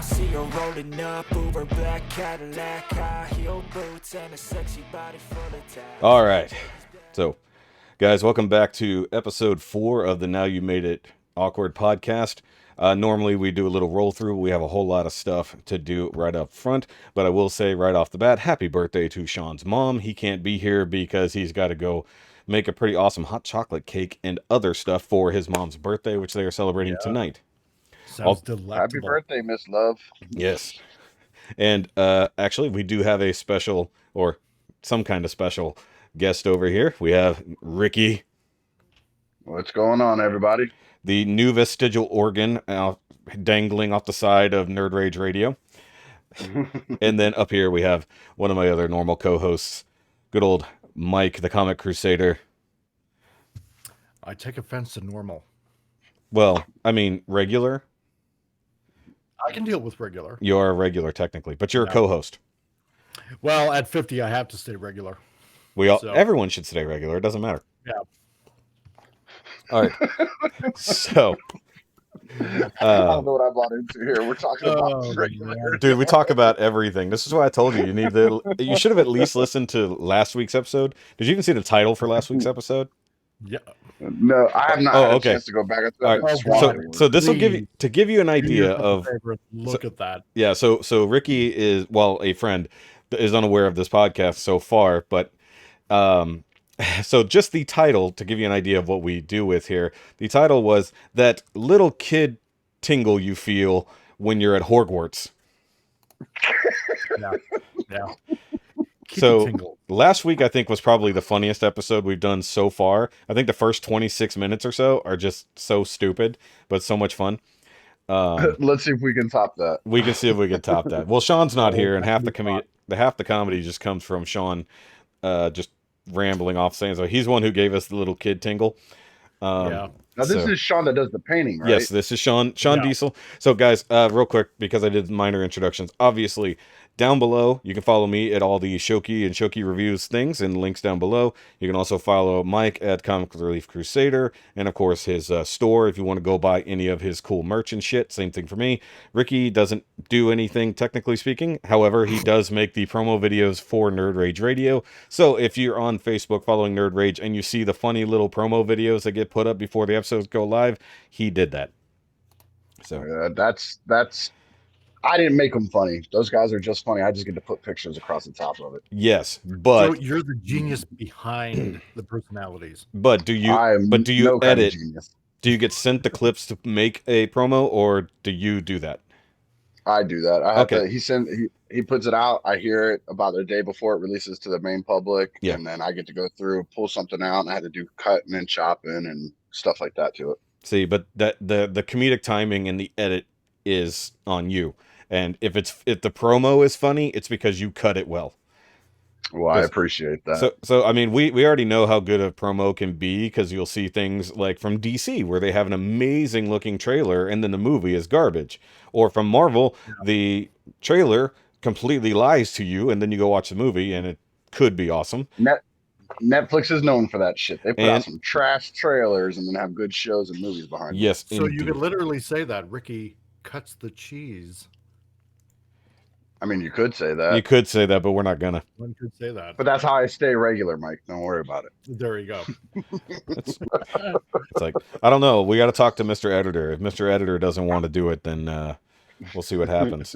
see her rolling up, Uber black Cadillac, high heel boots, and a sexy body full of tats. All right. So, guys, welcome back to episode 4 of the Now You Made It Awkward podcast. Normally, we do a little roll through. We have a whole lot of stuff to do right up front. But I will say right off the bat, happy birthday to Shaun's mom. He can't be here because he's got to go make a pretty awesome hot chocolate cake and other stuff for his mom's birthday, which they are celebrating tonight. Sounds delectable. Happy birthday, Miss Love. Yes. And actually, we do have a special, or some kind of special guest over here. We have Rikki, What's going on, everybody? the new vestigial organ dangling off the side of Nerd Rage Radio. And then up here we have one of my other normal co-hosts, good old Mike, the Comic Crusader. I take offense to normal. Well, I mean, regular. I can deal with regular. You're a regular, technically, but you're a co-host. Well, at 50, I have to stay regular. Everyone should stay regular. It doesn't matter. Yeah. All right. So, I don't know what I bought into here. We're talking about regular. Dude, we talk about everything. This is why I told you you should have at least listened to last week's episode. Did you even see the title for last week's episode? Yeah. No, I have not had a chance to go back. All right. So this will give you an idea of look at that. Yeah. So Rikki is, well, a friend is unaware of this podcast so far, but so just the title to give you an idea of what we do with here. The title was that little kid tingle you feel when you're at Hogwarts. Yeah. So last week, I think, was probably the funniest episode we've done so far. I think the first 26 minutes or so are just so stupid, but so much fun. Let's see if we can top that. We can see if we can top that. Well, Shaun's not here, and half the comedy just comes from Shaun just rambling off saying so. He's one who gave us the little kid tingle. Now this is Shaun that does the painting, right? Yes, this is ShaunDiesel. So guys, real quick, because I did minor introductions, obviously down below you can follow me at all the SHOKY and SHOKY reviews things and links down below. You can also follow Mike at Comic Relief Crusader, and of course his store if you want to go buy any of his cool merch and shit. Same thing for me. Rikki doesn't do anything technically speaking, however he does make the promo videos for Nerd Rage Radio. So if you're on Facebook following Nerd Rage and you see the funny little promo videos that get put up before the episodes go live, he did that. So that's I didn't make them funny. Those guys are just funny. I just get to put pictures across the top of it. Yes, but so you're the genius behind the personalities. But do you no edit? Do you get sent the clips to make a promo, or do you do that? I do that. I have to, he puts it out. I hear it about the day before it releases to the main public, and then I get to go through, pull something out, and I had to do cutting and chopping and stuff like that to it. See, but that the comedic timing and the edit is on you. And if the promo is funny, it's because you cut it well. Well, I appreciate that. So I mean, we already know how good a promo can be because you'll see things like from DC where they have an amazing looking trailer and then the movie is garbage. Or from Marvel, the trailer completely lies to you and then you go watch the movie and it could be awesome. Netflix is known for that shit. They put out some trash trailers and then have good shows and movies behind them. Yes. So you could literally say that Rikki cuts the cheese. I mean, you could say that. You could say that, but we're not gonna. One could say that. But that's how I stay regular, Mike. Don't worry about it. There you go. It's like, I don't know. We got to talk to Mr. Editor. If Mr. Editor doesn't want to do it, then we'll see what happens.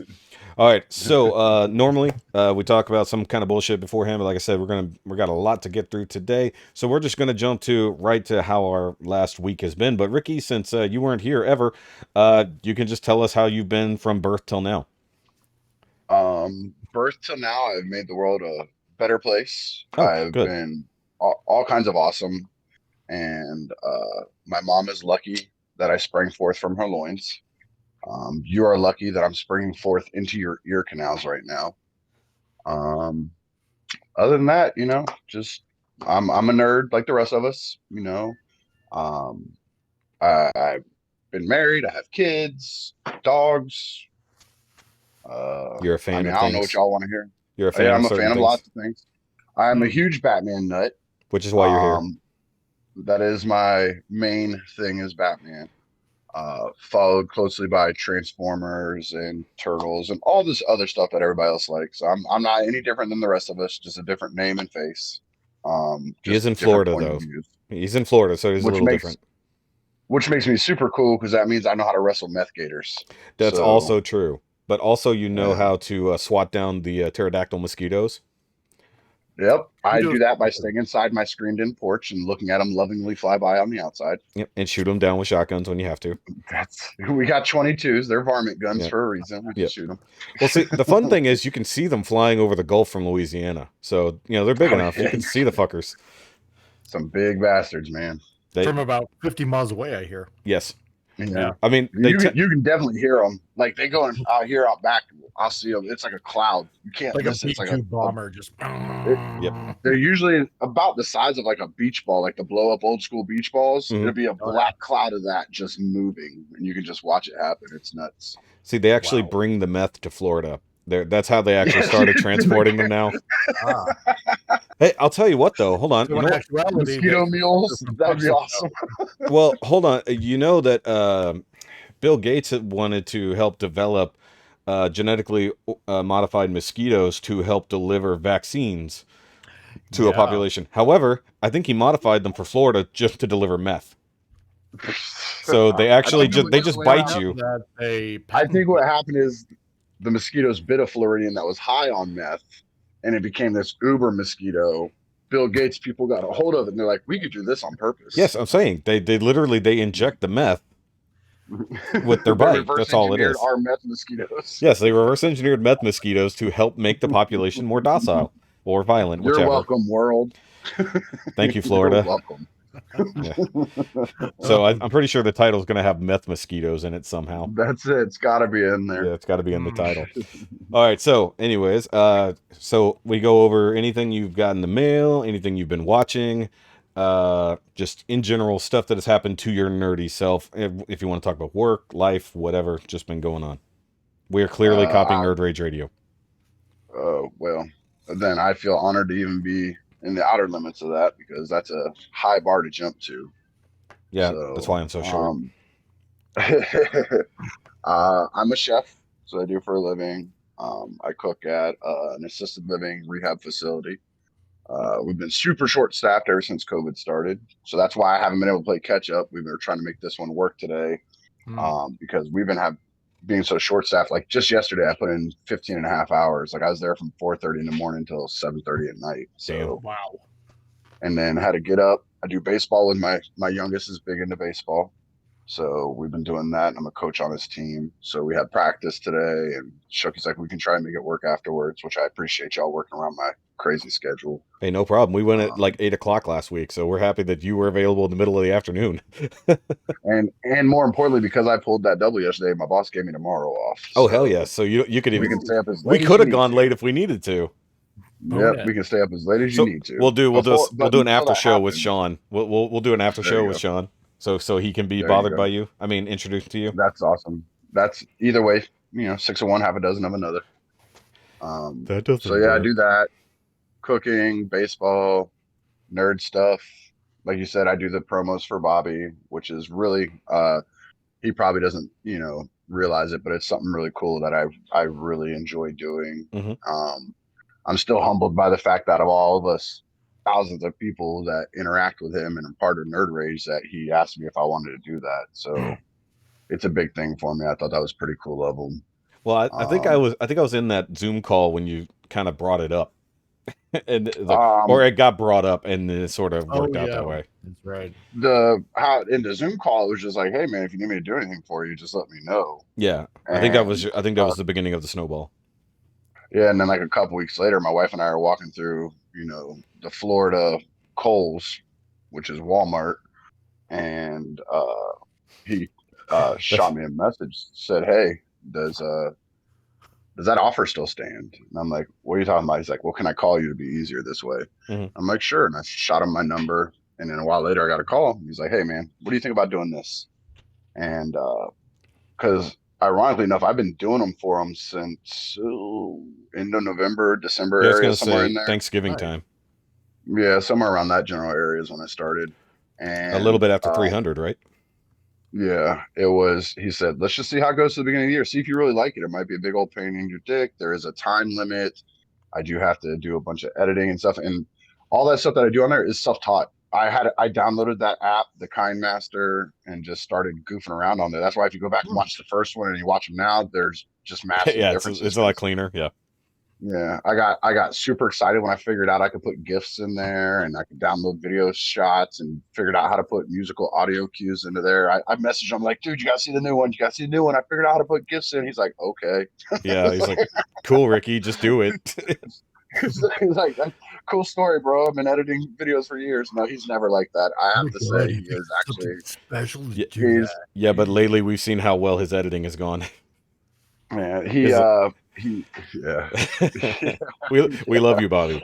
All right. So normally we talk about some kind of bullshit beforehand, but like I said, we got a lot to get through today. So we're just gonna jump right to how our last week has been. But Rikki, since you weren't here ever, you can just tell us how you've been from birth till now. Birth till now, I've made the world a better place. I've been all kinds of awesome, and my mom is lucky that I sprang forth from her loins. You are lucky that I'm springing forth into your ear canals right now. Other than that, just I'm a nerd like the rest of us. I've been married. I have kids, dogs. You're a fan of I don't know what y'all want to hear. You're a fan I'm a fan of lots of things. I'm a huge Batman nut. Which is why you're here. That is my main thing is Batman. followed closely by Transformers and Turtles and all this other stuff that everybody else likes. I'm not any different than the rest of us, just a different name and face. He is Just in different Florida, point of though. views, He's in Florida, so he's a which little makes different. which makes me super cool because that means I know how to wrestle meth gators. That's So also true. But also, you know yeah. how to swat down the pterodactyl mosquitoes. Yep, I Kudos do that by to you. staying inside my screened-in porch and looking at them lovingly fly by on the outside. Yep, and shoot them down with shotguns when you have to. That's we got 22s. They're varmint guns Yeah, for a reason. We yeah. just shoot them. Well, see, the fun thing is you can see them flying over the Gulf from Louisiana. So, they're big Oh, enough. You yeah. can see the fuckers. Some big bastards, man. From about 50 miles away, I hear. Yes. Yeah. I mean, You can definitely hear them. Like they go out here out back. I'll see them. It's like a cloud. You can't Like miss a it. It's like B-2 bomber, just. Yep. they're usually about the size of like a beach ball, like the blow up old school beach balls. Mhm. It'll be a Oh, yeah. black cloud of that just moving, and you can just watch it happen. It's nuts. See, they actually Wow. bring the meth to Florida. That's how they actually started transporting them now. Ah. Hey, I'll tell you what, though. Hold on. So You in know what? actuality, Mosquito they- mules. That'd be awesome. Well, hold on. You know that Bill Gates had wanted to help develop genetically modified mosquitoes to help deliver vaccines to a Yeah. population. However, I think he modified them for Florida just to deliver meth. So they actually they just bite you. That they I think what happened is the mosquitoes bit a Floridian that was high on meth, and it became this uber mosquito. Bill Gates people got a hold of it, and they're like, "We could do this on purpose." Yes, I'm saying they literally they inject the meth with their They bite. reverse That's all it engineered is. our meth mosquitoes. Yes, they reverse engineered meth mosquitoes to help make the population more docile or violent, You're whichever. welcome, world. Thank you, You're Florida. welcome. Yeah. So I'm pretty sure the title's going to have meth mosquitoes in it somehow. That's it. It's got to be in there. Yeah, it's got to be in the title. All right. So, anyways, so we go over anything you've got in the mail, anything you've been watching, just in general stuff that has happened to your nerdy self. If you want to talk about work, life, whatever, just been going on. We are clearly copying Nerd Rage Radio. Well, then I feel honored to even be in the outer limits of that because that's a high bar to jump to. Yeah, So, that's why I'm so short. I'm a chef, so I do for a living. I cook at an assisted living rehab facility. We've been super short staffed ever since COVID started, so that's why I haven't been able to play catch up. We've been trying to make this one work today because we've been being so short staffed. Like just yesterday, I put in 15 and a half hours. Like I was there from 4:30 in the morning until 7:30 at night. So Damn. Wow. and then had to get up. I do baseball with my youngest is big into baseball. So we've been doing that. And I'm a coach on his team. So we had practice today and Shoky's like, we can try and make it work afterwards, which I appreciate y'all working around my crazy schedule. Hey, no problem. We went at like 8 o'clock last week, so we're happy that you were available in the middle of the afternoon. and more importantly, because I pulled that double yesterday, my boss gave me tomorrow off. Oh, hell yes. So you could We even, can stay up as we late. could have gone late if we needed to. Yep, we can stay up as late as So you need to. we'll do an after show with happens, Shaun. We'll do an after There show you with go. Shaun. So he can be There you bothered go. by you. I mean, introduced to you. That's awesome. That's either way, 6 of one, half a dozen of another. That doesn't So yeah, I work. do that. Cooking, baseball, nerd stuff. Like you said, I do the promos for Bobby, which is really he probably doesn't, realize it, but it's something really cool that I really enjoy doing. Mhm. I'm still humbled by the fact that of all of us thousands of people that interact with him and are part of Nerd Rage that he asked me if I wanted to do that. So it's a big thing for me. I thought that was pretty cool of him. Well, I think I was in that Zoom call when you kind of brought it up, and or it got brought up, and it sort of worked out that way. That's right. In the Zoom call, it was just like, "Hey, man, if you need me to do anything for you, just let me know." Yeah, I think that was the beginning of the snowball. Yeah, and then like a couple weeks later, my wife and I are walking through, the Florida Kohl's, which is Walmart, and he shot me a message, said, "Hey, does that offer still stand?" And I'm like, "What are you talking about?" He's like, "Well, can I call you to be easier this way?" Mhm. I'm like, "Sure." And I shot him my number, and then a while later, I got a call. He's like, "Hey, man, what do you think about doing this?" And because ironically enough, I've been doing them for him since end of November, December Yeah, I was area, gonna somewhere say in there. Thanksgiving time. Yeah, somewhere around that general area is when I started. And A little bit after 300, right? Yeah, it was. He said, let's just see how it goes to the beginning of the year. See if you really like it. It might be a big old pain in your dick. There is a time limit. I do have to do a bunch of editing and stuff. And all that stuff that I do on there is self-taught. I downloaded that app, the Kind Master, and just started goofing around on there. That's why if you go back and watch the first one and you watch them now, there's just massive Yeah, differences. it's a lot cleaner. Yeah. Yeah, I got super excited when I figured out I could put GIFs in there and I could download video shots and figured out how to put musical audio cues into there. I messaged him like, dude, you gotta see the new one. You gotta see the new one. I figured out how to put GIFs in. He's like, okay. Yeah, he's like, cool, Rikki, just do it. He's like, cool story, bro. I've been editing videos for years. No, he's never like that. I have to say, he is actually special. To Yeah, do that. yeah, but lately we've seen how well his editing has gone. man. Yeah. We love you, Bobby.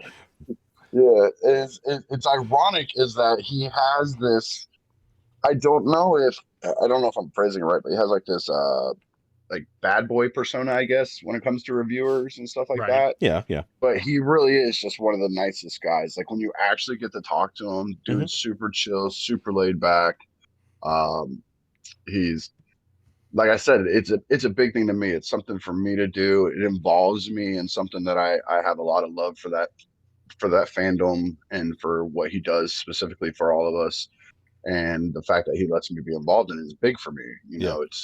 Yeah, it's ironic is that he has this. I don't know if I'm phrasing it right, but he has like this like bad boy persona, I guess, when it comes to reviewers and stuff like Right. that. Yeah, yeah. But he really is just one of the nicest guys. Like when you actually get to talk to him, dude's super chill, super laid back. He's like I said, it's a big thing to me. It's something for me to do. It involves me and something that I have a lot of love for that fandom and for what he does specifically for all of us. And the fact that he lets me be involved in it is big for me. You know, it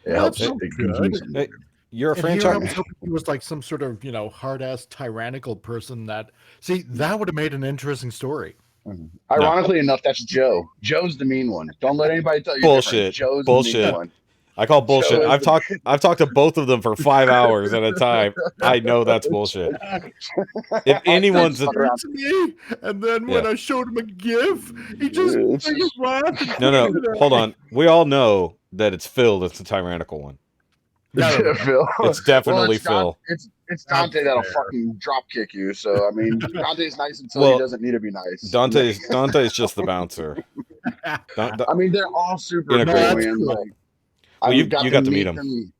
helps. That's It good. gives me- Hey, you're a And here I franchise. was hoping he was like some sort of, hard ass tyrannical person that that would have made an interesting story. Ironically enough, that's Joe. Joe's the mean one. Don't let anybody tell you Bullshit. different. Joe's the Bullshit. mean one. I call bullshit. Joe is I've talked to both of them for 5 hours at a time. I know that's bullshit. If anyone's Turned to me, and then when I showed him a GIF, he just laughed. And no, pointed at hold me. on. We all know that it's Phil that's the tyrannical one. No, Phil. It's definitely it's Phil. It's Dante that'll fair. fucking drop kick you. So I mean, Dante's nice until Well, he doesn't need to be nice. Dante's just the bouncer. I mean, they're all super In a cool, great way. man. Cool. Like, Well, you got to meet him. them.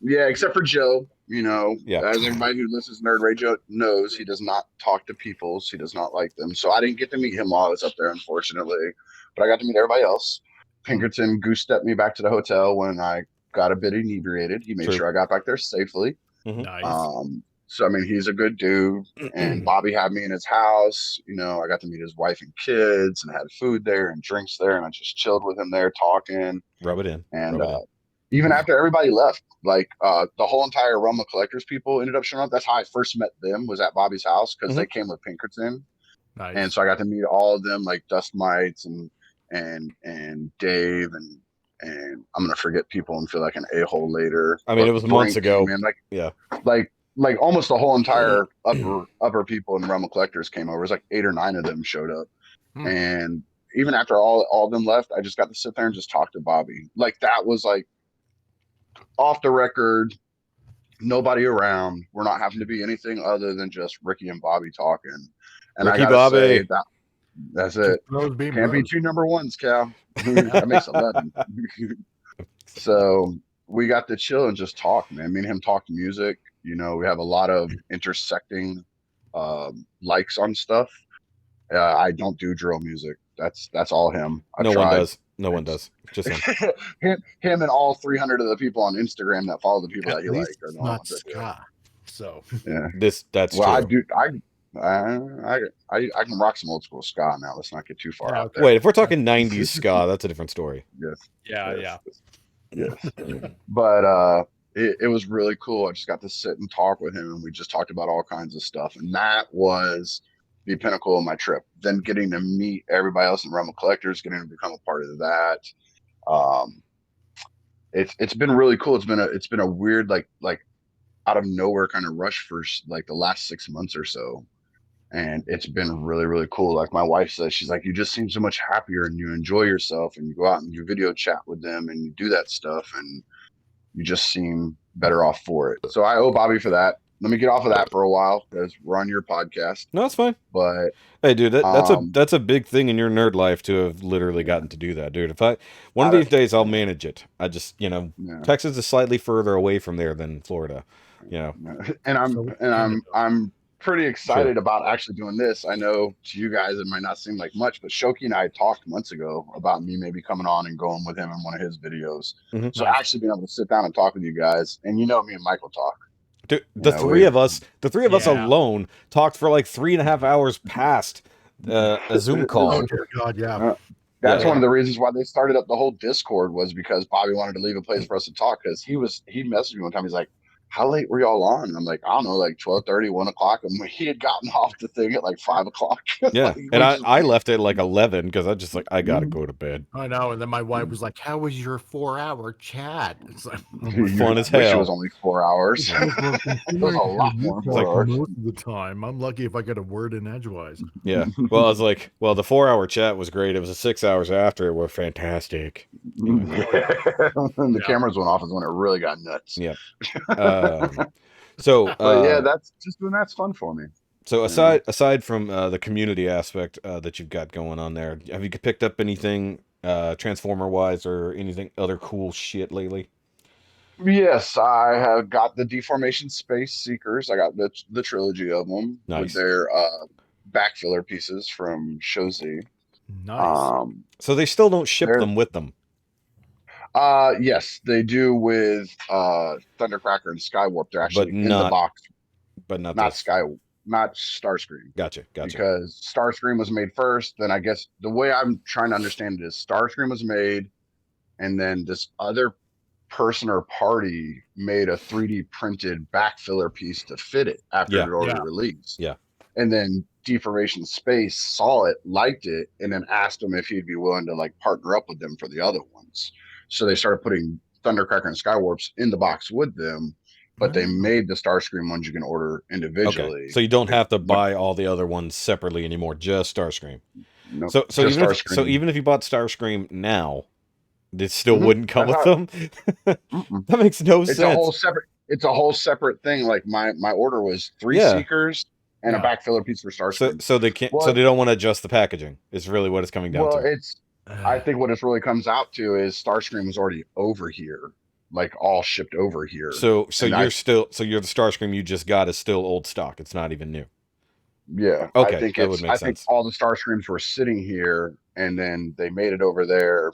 Yeah, except for Joe. Yeah. As everybody who listens to Nerd Radio knows, he does not talk to peoples. He does not like them. So I didn't get to meet him while I was up there, unfortunately. But I got to meet everybody else. Pinkerton goose stepped me back to the hotel when I got a bit inebriated. He made sure I got back there safely. Nice. So I mean, he's a good dude. And Bobby had me in his house. I got to meet his wife and kids, and had food there and drinks there, and I just chilled with him there, talking. Rub it in. And Rub it in. even after everybody left, like the whole entire realm of collectors people ended up showing up. That's how I first met them, was at Bobby's house, because they came with Pinkerton. Nice. And so I got to meet all of them, like Dust Mites and Dave and I'm gonna forget people and feel like an a-hole later. I mean, it was months ago. Man, Yeah. Like almost the whole entire upper people in the realm of collectors came over. It was like 8 or 9 of them showed up. And even after all of them left, I just got to sit there and just talk to Bobby. Like that was like off the record, nobody around. We're not having to be anything other than just Rikki and Bobby talking. And Rikki, I gotta say Bobby. that's it. Can't be 2 number ones, Cal. That makes 11. So we got to chill and just talk, man. Me and him talked music. We have a lot of intersecting likes on stuff. I don't do drill music. That's all him. No one does. No one does. Just him. him and all 300 of the people on Instagram that follow the people that he likes are the not ones that do it. ska. So Yeah. That's Well, true. I can rock some old school ska now. Let's not get too far out there. Wait, if we're talking 90s ska, that's a different story. Yes. yeah. But it was really cool. I just got to sit and talk with him, and we just talked about all kinds of stuff. And that was the pinnacle of my trip. Then getting to meet everybody else in Realm of Collectors, getting to become a part of that. It's been really cool. It's been a weird like out of nowhere kind of rush for like the last 6 months or so. And it's been really, really cool. Like my wife says, she's like, you just seem so much happier and you enjoy yourself and you go out and you video chat with them and you do that stuff and you just seem better off for it. So I owe Bobby for that. Let me get off of that for a while because we're on your podcast. No, it's fine. But hey, dude, that's a big thing in your nerd life to have literally gotten to do that, dude. If one of these days I'll manage it. I just Texas is slightly further away from there than Florida, And I'm pretty excited about actually doing this. I know to you guys it might not seem like much, but Shoki and I talked months ago about me maybe coming on and going with him in one of his videos. Mhm. So Nice. actually being able to sit down and talk with you guys, and me and Michael talk. Dude, You the know, three of us Yeah. alone talked for like 3.5 hours past a Zoom call. Oh dear God, yeah. That's Yeah. one of the reasons why they started up the whole Discord was because Bobby wanted to leave a place for us to talk because he messaged me one time. He's like, how late were y'all on? And I'm like, I don't know, like 12:30, 1 o'clock. And he had gotten off the thing at like 5 o'clock. Yeah, Like, and which is I left at like 11 because I just like I gotta go to bed. I know. And then my wife was like, "How was your 4-hour chat?" It's like, Fun as wish it hell. was only 4 hours. It was a lot more than 4 like hours. most of the time. I'm lucky if I get a word in edgewise. Yeah. Well, I was like, well, the 4-hour chat was great. It was the 6 hours after were fantastic. When the Yeah. cameras went off is when it really got nuts. Yeah. So, But yeah, that's fun for me. so aside from the community aspect that you've got going on there, have you picked up anything Transformer wise or anything other cool shit lately? Yes, I have got the Deformation Space Seekers. I got the trilogy of them Nice. with their backfiller pieces from SHOZY. Nice. So they still don't ship them with them. Yes, they do with Thundercracker and Skywarp. They're actually in the box, but not Starscream. Gotcha. Because Starscream was made first. Then I guess the way I'm trying to understand it is Starscream was made, and then this other person or party made a 3D printed backfiller piece to fit it after it already released. Yeah. And then Deformation Space saw it, liked it, and then asked him if he'd be willing to like partner up with them for the other ones. So they started putting Thundercracker and Skywarps in the box with them, but they made the Starscream ones you can order individually. Okay. So you don't have to buy all the other ones separately anymore, just Starscream. Nope, so even if you bought Starscream now, it still wouldn't come with them. That makes no sense. It's a whole separate thing. Like my order was 3 Seekers and a backfiller piece for Starscream. So they can't. So they don't want to adjust the packaging. It's really what it's coming down to. I think what it really comes out to is Starscream was already over here, like all shipped over here. So you're the Starscream you just got is still old stock. It's not even new. Yeah. Okay. I think that would make sense. I think all the Starscreams were sitting here, and then they made it over there,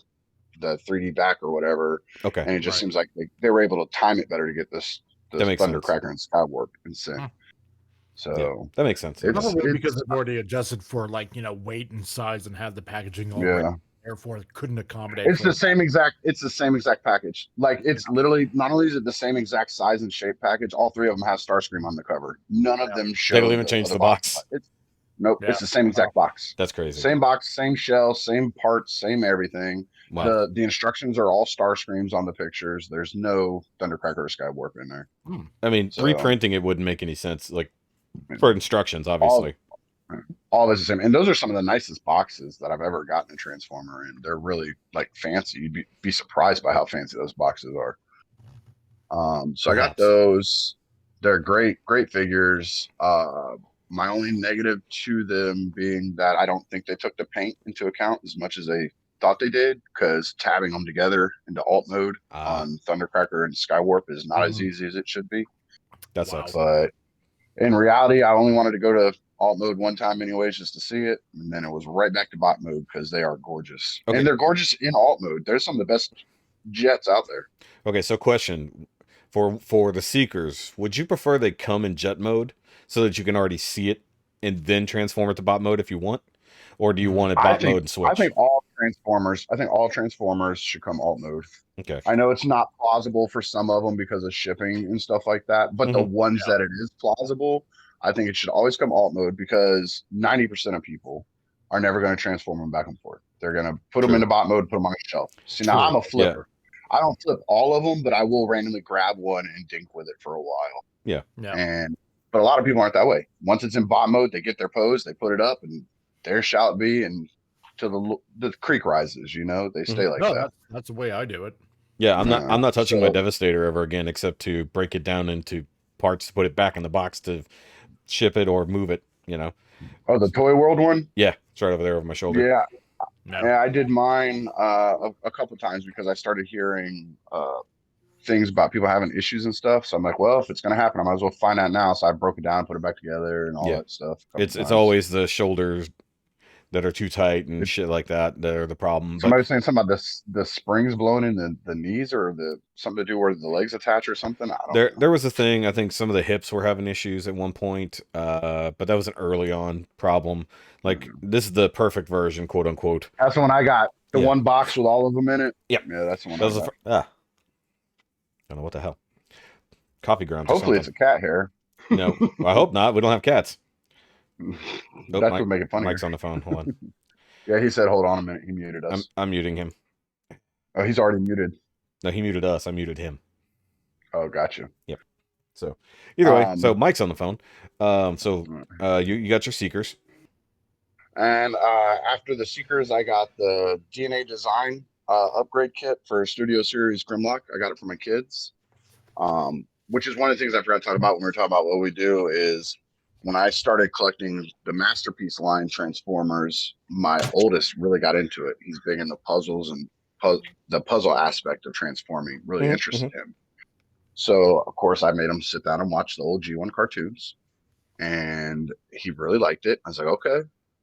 the 3D back or whatever. Okay. And it just seems like they were able to time it better to get this Thundercracker and Skywarp and sent. So that makes sense. Probably because they've already adjusted for weight and size and had the packaging already. Therefore, it couldn't accommodate. It's the same exact package. Like it's literally not only is it the same exact size and shape package. All 3 of them have Starscream on the cover. None of them show. They don't even change the box. Nope, it's the same exact box. That's crazy. Same box, same shell, same parts, same everything. Wow. The instructions are all Starscreams on the pictures. There's no Thundercracker or Skywarp in there. I mean, reprinting it wouldn't make any sense. Like for instructions, obviously. All is the same, and those are some of the nicest boxes that I've ever gotten a Transformer in. They're really fancy. You'd be surprised by how fancy those boxes are. So I got those. They're great figures. My only negative to them being that I don't think they took the paint into account as much as they thought they did, because tabbing them together into alt mode on Thundercracker and Skywarp is not as easy as it should be. That sucks. But in reality, I only wanted to go to alt mode one time anyways just to see it, and then it was right back to bot mode because they are gorgeous. And they're gorgeous in alt mode. They're some of the best jets out there. Okay, so question for the Seekers, would you prefer they come in jet mode so that you can already see it and then transform it to bot mode if you want, or do you want it bot mode and switch? I think all Transformers should come alt mode. Okay. I know it's not plausible for some of them because of shipping and stuff like that, but the ones that it is plausible, I think it should always come alt mode, because 90% of people are never going to transform them back and forth. They're going to put them into bot mode, put them on a shelf. See, now I'm a flipper. I don't flip all of them, but I will randomly grab one and dink with it for a while. Yeah. But a lot of people aren't that way. Once it's in bot mode, they get their pose, they put it up, and there shall it be. And till the creek rises, they stay like that. That's the way I do it. Yeah, I'm not touching my Devastator ever again, except to break it down into parts to put it back in the box to ship it or move it. Oh, the Toy World one? Yeah, it's right over there over my shoulder. Yeah, I did mine a couple times because I started hearing things about people having issues and stuff. So I'm like, well, if it's gonna happen, I might as well find out now. So I broke it down, put it back together, and all that stuff. It's always the shoulders that are too tight and shit like that are the problem. Somebody was saying something about the springs blowing in the knees, or something to do where the legs attach or something. I don't know. There was a thing. I think some of the hips were having issues at one point, but that was an early on problem. Like this is the perfect version, quote unquote. That's the one I got. The one box with all of them in it. Yep. Yeah, that's the one. I don't know what the hell. Coffee grounds. Hopefully, it's a cat hair. No, I hope not. We don't have cats. That would make it funny. Mike's on the phone. Hold on. Yeah, he said, "Hold on a minute." He muted us. I'm muting him. Oh, he's already muted. No, he muted us. I muted him. Oh, gotcha. Yep. So either way, so Mike's on the phone. You got your Seekers. And after the Seekers, I got the DNA Design upgrade kit for Studio Series Grimlock. I got it for my kids. Which is one of the things I forgot to talk about when we were talking about what we do is when I started collecting the Masterpiece line Transformers, my oldest really got into it. He's big into puzzles and the puzzle aspect of transforming really interested him. So, of course, I made him sit down and watch the old G1 cartoons. And he really liked it. I was like, okay.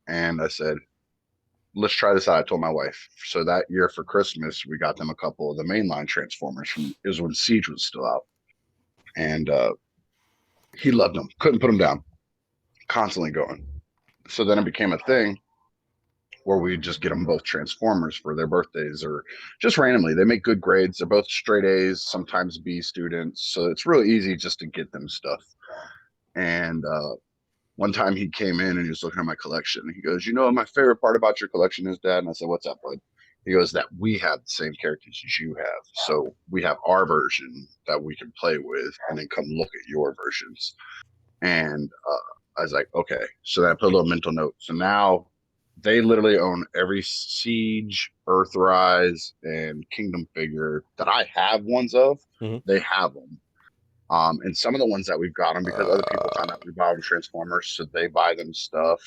And I said, let's try this out. I told my wife. So that year for Christmas, we got them a couple of the mainline Transformers. It was when Siege was still out. And he loved them. Couldn't put them down. Constantly going. So then it became a thing where we just get them both Transformers for their birthdays or just randomly. They make good grades. They're both straight A's, sometimes B students. So it's really easy just to get them stuff. And one time he came in and he was looking at my collection. He goes, you know what my favorite part about your collection is, Dad? And I said, what's up, bud? He goes, that we have the same characters as you have. So we have our version that we can play with and then come look at your versions. And I was like, okay. So then I put a little mental note. So now they literally own every Siege, Earthrise, and Kingdom figure that I have ones of. They have them. And some of the ones that we've got them because other people found out we buy them Transformers, so they buy them stuff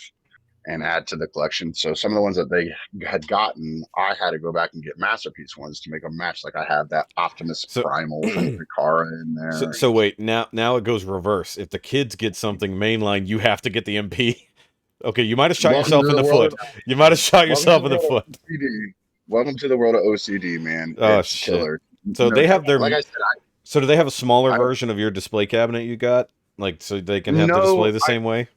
and add to the collection. So some of the ones that they had gotten, I had to go back and get Masterpiece ones to make them match. Like I have that Optimus Primal from Rikki in there. So wait, now it goes reverse. If the kids get something mainline, you have to get the MP. Okay, you might have shot yourself in the foot. You might have shot yourself in the foot. Welcome to the world of OCD, man. Oh, it's shit. Killer. So they have their, like I said, so do they have a smaller version of your display cabinet you got? Like, so they can have the display the same way?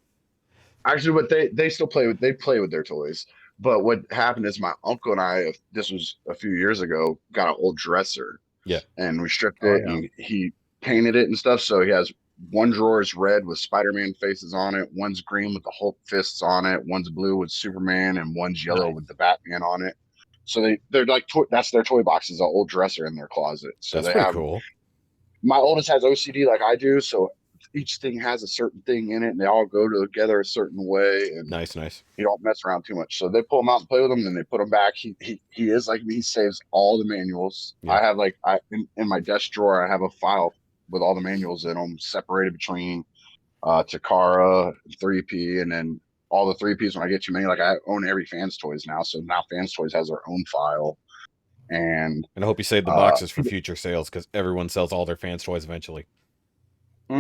Actually, but they still play with their toys. But what happened is my uncle and I, this was a few years ago, got an old dresser. Yeah. And we stripped it and he painted it and stuff. So he has one drawer is red with Spider-Man faces on it. One's green with the Hulk fists on it. One's blue with Superman and one's yellow with the Batman on it. So they're like, that's their toy boxes, an old dresser in their closet. So that's pretty cool. My oldest has OCD like I do. So each thing has a certain thing in it and they all go together a certain way. And nice. You don't mess around too much. So they pull them out and play with them, and then they put them back. He is like me. He saves all the manuals. Yeah. I have in my desk drawer, I have a file with all the manuals in them, separated between Takara, 3P, and then all the 3Ps. When I get you many, like I own every Fans Toys now. So now Fans Toys has their own file. And I hope you save the boxes for future sales because everyone sells all their Fans Toys eventually. I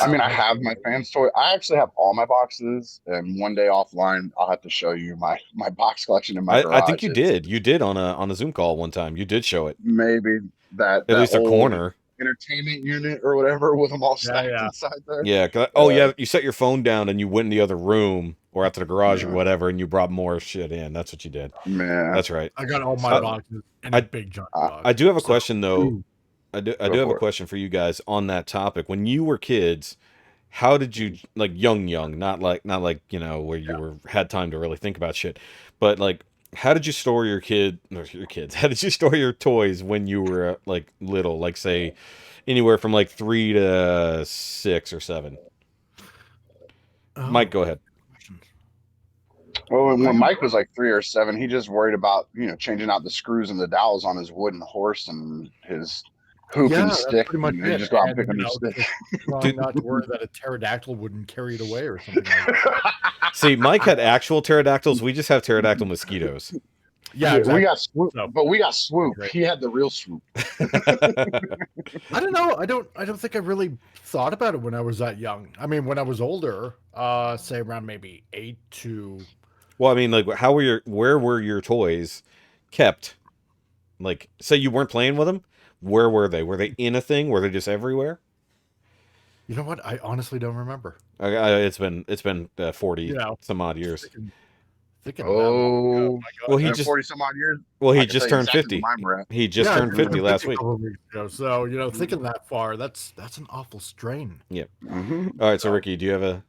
mean, I have my Fans Toy. I actually have all my boxes, and one day offline, I'll have to show you my box collection in my garage. I think you did. You did on a Zoom call one time. You did show it. Maybe at least a corner entertainment unit or whatever with them all stacked inside there. Yeah. You set your phone down and you went in the other room or out to the garage or whatever, and you brought more shit in. That's what you did. Man, that's right. I got all my boxes in a big giant box. I do have a question though. I do have a question for you guys on that topic. When you were kids, how did you like young, not like where you had time to really think about shit, but like how did you store your kids? How did you store your toys when you were like little? Like say anywhere from like 3 to 6 or 7. Mike, go ahead. Well, when Mike was like 3 or 7, he just worried about changing out the screws and the dowels on his wooden horse and his hoop and stick. Pretty much and just go out and pick up the stick. Trying not to worry that a pterodactyl wouldn't carry it away or something like that. See, Mike had actual pterodactyls. We just have pterodactyl mosquitoes. Yeah, exactly. We got Swoop, So, but we got Swoop. great. He had the real Swoop. I don't know. I don't think I really thought about it when I was that young. I mean, when I was older, say around maybe 8 to. Well, I mean, like, where were your toys kept? Like, say you weren't playing with them, where were they? Were they in a thing? Were they just everywhere? You know what? I honestly don't remember. It's been 40 some odd years. Thinking about it. Oh, Well, he 40 some odd years. Well, he I can just tell you turned exactly 50. where mine were at. He just turned 50 last week. A couple of weeks ago. So, thinking that far, that's an awful strain. Yeah. Mhm. All right, so Rikki, do you have a...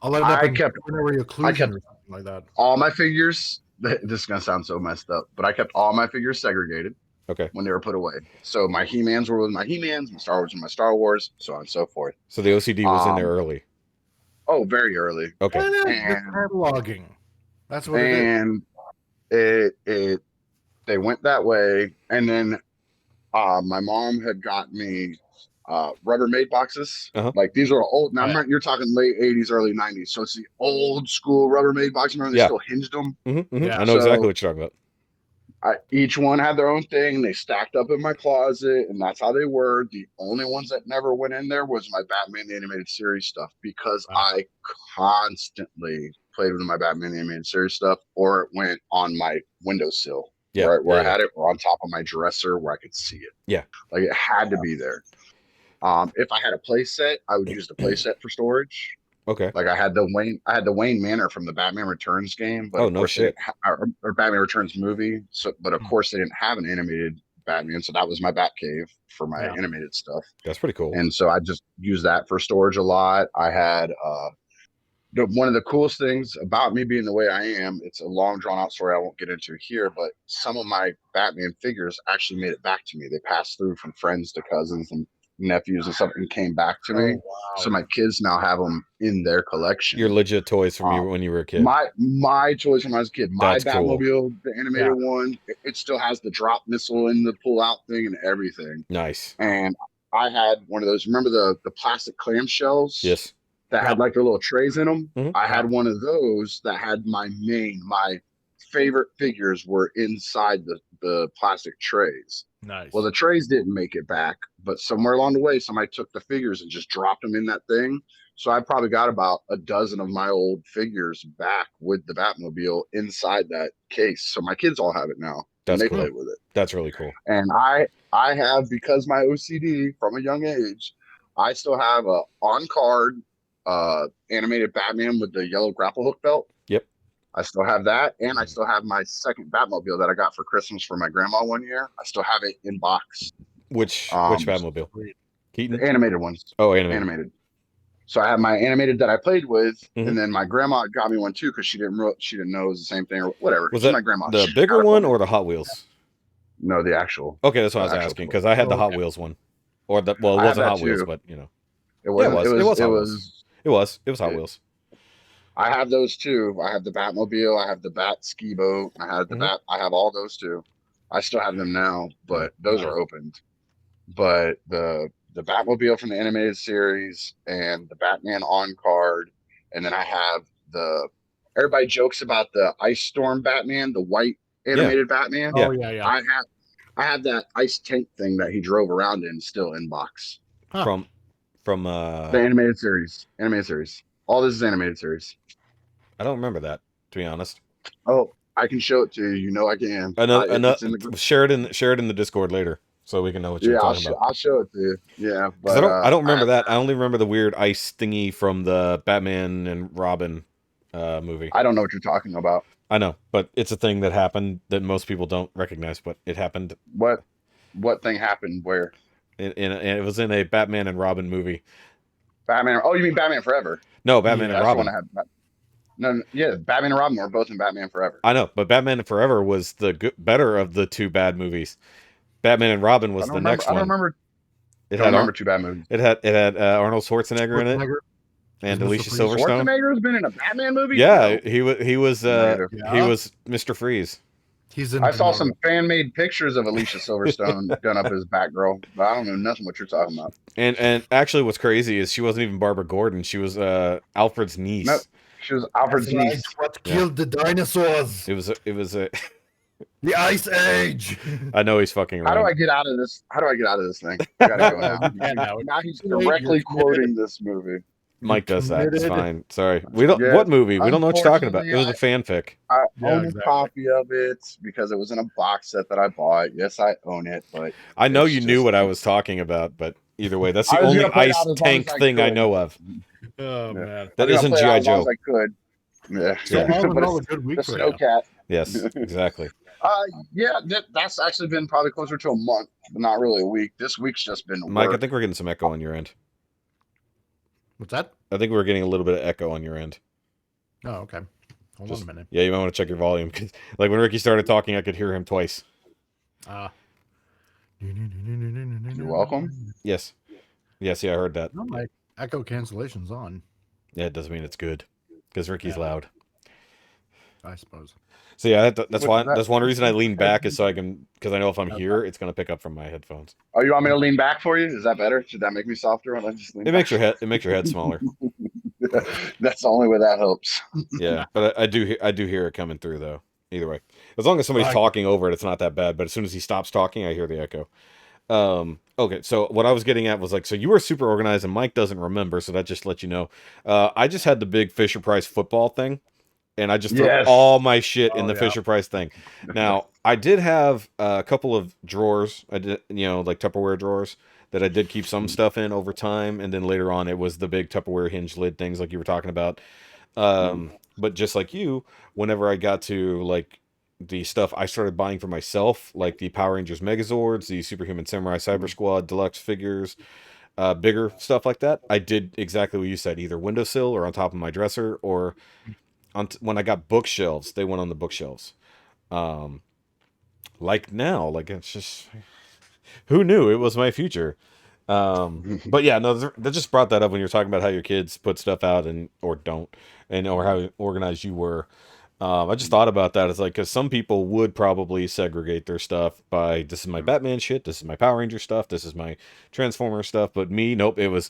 I'll let up I in kept coronary occlusion or something like that. all my figures. This is gonna sound so messed up, but I kept all my figures segregated. Okay. When they were put away. So my He-Mans were with my He-Mans, my Star Wars with my Star Wars, so on and so forth. So the OCD was in there early. Oh, very early. Okay. And cataloging. That's what it is. And they went that way. And then my mom had got me Rubbermaid boxes. Like these are old. Now you're talking late 80s, early 90s. So it's the old school Rubbermaid boxes. Remember they still hinged them? Yeah. I know exactly what you're talking about. Each one had their own thing. They stacked up in my closet, and that's how they were. The only ones that never went in there was my Batman the Animated Series stuff, because I constantly played with my Batman the Animated Series stuff, or it went on my windowsill where I had it, or on top of my dresser where I could see it. Yeah. Like it had to be there. If I had a play set, I would use the play set for storage. Okay. Like I had the Wayne Manor from the Batman Returns game, but oh no shit, or Batman Returns movie. So, but of course they didn't have an animated Batman, so that was my Batcave for my animated stuff. That's pretty cool. And so I just used that for storage a lot. I had one of the coolest things about me being the way I am. It's a long drawn out story I won't get into here, but some of my Batman figures actually made it back to me. They passed through from friends to cousins and nephews and stuff and came back to me. Wow. So my kids now have them in their collection. Your legit toys from you when you were a kid. My toys when I was a kid. My That's Batmobile, cool. the animated one, it still has the drop missile in the pull out thing and everything. Nice. And I had one of those. Remember the plastic clamshells? Yes. That had like their little trays in them. Mm-hmm. I had one of those that had my favorite figures were inside the plastic trays. Nice. Well, the trays didn't make it back, but somewhere along the way, somebody took the figures and just dropped them in that thing. So I probably got about a dozen of my old figures back with the Batmobile inside that case. So my kids all have it now. That's and they cool. play with it. That's really cool. And I have, because my OCD from a young age, I still have a on-card animated Batman with the yellow grapple hook belt. Yep. I still have that, and I still have my second Batmobile that I got for Christmas for my grandma one year. I still have it in box. Which Batmobile? Keaton? The animated ones. Oh, animated. So I have my animated that I played with, and then my grandma got me one too because she didn't know it was the same thing or whatever. Was that my grandma? The bigger one or the Hot Wheels? No, the actual. Okay, that's what I was asking, because I had the Hot Wheels one, or it wasn't Hot Wheels, but you know, it was Hot Wheels. I have those too. I have the Batmobile. I have the Bat ski boat. I have the I have all those too. I still have them now, but those are opened. But the Batmobile from the animated series and the Batman on card, and then I have everybody jokes about the Ice Storm Batman, the white animated Batman. Oh yeah. I have that ice tank thing that he drove around in still in box. From the animated series. All this is animated series. I don't remember that, to be honest. Oh, I can show it to you. You know I can. Share it in the Discord later, so we can know what you're talking about. I'll show it to you. Yeah, but I don't remember that. I only remember the weird ice thingy from the Batman and Robin movie. I don't know what you're talking about. I know, but it's a thing that happened that most people don't recognize, but it happened. What thing happened where? It was in a Batman and Robin movie. Batman. Oh, you mean Batman Forever? No, Batman and Robin. Batman and Robin were both in Batman Forever. I know, but Batman Forever was the better of the two bad movies. Batman and Robin was the next one. I don't remember two bad movies. It had Arnold Schwarzenegger in it. And Alicia Silverstone. Schwarzenegger has been in a Batman movie. Yeah, he was Mr. Freeze. I saw some fan made pictures of Alicia Silverstone done up as Batgirl, but I don't know nothing what you're talking about. And actually, what's crazy is she wasn't even Barbara Gordon. She was Alfred's niece. Nope, she was Alfred's niece. What killed the dinosaurs? It was a The Ice Age. I know he's fucking How do around. I get out of this? How do I get out of this thing? I gotta go now. And now, Now he's too late, directly you're committed. quoting this movie. Mike does that. It's committed. fine. Sorry. We don't. Yeah, What movie? We don't know what you're talking about. unfortunately, It was a fanfic. I Yeah, own exactly. a copy of it because it was in a box set that I bought. Yes, I own it, but I know it's you knew just- what I was talking about, but either way, that's the I was only gonna play it ice out as long tank as I thing I could. know of. Oh Yeah. man. That I was isn't gonna play it GI out as long as Joe. I could. Yeah. So Yeah. all in But all, a it's good the week for Snow you. Cat. Yes, exactly. Yeah, that's actually been probably closer to a month, but not really a week. This week's just been Mike, I work. think we're getting some echo on your end. What's that? I think we're getting a little bit of echo on your end. Oh, okay. Hold on a minute. Yeah, you might want to check your volume because, like, when Rikki started talking, I could hear him twice. You're welcome. Yes. Yes. Yeah, I heard that. No, my echo cancellation's on, Yeah, it doesn't mean it's good because Ricky's Yeah. loud. I suppose. So yeah, that's why. What's that? That's one reason I lean back is so I can, because I know if I'm here, it's gonna pick up from my headphones. Oh, you want me to lean back for you? Is that better? Should that make me softer when I just lean It back? makes your head. It makes your head smaller. That's the only way that helps. Yeah, but I do. I do hear it coming through though. Either way, as long as somebody's Right. talking over it, it's not that bad. But as soon as he stops talking, I hear the echo. Okay, so what I was getting at was like, so you were super organized, and Mike doesn't remember, so that just lets you know. I just had the big Fisher Price football thing, and I just threw Yes. all my shit in Oh, the yeah. Fisher Price thing. Now, I did have a couple of drawers. I did, like Tupperware drawers that I did keep some stuff in over time, and then later on, it was the big Tupperware hinge lid things like you were talking about. But just like you, whenever I got to like the stuff I started buying for myself, like the Power Rangers Megazords, the Superhuman Samurai Cyber Squad deluxe figures, bigger stuff like that, I did exactly what you said, either windowsill or on top of my dresser, or when I got bookshelves, they went on the bookshelves. Like now, like it's just, who knew it was my future. But yeah, no, that just brought that up when you're talking about how your kids put stuff out and or don't, and or how organized you were. I just thought about that. It's like, because some people would probably segregate their stuff by, this is my Batman shit, this is my Power Ranger stuff, this is my Transformer stuff. But me, nope, it was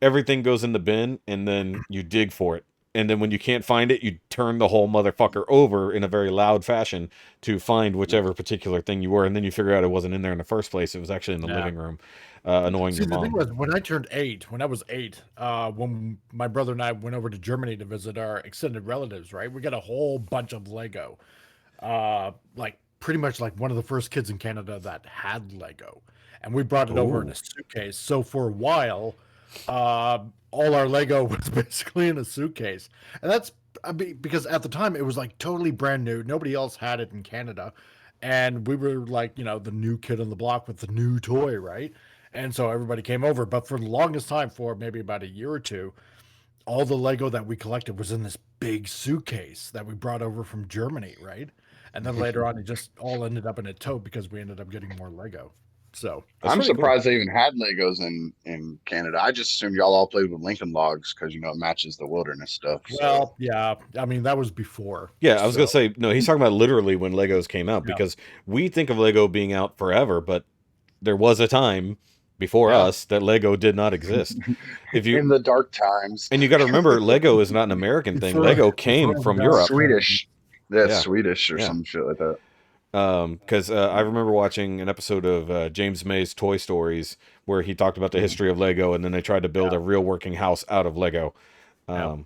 everything goes in the bin, and then you dig for it. And then when you can't find it, you turn the whole motherfucker over in a very loud fashion to find whichever particular thing you were. And then you figure out it wasn't in there in the first place. It was actually in the living room, annoying See, your the mom. thing was, when I was 8, when my brother and I went over to Germany to visit our extended relatives, right? We got a whole bunch of Lego. Like pretty much like one of the first kids in Canada that had Lego. And we brought it over in Ooh. a suitcase. So for a while, all our Lego was basically in a suitcase. And that's because at the time it was like totally brand new. Nobody else had it in Canada. And we were like, the new kid on the block with the new toy, right? And so everybody came over. But for the longest time, for maybe about a year or two, all the Lego that we collected was in this big suitcase that we brought over from Germany, right? And then later on, it just all ended up in a tote because we ended up getting more Lego. So That's I'm pretty cool. surprised they even had Legos in Canada. I just assumed y'all all played with Lincoln Logs because it matches the wilderness stuff. So. well, yeah, I mean that was before. Yeah, I was gonna So, say, no, he's talking about literally when Legos came out, Yeah. because we think of Lego being out forever, but there was a time before Yeah. us that Lego did not exist. If you in the dark times, and you got to remember, Lego is not an American thing. Before- Lego came before from the Europe. Swedish. That's Yeah. Swedish or Yeah. some shit like that. Because I remember watching an episode of James May's Toy Stories where he talked about the history of Lego, and then they tried to build a real working house out of Lego, and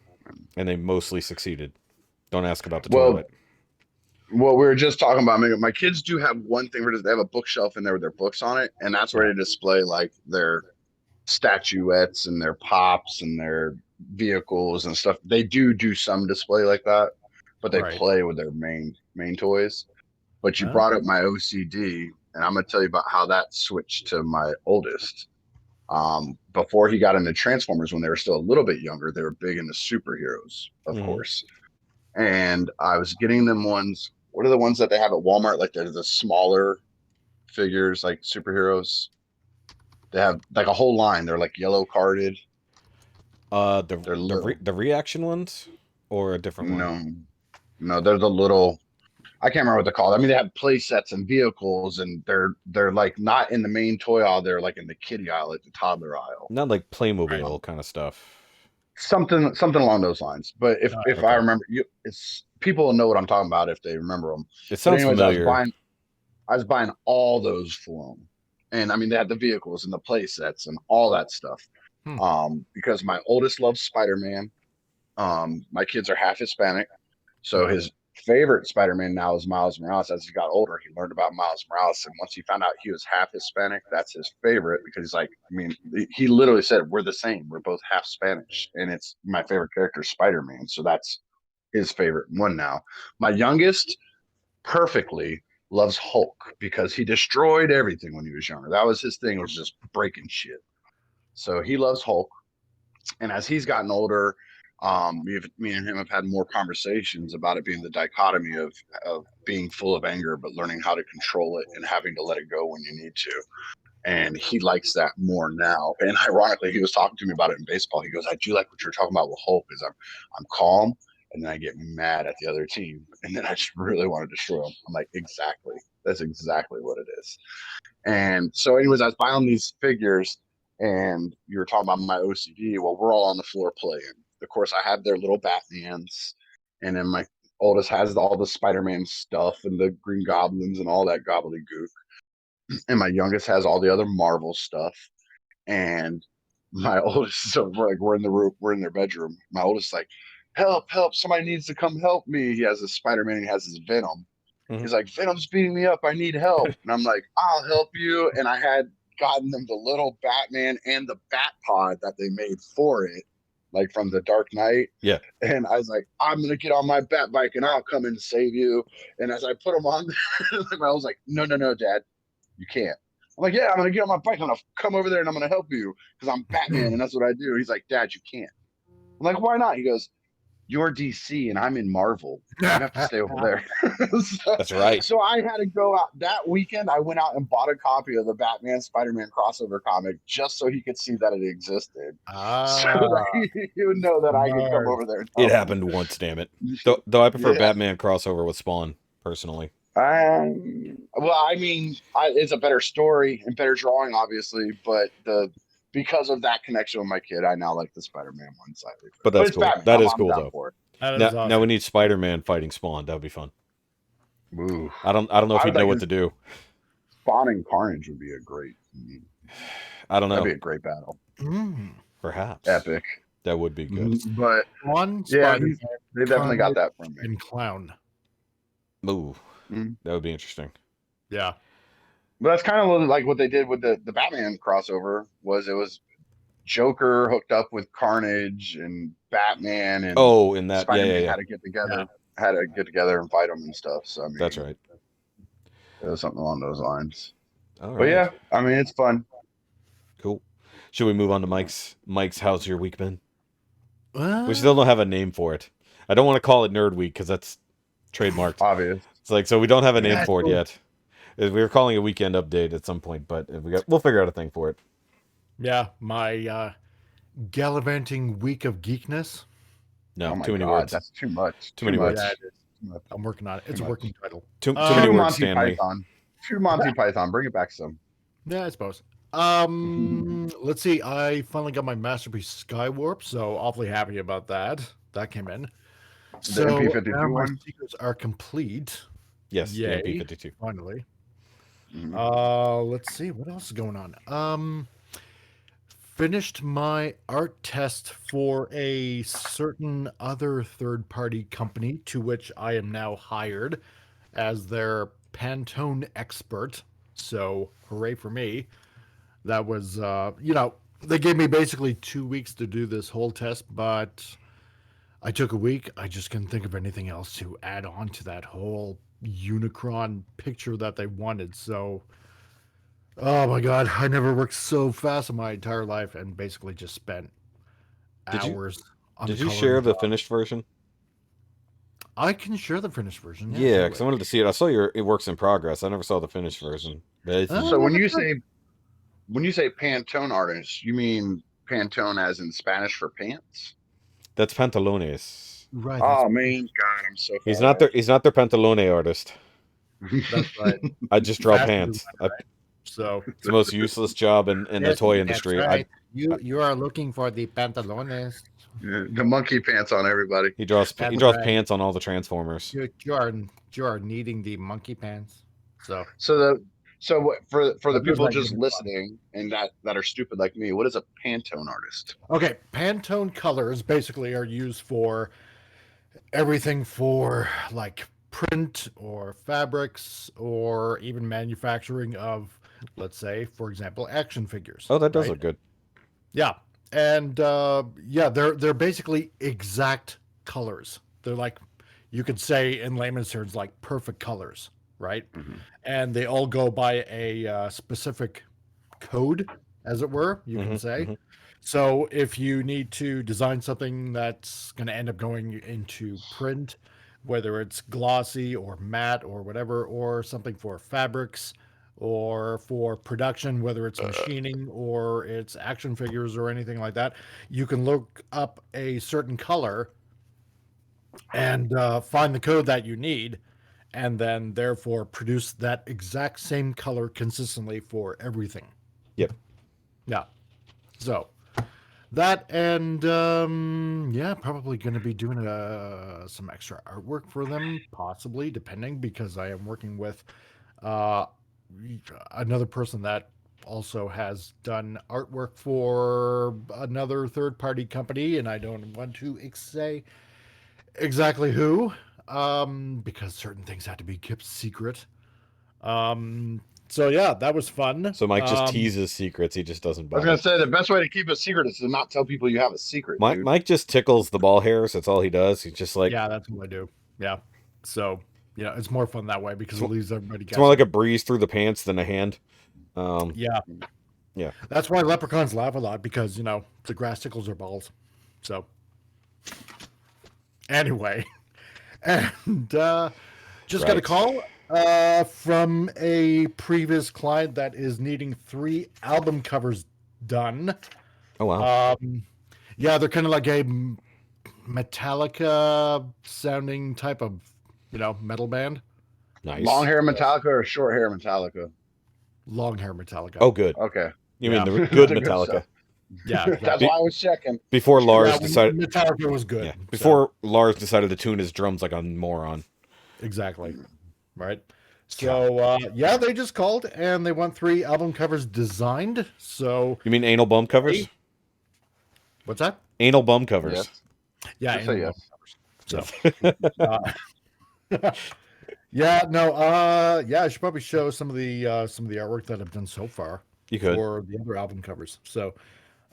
they mostly succeeded. Don't ask about the toilet. Well, we were just talking about my kids do have one thing where they have a bookshelf in there with their books on it, and that's where they display like their statuettes and their pops and their vehicles and stuff. They do some display like that, but they Right. play with their main toys. But you Oh. brought up my OCD, and I'm gonna tell you about how that switched to my oldest. Before he got into Transformers, when they were still a little bit younger, they were big into superheroes, of Mhm. course. And I was getting them ones. What are the ones that they have at Walmart? Like they're the smaller figures, like superheroes. They have like a whole line. They're like yellow carded. They're little. The reaction ones or a different one? No, they're the little. I can't remember what they're called. I mean, they have play sets and vehicles, and they're like not in the main toy aisle. They're like in the kiddie aisle, like the toddler aisle. Not like Playmobil kind of stuff. Something along those lines. But if Okay. I remember, people will know what I'm talking about if they remember them. It sounds familiar. I was buying all those for them, and I mean they had the vehicles and the play sets and all that stuff. Because my oldest loves Spider-Man. My kids are half Hispanic, so his favorite Spider-Man now is Miles Morales. As he got older, he learned about Miles Morales, and once he found out he was half Hispanic, that's his favorite because he's like, I mean, he literally said, "We're the same. We're both half Spanish," and it's my favorite character, Spider-Man. So that's his favorite one now. My youngest, perfectly loves Hulk because he destroyed everything when he was younger. That was his thing, was just breaking shit. So he loves Hulk, and as he's gotten older, me and him have had more conversations about it being the dichotomy of being full of anger, but learning how to control it and having to let it go when you need to. And he likes that more now. And ironically, he was talking to me about it in baseball. He goes, "I do like what you're talking about with Hulk. Is I'm calm, and then I get mad at the other team, and then I just really want to destroy them." I'm like, exactly. That's exactly what it is. And so, anyways, I was buying these figures, and you were talking about my OCD. Well, we're all on the floor playing. Of course, I have their little Batmans, and then my oldest has all the Spider-Man stuff and the Green Goblins and all that gobbledygook, and my youngest has all the other Marvel stuff. And my oldest, so we're in the room, we're in their bedroom. My oldest like, "Help, help, somebody needs to come help me." He has his Spider-Man, he has his Venom. He's like, "Venom's beating me up, I need help." And I'm like, "I'll help you." And I had gotten them the little Batman and the Bat Pod that they made for it, like from the Dark Knight. Yeah. And I was like, "I'm gonna get on my Bat bike and I'll come and save you." And as I put them on there, I was like, no, Dad, you can't. I'm like, "Yeah, I'm gonna get on my bike, I'm gonna come over there and I'm gonna help you because I'm Batman and that's what I do." He's like, "Dad, you can't." I'm like, "Why not?" He goes, "You're DC and I'm in Marvel. You have to stay over there." That's right. So I had to go out that weekend. I went out and bought a copy of the Batman Spider-Man crossover comic just so he could see that it existed. So that he would know that I could come over there. It happened once, damn it. Though I prefer Batman crossover with Spawn, personally. Well, I mean, it's a better story and better drawing, obviously, but because of that connection with my kid, I now like the Spider-Man one slightly. But that's cool. Batman. That is cool, though. Awesome. Now we need Spider-Man fighting Spawn. That would be fun. Ooh. I don't know if he'd know what to do. Spawn and Carnage would be a great. I don't know. That'd be a great battle. Perhaps. Epic. That would be good. But yeah, they definitely got that from me. And Clown. Ooh, that would be interesting. Yeah. But that's kind of like what they did with the Batman crossover. It was Joker hooked up with Carnage and Batman and in that Spider-Man had to get together, and fight them and stuff. So I mean, that's right. It was something along those lines. All right. But yeah, I mean, it's fun. Cool. Should we move on to Mike's? Mike's, how's your week been? We still don't have a name for it. I don't want to call it Nerd Week because that's trademarked. Obvious. It's like, so we don't have a name for it yet. We were calling a weekend update at some point, but we'll figure out a thing for it. Yeah, my gallivanting week of geekness. No, oh too many God, words. That's too much. Too many words. Yeah, I'm working on it. It's a working title. Too many words, Stanley. Too Monty Python. Bring it back some. Yeah, I suppose. Let's see. I finally got my Masterpiece Skywarp, so awfully happy about that. That came in. The MP52 now my one? secrets are complete. Yes, Yay, the MP52. finally. Let's see what else is going on. Finished my art test for a certain other third-party company to which I am now hired as their Pantone expert. So hooray for me. That was, they gave me basically 2 weeks to do this whole test, but I took a week. I just couldn't think of anything else to add on to that whole Unicron picture that they wanted. So, oh my God, I never worked so fast in my entire life and basically just spent hours on Did you share the finished version? I can share the finished version. Yeah, because I wanted to see it. I saw it works in progress. I never saw the finished version. So when you say Pantone artist, you mean Pantone as in Spanish for pants? That's pantalones. Right. Oh man, God, I'm so. He's not their pantalone artist. That's right. I just draw pants. So it's the most useless job in the toy industry. Right. You are looking for the pantalones. The monkey pants on everybody. He draws That's right. pants on all the Transformers. You are needing the monkey pants. For the There's people that just good listening and that are stupid like me, what is a Pantone artist? Okay, Pantone colors basically are used for everything for like print or fabrics or even manufacturing of, let's say, for example, action figures. Oh, that does right? look good. Yeah, and they're basically exact colors. They're like, you could say in layman's terms, like perfect colors, right? Mhm. And they all go by a specific code, as it were, you can Mhm, say. mhm. So if you need to design something that's going to end up going into print, whether it's glossy or matte or whatever, or something for fabrics or for production, whether it's machining or it's action figures or anything like that, you can look up a certain color and find the code that you need, and then therefore produce that exact same color consistently for everything. Yep. Yeah. So that and yeah, probably going to be doing some extra artwork for them, possibly, depending, because I am working with uh, another person that also has done artwork for another third-party company, and I don't want to say exactly who, because certain things have to be kept secret. So yeah, that was fun. So Mike just teases secrets. He just doesn't I was gonna bother. say the best way to keep a secret is to not tell people you have a secret, dude. Mike just tickles the ball hairs. That's all he does. He's just like, Yeah, that's what I do. Yeah. So, it's more fun that way because it leaves everybody it's more guessing. like a breeze through the pants than a hand. Yeah. Yeah. That's why leprechauns laugh a lot, because, the grass tickles their balls. So, anyway. And just got a Right. call from a previous client that is needing 3 album covers done. Oh wow. Yeah, they're kind of like a Metallica sounding type of, metal band. Nice. Long hair Metallica or short hair Metallica? Long hair Metallica. Oh, good. Okay. You mean Yeah. the good Good Metallica? stuff. Yeah, That's exactly. why I was checking. Before Lars Yeah, decided. Metallica was good. Yeah. so- Before Lars decided to tune his drums like a moron. exactly. Right. So yeah, they just called and they want 3 album covers designed. So You mean anal bum covers? what's that? Anal bum covers. Yes. Yeah, Just say anal yes. album covers. So yeah, no, yeah, I should probably show some of the artwork that I've done so far You could. for the other album covers. So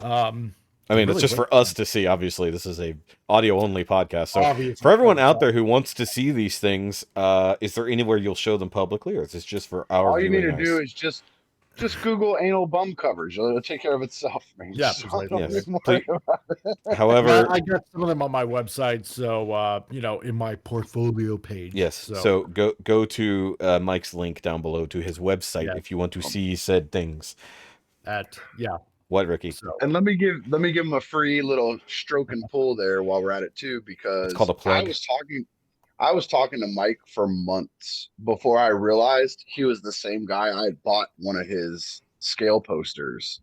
I mean, it's really just for us to see. Obviously, this is a audio only podcast. So Obviously, for everyone out there who wants to see these things, is there anywhere you'll show them publicly, or is this just for our All you need to viewing do eyes? is just Google anal bum covers. It'll take care of itself, man. Yeah, Just precisely. don't Yes. even Please- worry about it. However, I got some of them on my website, so in my portfolio page. yes. So go to Mike's link down below to his website Yeah. if you want to see said things. yeah. What, Ricky? So And let me give him a free little stroke and pull there while we're at it too, because called a plug. I was talking to Mike for months before I realized he was the same guy. I had bought one of his scale posters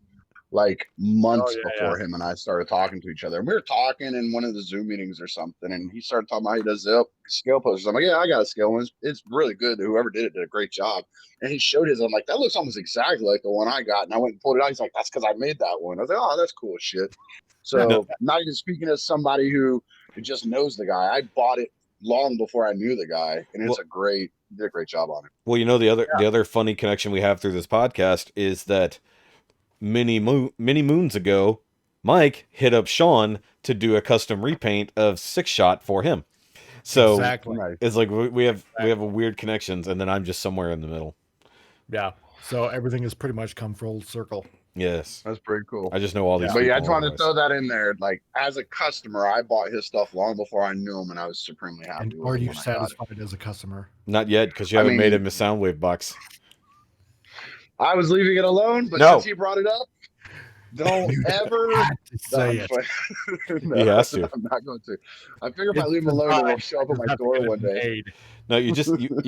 like months before him and I started talking to each other. And we were talking in one of the Zoom meetings or something, and he started talking about how he does scale posters. I'm like, yeah, I got a scale one. It's really good. Whoever did it did a great job. And he showed his. I'm like, that looks almost exactly like the one I got. And I went and pulled it out. He's like, that's because I made that one. I was like, oh, that's cool as shit. So not even speaking as somebody who just knows the guy. I bought it long before I knew the guy, and it's did a great job on it. Well, the other funny connection we have through this podcast is that many moons ago, Mike hit up Shaun to do a custom repaint of Six Shot for him. So exactly. it's like we have a weird connections, and then I'm just somewhere in the middle. Yeah. So everything has pretty much come full circle. Yes, That's pretty cool. I just know all these. But yeah, I people just wanted to otherwise. throw that in there. Like, as a customer, I bought his stuff long before I knew him, and I was supremely happy. And with are him you when I got it. satisfied as a customer? Not yet, because you I haven't made mean- him a Soundwave box. I was leaving it alone, but No. since he brought it up, don't ever Say it. No, He has to. I'm not going to. I figure if I leave him alone, it'll show up at my door one day. No, you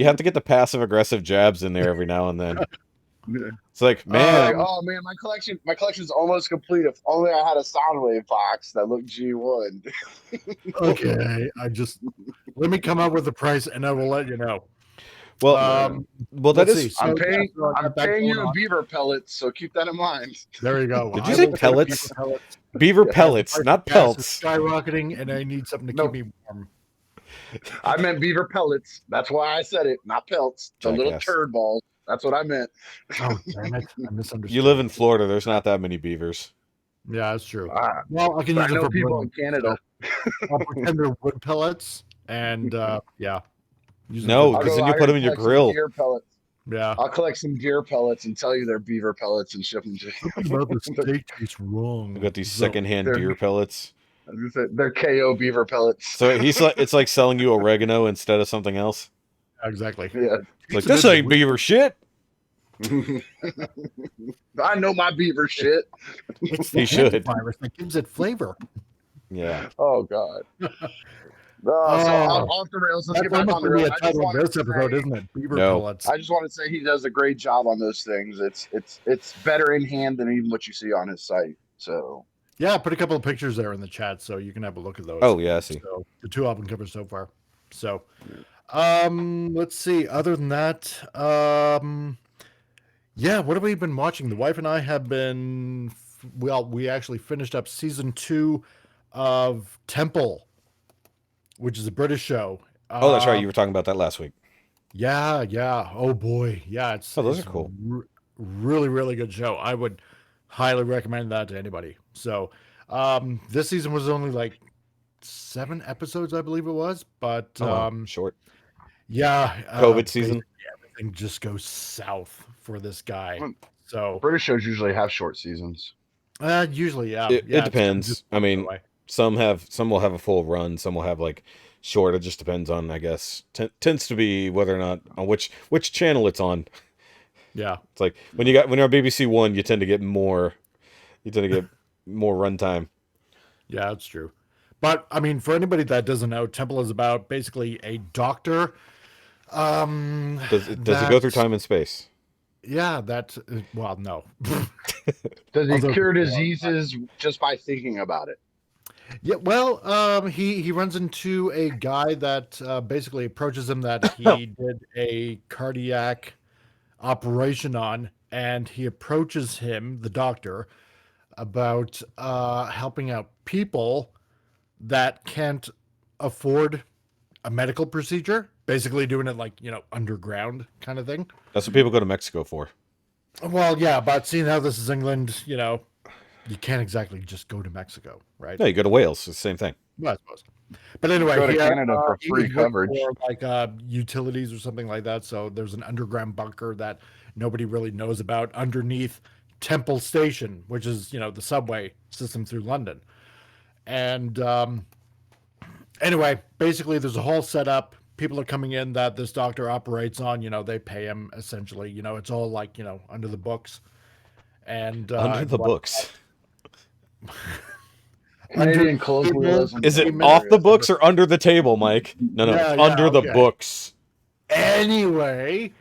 have to get the passive aggressive jabs in there every now and then. It's like, man, Oh man, my collection's almost complete. If only I had a Soundwave box that looked G1. Okay, let me come up with the price, and I will let you know. well, that Let's is. see. So, I'm paying so I I'm got that paying you going in on. beaver pellets, so keep that in mind. There you go. Did I you say will take pellets? beaver pellets. Beaver Yeah, pellets, Price of not gas pelts. is skyrocketing, and I need something to keep No. me warm. I meant beaver pellets. That's why I said it, not pelts. The little Jackass. turd balls. That's what I meant. Oh, damn it! I misunderstood. You live in Florida. There's not that many beavers. Yeah, that's true. Ah, Well, I can I use it know for people grilling, in Canada. so I'll pretend they're wood pellets, and yeah, use them No, for because grilling. then you put them in your collect some grill. deer pellets. Yeah. I'll collect some deer pellets and tell you they're beaver pellets and ship them to Something about the steak tastes wrong. We got these So, secondhand they're- deer pellets. They're KO beaver pellets. So it's like selling you oregano instead of something else. exactly. Yeah. It's like, this ain't beaver shit. I know my beaver shit. It's He the should. virus that gives it flavor. Yeah. Oh God. So off the rails. Let's That's get back almost on the going to rails. be a title of this episode, isn't it? Beaver No. pellets. I just want to say he does a great job on those things. It's better in hand than even what you see on his site. So Yeah, I put a couple of pictures there in the chat, so you can have a look at those. Oh, yeah, I see. So the 2 album covers so far. So, let's see. Other than that, yeah, what have we been watching? The wife and I have been. Well, we actually finished up season 2 of Temple, which is a British show. Oh, that's right. You were talking about that last week. Yeah, yeah. Oh boy, yeah. It's Those it's are cool. Really, really good show. I would highly recommend that to anybody. So, this season was only like 7 episodes, I believe it was. But Oh, wow. Short. yeah, COVID season. everything just goes south for this guy. Hmm. So, British shows usually have short seasons. usually, yeah, It yeah, it's depends. just I mean, away. some will have a full run. Some will have like short. It just depends on, I guess. Tends to be whether or not on which channel it's on. Yeah, It's like when you're on BBC One, you tend to get more. You tend to get more runtime. yeah, that's true. But I mean, for anybody that doesn't know, Temple is about basically a doctor. Does it go through time and space? Yeah, that's well, no. Does he Although- cure diseases just by thinking about it? Yeah, well, he runs into a guy that basically approaches him that he did a cardiac operation on, and he approaches him, the doctor, about helping out people that can't afford a medical procedure, basically doing it like, underground kind of thing. That's what people go to Mexico for. Well, yeah, but seeing how this is England, you can't exactly just go to Mexico, right? No, you go to Wales. It's the same thing. Well, I suppose. But anyway, Go to he, Canada for he free worked coverage. for like utilities or something like that. So there's an underground bunker that nobody really knows about underneath Temple Station, which is the subway system through London. And anyway, basically, there's a whole setup. People are coming in that this doctor operates on. They pay him essentially. It's all like under the books. And Under the books. Canadian colloquialism. Is it off the books or under the table, Mike? No, Yeah, it's under the okay. books. Anyway,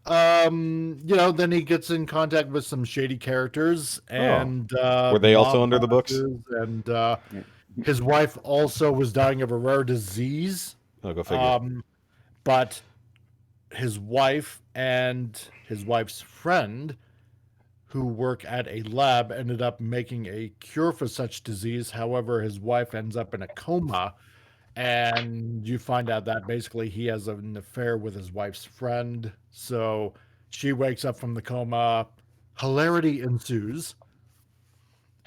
then he gets in contact with some shady characters, and Were they also mob under the books? bosses, and his wife also was dying of a rare disease. Oh, go figure. But his wife and his wife's friend, who work at a lab, ended up making a cure for such disease. However, his wife ends up in a coma, and you find out that basically he has an affair with his wife's friend. So she wakes up from the coma. Hilarity ensues.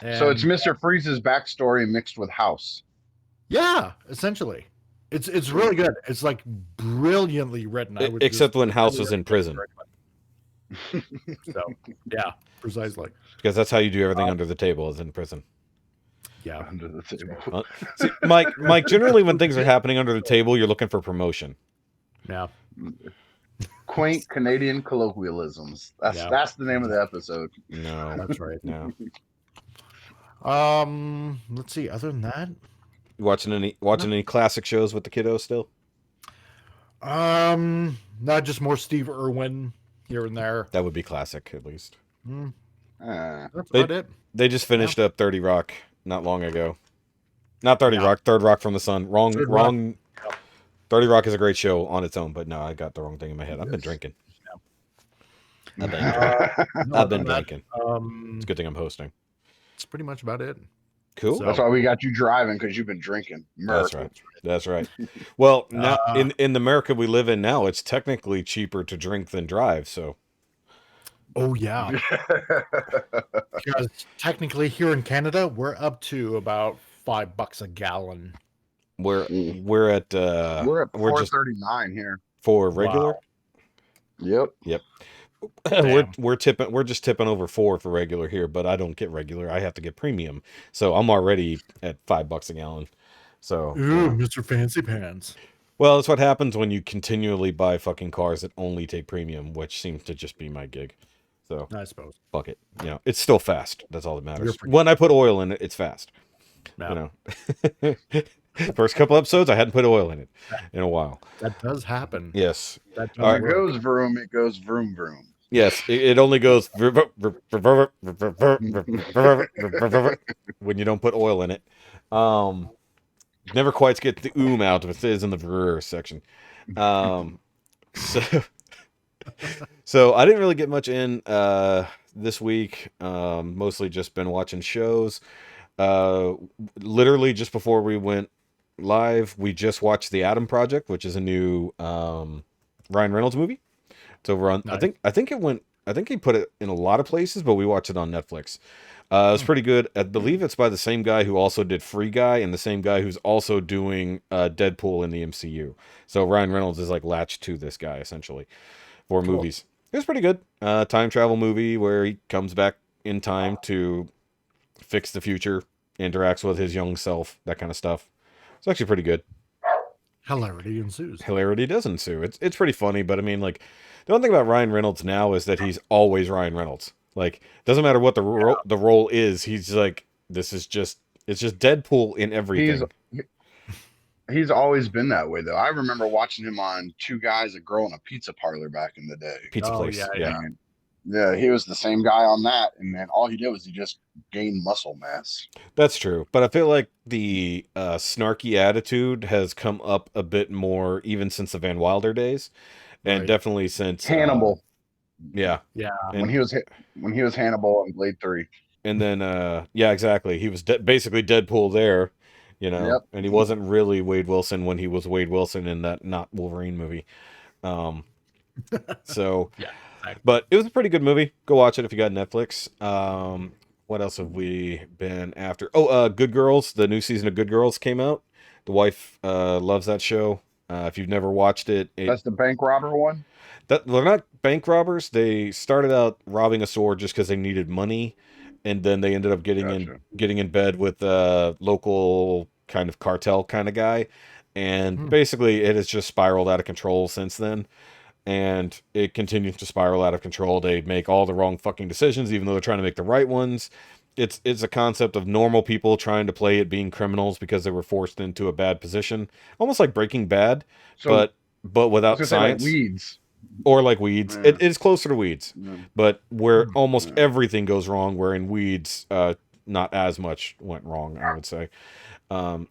So it's And- Mr. Freeze's backstory mixed with House. yeah, essentially. It's really good. It's like brilliantly written. I would Except just when House highly was in recommend prison. it for anybody. So yeah, precisely. Because that's how you do everything under the table, is in prison. Yeah. Under the table. See, Mike, generally when things are happening under the table, you're looking for promotion. Yeah. Quaint Canadian colloquialisms. That's the name of the episode. No. That's right. No. Let's see. Other than that, You watching any classic shows with the kiddos still? not just more Steve Irwin. here and there. That would be classic, at least. That's They about it. they just finished up 30 Rock not long ago. Not 30 Yeah. Rock, Third Rock from the Sun. Wrong. Third Rock. 30 Rock is a great show on its own, but no, I got the wrong thing in my head. I've been drinking. I've been drinking. No, I've been other than drinking. that, It's a good thing I'm hosting. it's pretty much about it. Cool. So- That's why we got you driving, because you've been drinking. That's America. right. That's right. Well, now in the America we live in now, it's technically cheaper to drink than drive. So Oh yeah, because technically here in Canada we're up to about $5 a gallon. we're at We're at we're just $4.39 here. for regular. Yep. Yep. Damn. We're just tipping over for regular here, but I don't get regular. I have to get premium. So I'm already at $5 a gallon. So Ooh, Mr. Fancy Pants. well, that's what happens when you continually buy fucking cars that only take premium, which seems to just be my gig. So I suppose. fuck it. You know, it's still fast. That's all that matters. You're pretty- When I put oil in it, it's fast. Yeah. You know. First couple episodes, I hadn't put oil in it in a while. That does happen. Yes. That does All right. It work. goes vroom, it goes vroom vroom. Yes, it only goes when you don't put oil in it. Never quite get the out if it is in the vrr section. So I didn't really get much in this week. Mostly just been watching shows. Literally just before we went live, we just watched The Atom Project, which is a new Ryan Reynolds movie. It's over on. Nice. I think he put it in a lot of places, but we watched it on Netflix. It was pretty good. I believe it's by the same guy who also did Free Guy and the same guy who's also doing Deadpool in the MCU. So Ryan Reynolds is like latched to this guy essentially for movies. It was pretty good. Time travel movie where he comes back in time to fix the future, interacts with his young self, that kind of stuff. It's actually pretty good. Hilarity ensues. Hilarity does ensue. It's pretty funny, but I mean, like, the one thing about Ryan Reynolds now is that he's always Ryan Reynolds. Like, doesn't matter what the role is. He's like, it's just Deadpool in everything. He's always been that way, though. I remember watching him on Two Guys, a Girl, in a Pizza Parlor back in the day. Pizza Oh, place. yeah. And, yeah, he was the same guy on that, and then all he did was he just gained muscle mass. That's true. But I feel like the snarky attitude has come up a bit more even since the Van Wilder days, and Right. definitely since Hannibal, yeah. Yeah. when he was Hannibal in Blade 3. And then yeah, exactly. He was basically Deadpool there, you know, Yep. and he wasn't really Wade Wilson when he was Wade Wilson in that not Wolverine movie. So Yeah. Exactly. but it was a pretty good movie. Go watch it if you got Netflix. What else have we been after? Oh, Good Girls. The new season of Good Girls came out. The wife loves that show. If you've never watched it, That's the bank robber one. they're not bank robbers. They started out robbing a store just because they needed money, and then they ended up getting in bed with a local kind of cartel kind of guy, and basically it has just spiraled out of control since then. And it continues to spiral out of control. They make all the wrong fucking decisions, even though they're trying to make the right ones. It's a concept of normal people trying to play at being criminals because they were forced into a bad position, almost like Breaking Bad, So, but without I was gonna say, like science, Weeds. or like Weeds. Yeah. It is closer to Weeds, Yeah. but where almost everything goes wrong. Where in Weeds, not as much went wrong, I would say,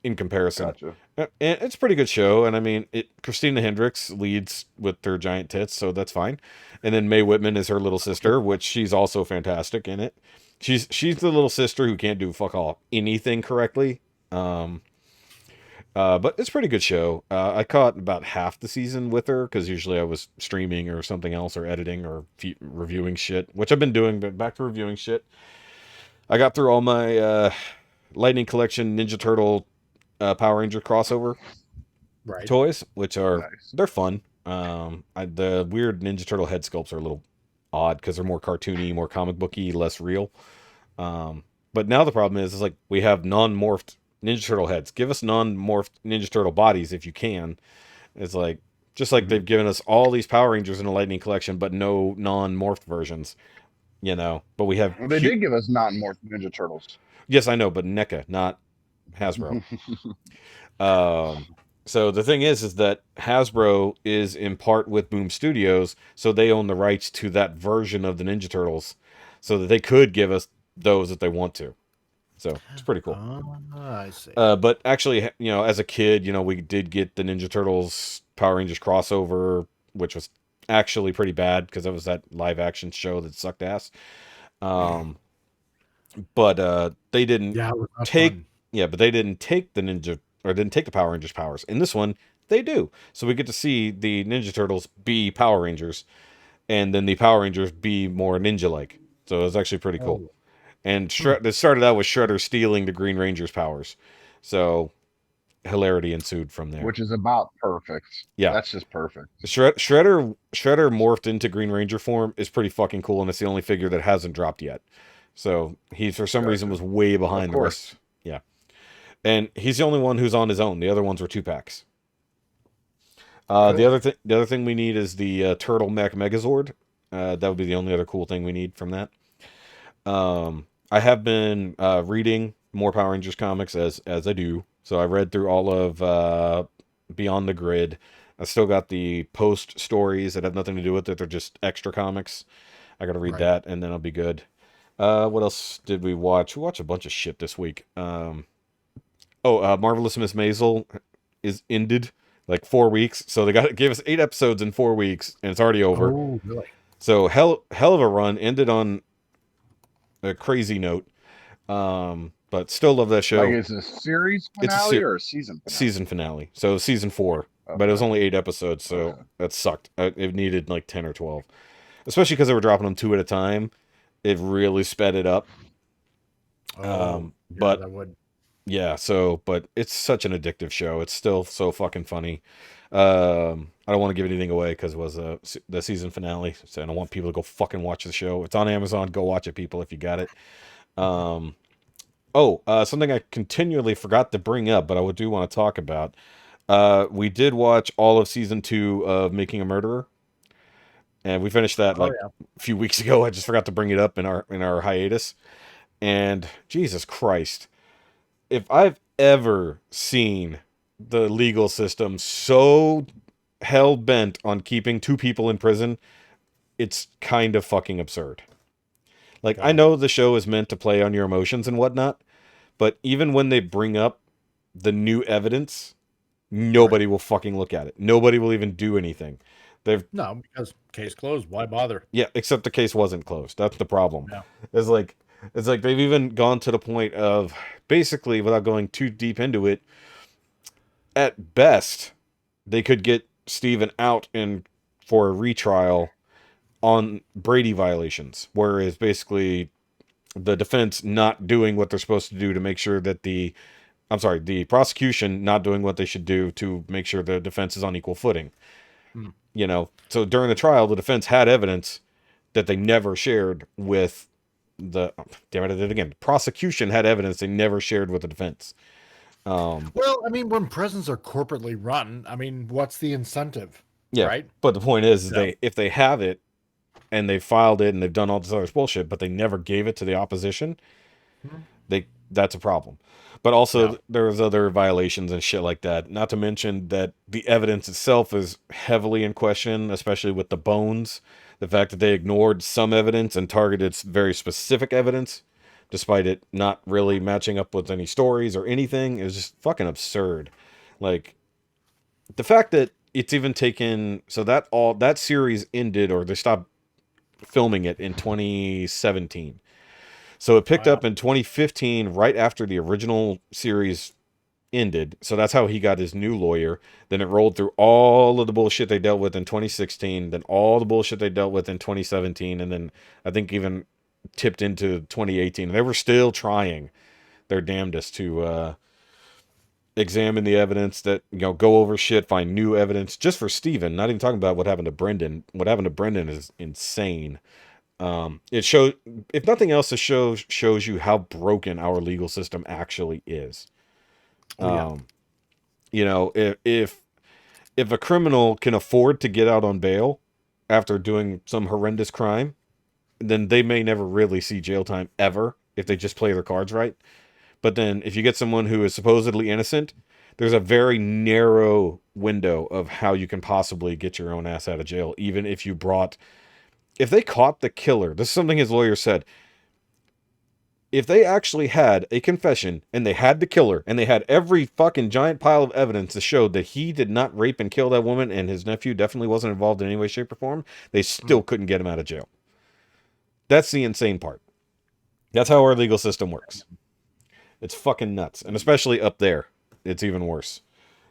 in comparison. Gotcha. And it's a pretty good show, and I mean, Christina Hendricks leads with her giant tits, so that's fine. And then Mae Whitman is her little sister, which she's also fantastic in it. She's the little sister who can't do fuck all anything correctly. But it's a pretty good show. I caught about half the season with her because usually I was streaming or something else or editing or reviewing shit, which I've been doing. But back to reviewing shit. I got through all my Lightning Collection Ninja Turtle Power Ranger crossover Right. toys, which are Nice. they're fun. The weird Ninja Turtle head sculpts are a little odd because they're more cartoony, more comic booky, less real. But now the problem is like we have non-morphed Ninja Turtle heads. Give us non-morphed Ninja Turtle bodies if you can. It's like just like they've given us all these Power Rangers in a Lightning Collection, but no non-morphed versions. You know, but we have. Well, they did give us non-morph Ninja Turtles. Yes, I know, but NECA, not Hasbro. So the thing is that Hasbro is in part with Boom Studios, so they own the rights to that version of the Ninja Turtles, so that they could give us those if they want to. So it's pretty cool. I see. But actually, as a kid, we did get the Ninja Turtles Power Rangers crossover, which was actually pretty bad because it was that live action show that sucked ass. But they didn't Yeah, it was not take fun. but they didn't take the ninja or didn't take the Power Rangers powers. In this one, they do. So we get to see the Ninja Turtles be Power Rangers, and then the Power Rangers be more ninja like. So it was actually pretty cool. Oh. And it started out with Shredder stealing the Green Ranger's powers. So hilarity ensued from there. Which is about perfect. Yeah. That's just perfect. Shredder morphed into Green Ranger form is pretty fucking cool, and it's the only figure that hasn't dropped yet. So he, for some reason, was way behind the rest. Yeah. And he's the only one who's on his own. The other ones were 2-packs. Cool. The other thing we need is the Turtle Mech Megazord. That would be the only other cool thing we need from that. I have been reading more Power Rangers comics as I do. So I read through all of Beyond the Grid. I still got the post stories that have nothing to do with it. They're just extra comics. I got to read that, and then I'll be good. What else did we watch? We watched a bunch of shit this week. Marvelous Miss Maisel is ended like 4 weeks. So they gave us 8 episodes in 4 weeks, and it's already over. Oh, really? So hell of a run. Ended on a crazy note. But still love that show. Like, it's a series finale or a season finale? Season finale. So season 4. Okay. But it was only 8 episodes, so that sucked. It needed like 10 or 12. Especially because they were dropping them 2 at a time. It really sped it up. But that would. Yeah, but it's such an addictive show. It's still so fucking funny. I don't want to give anything away because it was the season finale, so I don't want people to go fucking watch the show. It's on Amazon. Go watch it, people, if you got it. Something I continually forgot to bring up, but I do want to talk about. We did watch all of season 2 of Making a Murderer, and we finished that a few weeks ago. I just forgot to bring it up in our hiatus. And Jesus Christ, if I've ever seen the legal system so hell-bent on keeping 2 people in prison, it's kind of fucking absurd. Like, I know the show is meant to play on your emotions and whatnot, but even when they bring up the new evidence, nobody will fucking look at it. Nobody will even do anything. No, because case closed. Why bother? Yeah, except the case wasn't closed. That's the problem. Yeah. It's like they've even gone to the point of, basically, without going too deep into it, at best, they could get Steven out for a retrial on Brady violations, whereas basically the defense not doing what they're supposed to do to make sure that the prosecution not doing what they should do to make sure the defense is on equal footing. So during the trial, the defense had evidence that they never shared with the prosecution had evidence they never shared with the defense. Well, I mean, when prisons are corporately run, I mean, what's the incentive? Yeah, right? But the point is if they have it and they filed it and they've done all this other bullshit, but they never gave it to the opposition, that's a problem. But also there's other violations and shit like that. Not to mention that the evidence itself is heavily in question, especially with the bones. The fact that they ignored some evidence and targeted very specific evidence, despite it not really matching up with any stories or anything, is just fucking absurd. Like, the fact that it's even taken, so that series ended, or they stopped filming it in 2017. So it picked up in 2015, right after the original series ended. So that's how he got his new lawyer. Then it rolled through all of the bullshit they dealt with in 2016, then all the bullshit they dealt with in 2017, and then I think even tipped into 2018. They were still trying their damnedest to examine the evidence, that go over shit, find new evidence just for Steven. Not even talking about what happened to Brendan. What happened to Brendan is insane. It shows, if nothing else, it shows you how broken our legal system actually is. If a criminal can afford to get out on bail after doing some horrendous crime, then they may never really see jail time ever if they just play their cards right. But then if you get someone who is supposedly innocent, there's a very narrow window of how you can possibly get your own ass out of jail, even if you brought, if they caught the killer. This is something his lawyer said. If they actually had a confession and they had the killer and they had every fucking giant pile of evidence that showed that he did not rape and kill that woman and his nephew definitely wasn't involved in any way, shape, or form, they still couldn't get him out of jail. That's the insane part. That's how our legal system works. It's fucking nuts. And especially up there, it's even worse.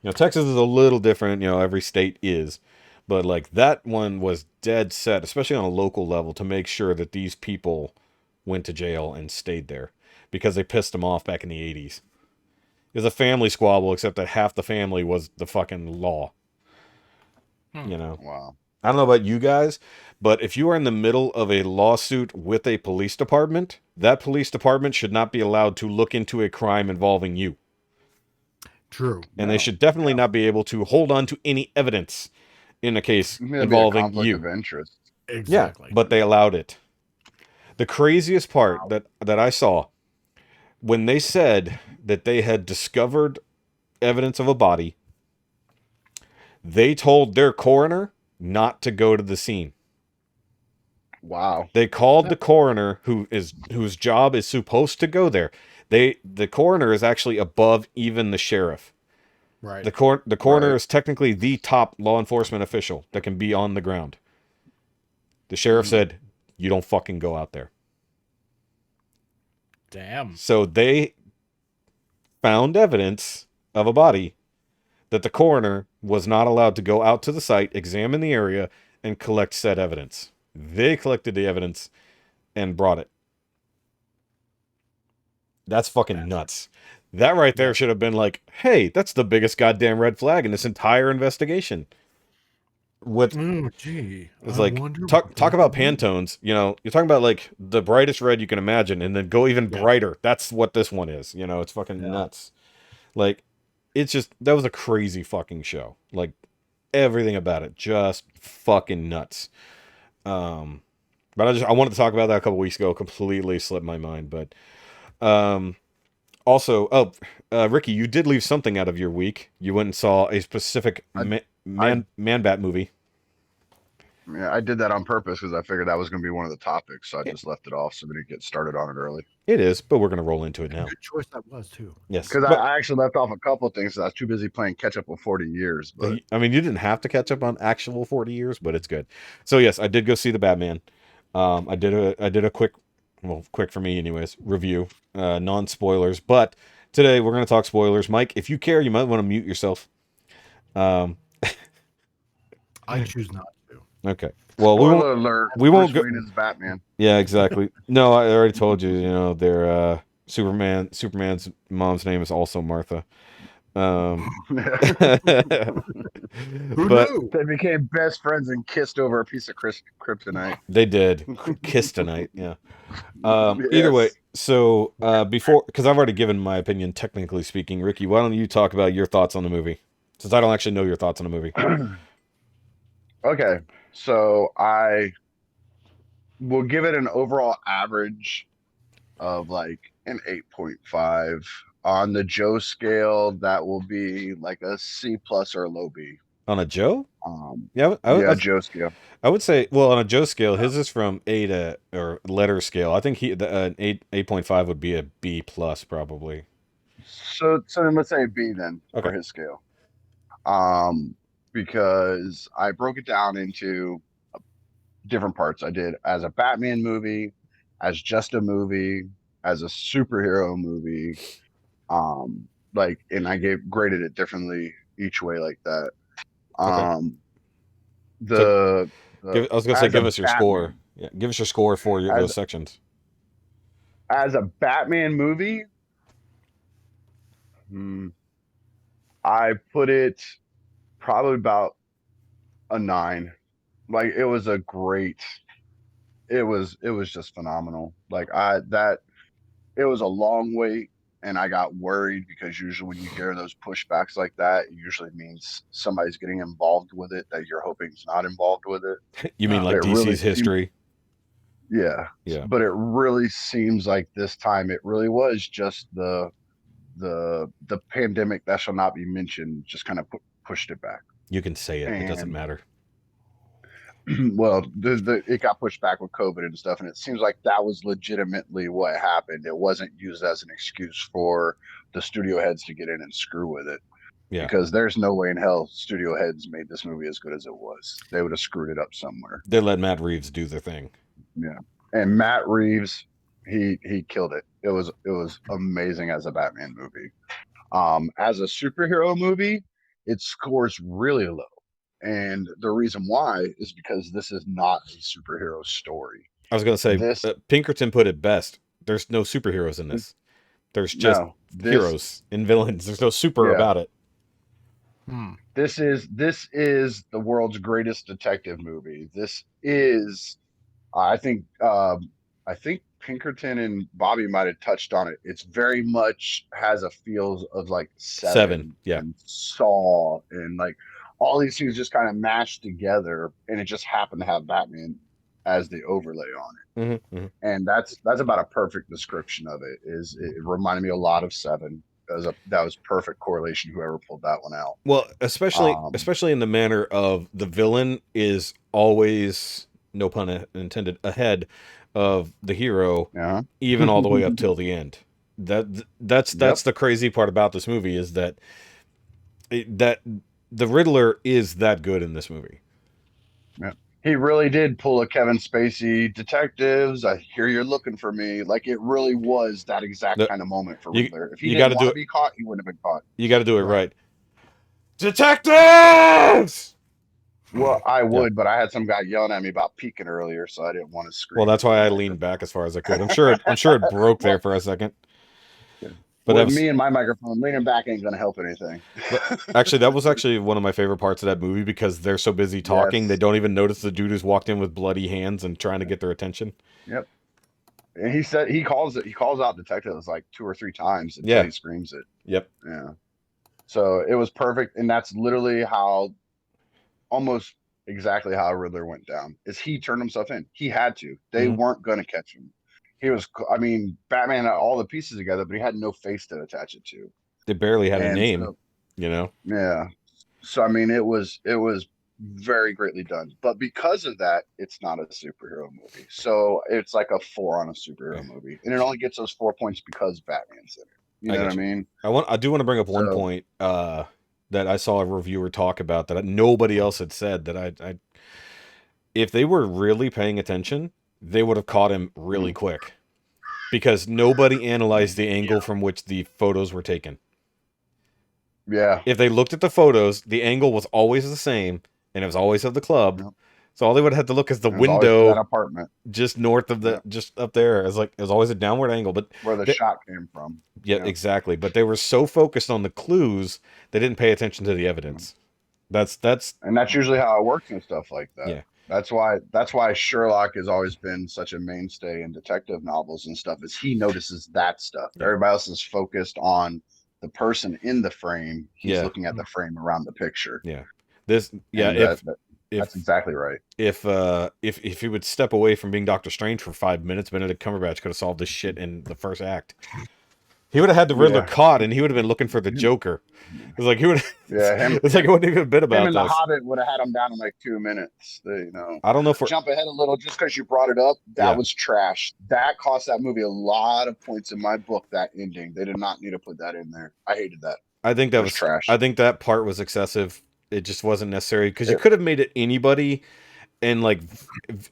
You know, Texas is a little different. You know, every state is. But, like, that one was dead set, especially on a local level, to make sure that these people went to jail and stayed there because they pissed them off back in the 80s. It was a family squabble, except that half the family was the fucking law. You know? Wow. I don't know about you guys, but if you are in the middle of a lawsuit with a police department, that police department should not be allowed to look into a crime involving you. True. And they should definitely not be able to hold on to any evidence in a case involving you. Of interest. Exactly. Yeah, but they allowed it. The craziest part that I saw, when they said that they had discovered evidence of a body, they told their coroner not to go to the scene. Wow. They called the coroner, whose job is supposed to go there. The coroner is actually above even the sheriff. Right. The coroner is technically the top law enforcement official that can be on the ground. The sheriff said, "You don't fucking go out there." Damn. So they found evidence of a body that the coroner was not allowed to go out to the site, examine the area, and collect said evidence. They collected the evidence and brought it. That's fucking nuts. That right there should have been like, hey, that's the biggest goddamn red flag in this entire investigation. What? Oh, gee. It's like, talk about Pantones. You know, you're talking about like the brightest red you can imagine, and then go even brighter. That's what this one is. You know, it's fucking nuts. Like, it's just, that was a crazy fucking show. Like, everything about it, just fucking nuts. But I wanted to talk about that a couple weeks ago. Completely slipped my mind. But also, Rikki, you did leave something out of your week. You went and saw a specific Man-Bat movie. Yeah, I did that on purpose because I figured that was going to be one of the topics. So I just left it off so we didn't get started on it early. It is, but we're going to roll into it now. Good choice that was, too. Yes. Because I actually left off a couple of things. I was too busy playing catch up with 40 years. But I mean, you didn't have to catch up on actual 40 years, but it's good. So yes, I did go see the Batman. I did a quick for me anyways, review, non-spoilers. But today we're going to talk spoilers. Mike, if you care, you might want to mute yourself. I choose not to. Okay. Well, spoiler alert, we won't Bruce go. Wayne is Batman. Yeah, exactly. No, I already told you. You know, they're Superman's mom's name is also Martha. Who But knew? They became best friends and kissed over a piece of kryptonite. they did kiss tonight. Yeah. Either way, so before, because I've already given my opinion, technically speaking, Rikki, why don't you talk about your thoughts on the movie? Since I don't actually know your thoughts on the movie. Okay, so I will give it an overall average of like an 8.5. On the Joe scale, that will be like a C+ or a low B. On a Joe? Yeah, Joe scale. I would say, well, on a Joe scale, his is from A to, or letter scale. I think an 8.5 would be a B+ probably. So then let's say B then for his scale. Because I broke it down into different parts. I did as a Batman movie, as just a movie, as a superhero movie. And I graded it differently each way like that. I was gonna say, give us your score. Yeah, give us your score for those sections. As a Batman movie, I put it probably about a 9. Like, it was it was just phenomenal. Like, it was a long wait, and I got worried because usually when you hear those pushbacks like that, it usually means somebody's getting involved with it that you're hoping is not involved with it. You mean like DC's history? Yeah. But it really seems like this time it really was just the the pandemic that shall not be mentioned just kind of pushed it back. You can say it. It doesn't And matter. well, it got pushed back with COVID and stuff, and it seems like that was legitimately what happened. It wasn't used as an excuse for the studio heads to get in and screw with it. Yeah. Because there's no way in hell studio heads made this movie as good as it was. They would have screwed it up somewhere. They let Matt Reeves do their thing. Yeah. And Matt Reeves, he killed it. It was amazing as a Batman movie. As a superhero movie, it scores really low. And the reason why is because this is not a superhero story. I was going to say, Pinkerton put it best. There's no superheroes in this. There's just heroes and villains. There's no super about it. This is the world's greatest detective movie. This is, I think Pinkerton and Bobby might have touched on it. It's very much has a feel of like Seven, and Saw, and like all these things just kind of mashed together, and it just happened to have Batman as the overlay on it. And that's about a perfect description of it. It reminded me a lot of Seven. That was perfect correlation. Whoever pulled that one out. Well, especially in the manner of the villain is always, no pun intended, ahead of the hero, even all the way up till the end. That's the crazy part about this movie is that the Riddler is that good in this movie. Yeah. He really did pull a Kevin Spacey, detectives, I hear you're looking for me. Like, it really was that exact kind of moment for Riddler. If he didn't want to be caught, he wouldn't have been caught. You got to do it right. Detectives! Well, I would, but I had some guy yelling at me about peeking earlier, so I didn't want to scream. Well, that's why I leaned back as far as I could. I'm sure it broke there for a second. But with me and my microphone, leaning back ain't going to help anything. Actually, that was actually one of my favorite parts of that movie because they're so busy talking, they don't even notice the dude who's walked in with bloody hands and trying to get their attention. Yep. And he said he calls out detectives like 2 or 3 times until he screams it. Yep. Yeah. So it was perfect, and that's literally almost exactly how Riddler went down. Is he turned himself in? He had to. They weren't going to catch him. He was, Batman had all the pieces together, but he had no face to attach it to. They barely had a name, Yeah. So, it was very greatly done. But because of that, it's not a superhero movie. So it's like a 4 on a superhero movie. And it only gets those 4 points because Batman's in it. You know what I mean? I do want to bring up one point that I saw a reviewer talk about that nobody else had said that I if they were really paying attention, they would have caught him really quick because nobody analyzed the angle from which the photos were taken. Yeah. If they looked at the photos, the angle was always the same and it was always of the club. Yep. So all they would have had to look is the window that apartment just north of just up there. It was always a downward angle, but where the shot came from. Yeah, exactly. But they were so focused on the clues, they didn't pay attention to the evidence. That's usually how it works and stuff like that. Yeah. That's why Sherlock has always been such a mainstay in detective novels and stuff, is he notices that stuff. Yeah. Everybody else is focused on the person in the frame. He's looking at the frame around the picture. Yeah. That's exactly right. If he would step away from being Doctor Strange for 5 minutes, Benedict Cumberbatch could have solved this shit in the first act. He would have had the Riddler caught, and he would have been looking for the Joker. It's like he would. It's like it wouldn't even been about him. And the Hobbit would have had him down in like 2 minutes. I don't know if jump ahead a little just because you brought it up. That was trash. That cost that movie a lot of points in my book. That ending, they did not need to put that in there. I hated that. I think that was trash. I think that part was excessive. It just wasn't necessary because you could have made it anybody. And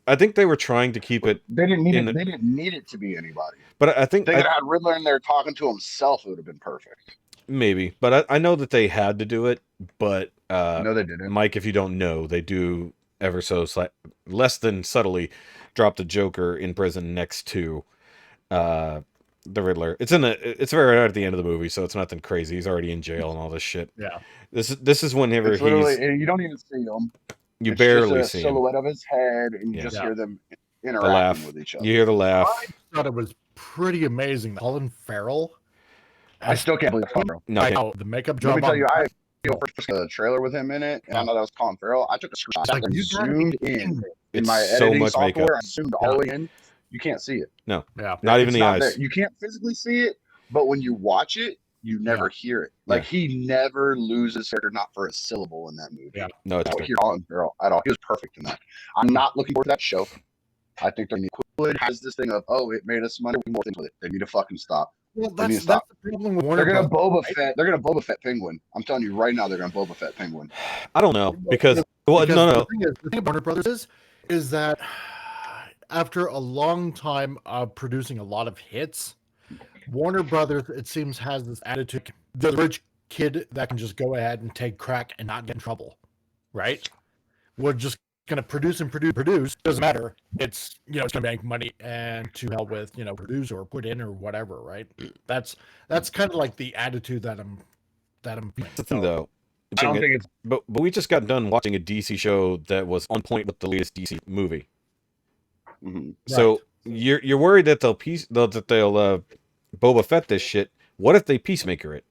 I think they were trying to keep it. They didn't need it. They didn't need it to be anybody. But I think they could have had Riddler in there talking to himself. It would have been perfect. Maybe, but I know that they had to do it. But no, they didn't. Mike, if you don't know, they do ever so less than subtly drop the Joker in prison next to the Riddler. It's very right at the end of the movie, so it's nothing crazy. He's already in jail and all this shit. Yeah. This is whenever you don't even see him. You barely see a silhouette of his head, and you just hear them interacting with each other. You hear the laugh. I thought it was pretty amazing. Colin Farrell. I still can't believe Colin Farrell. No, the makeup job. Let me tell you, I first a trailer with him in it, and I know that was Colin Farrell. I took a screenshot and zoomed in my editing software. I zoomed all the way in. You can't see it. No, not even the eyes. You can't physically see it, but when you watch it, You never hear it. Like he never loses character, not for a syllable in that movie. Yeah. No, it's Hear Colin Farrell at all. He was perfect in that. I'm not looking forward to that show. I think they're Quid has this thing of, oh, it made us money. We more things with it. They need to fucking stop. Well, They need to that's stop. the problem with Warner They're gonna Brothers, Boba Fett. They're gonna Boba Fett Penguin. I'm telling you right now, they're gonna Boba Fett Penguin. I don't know because no. The thing about Warner Brothers is that after a long time of producing a lot of hits, Warner Brothers, it seems, has this attitude: the rich kid that can just go ahead and take crack and not get in trouble, right? We're just gonna produce and produce. Doesn't matter. It's it's gonna make money, and to hell with produce or put in or whatever, right? That's kind of like the attitude that I'm. That's the thing, though. I don't think it's. But we just got done watching a DC show that was on point with the latest DC movie. Mm-hmm. So you're worried that they'll Boba Fett this shit. What if they Peacemaker it?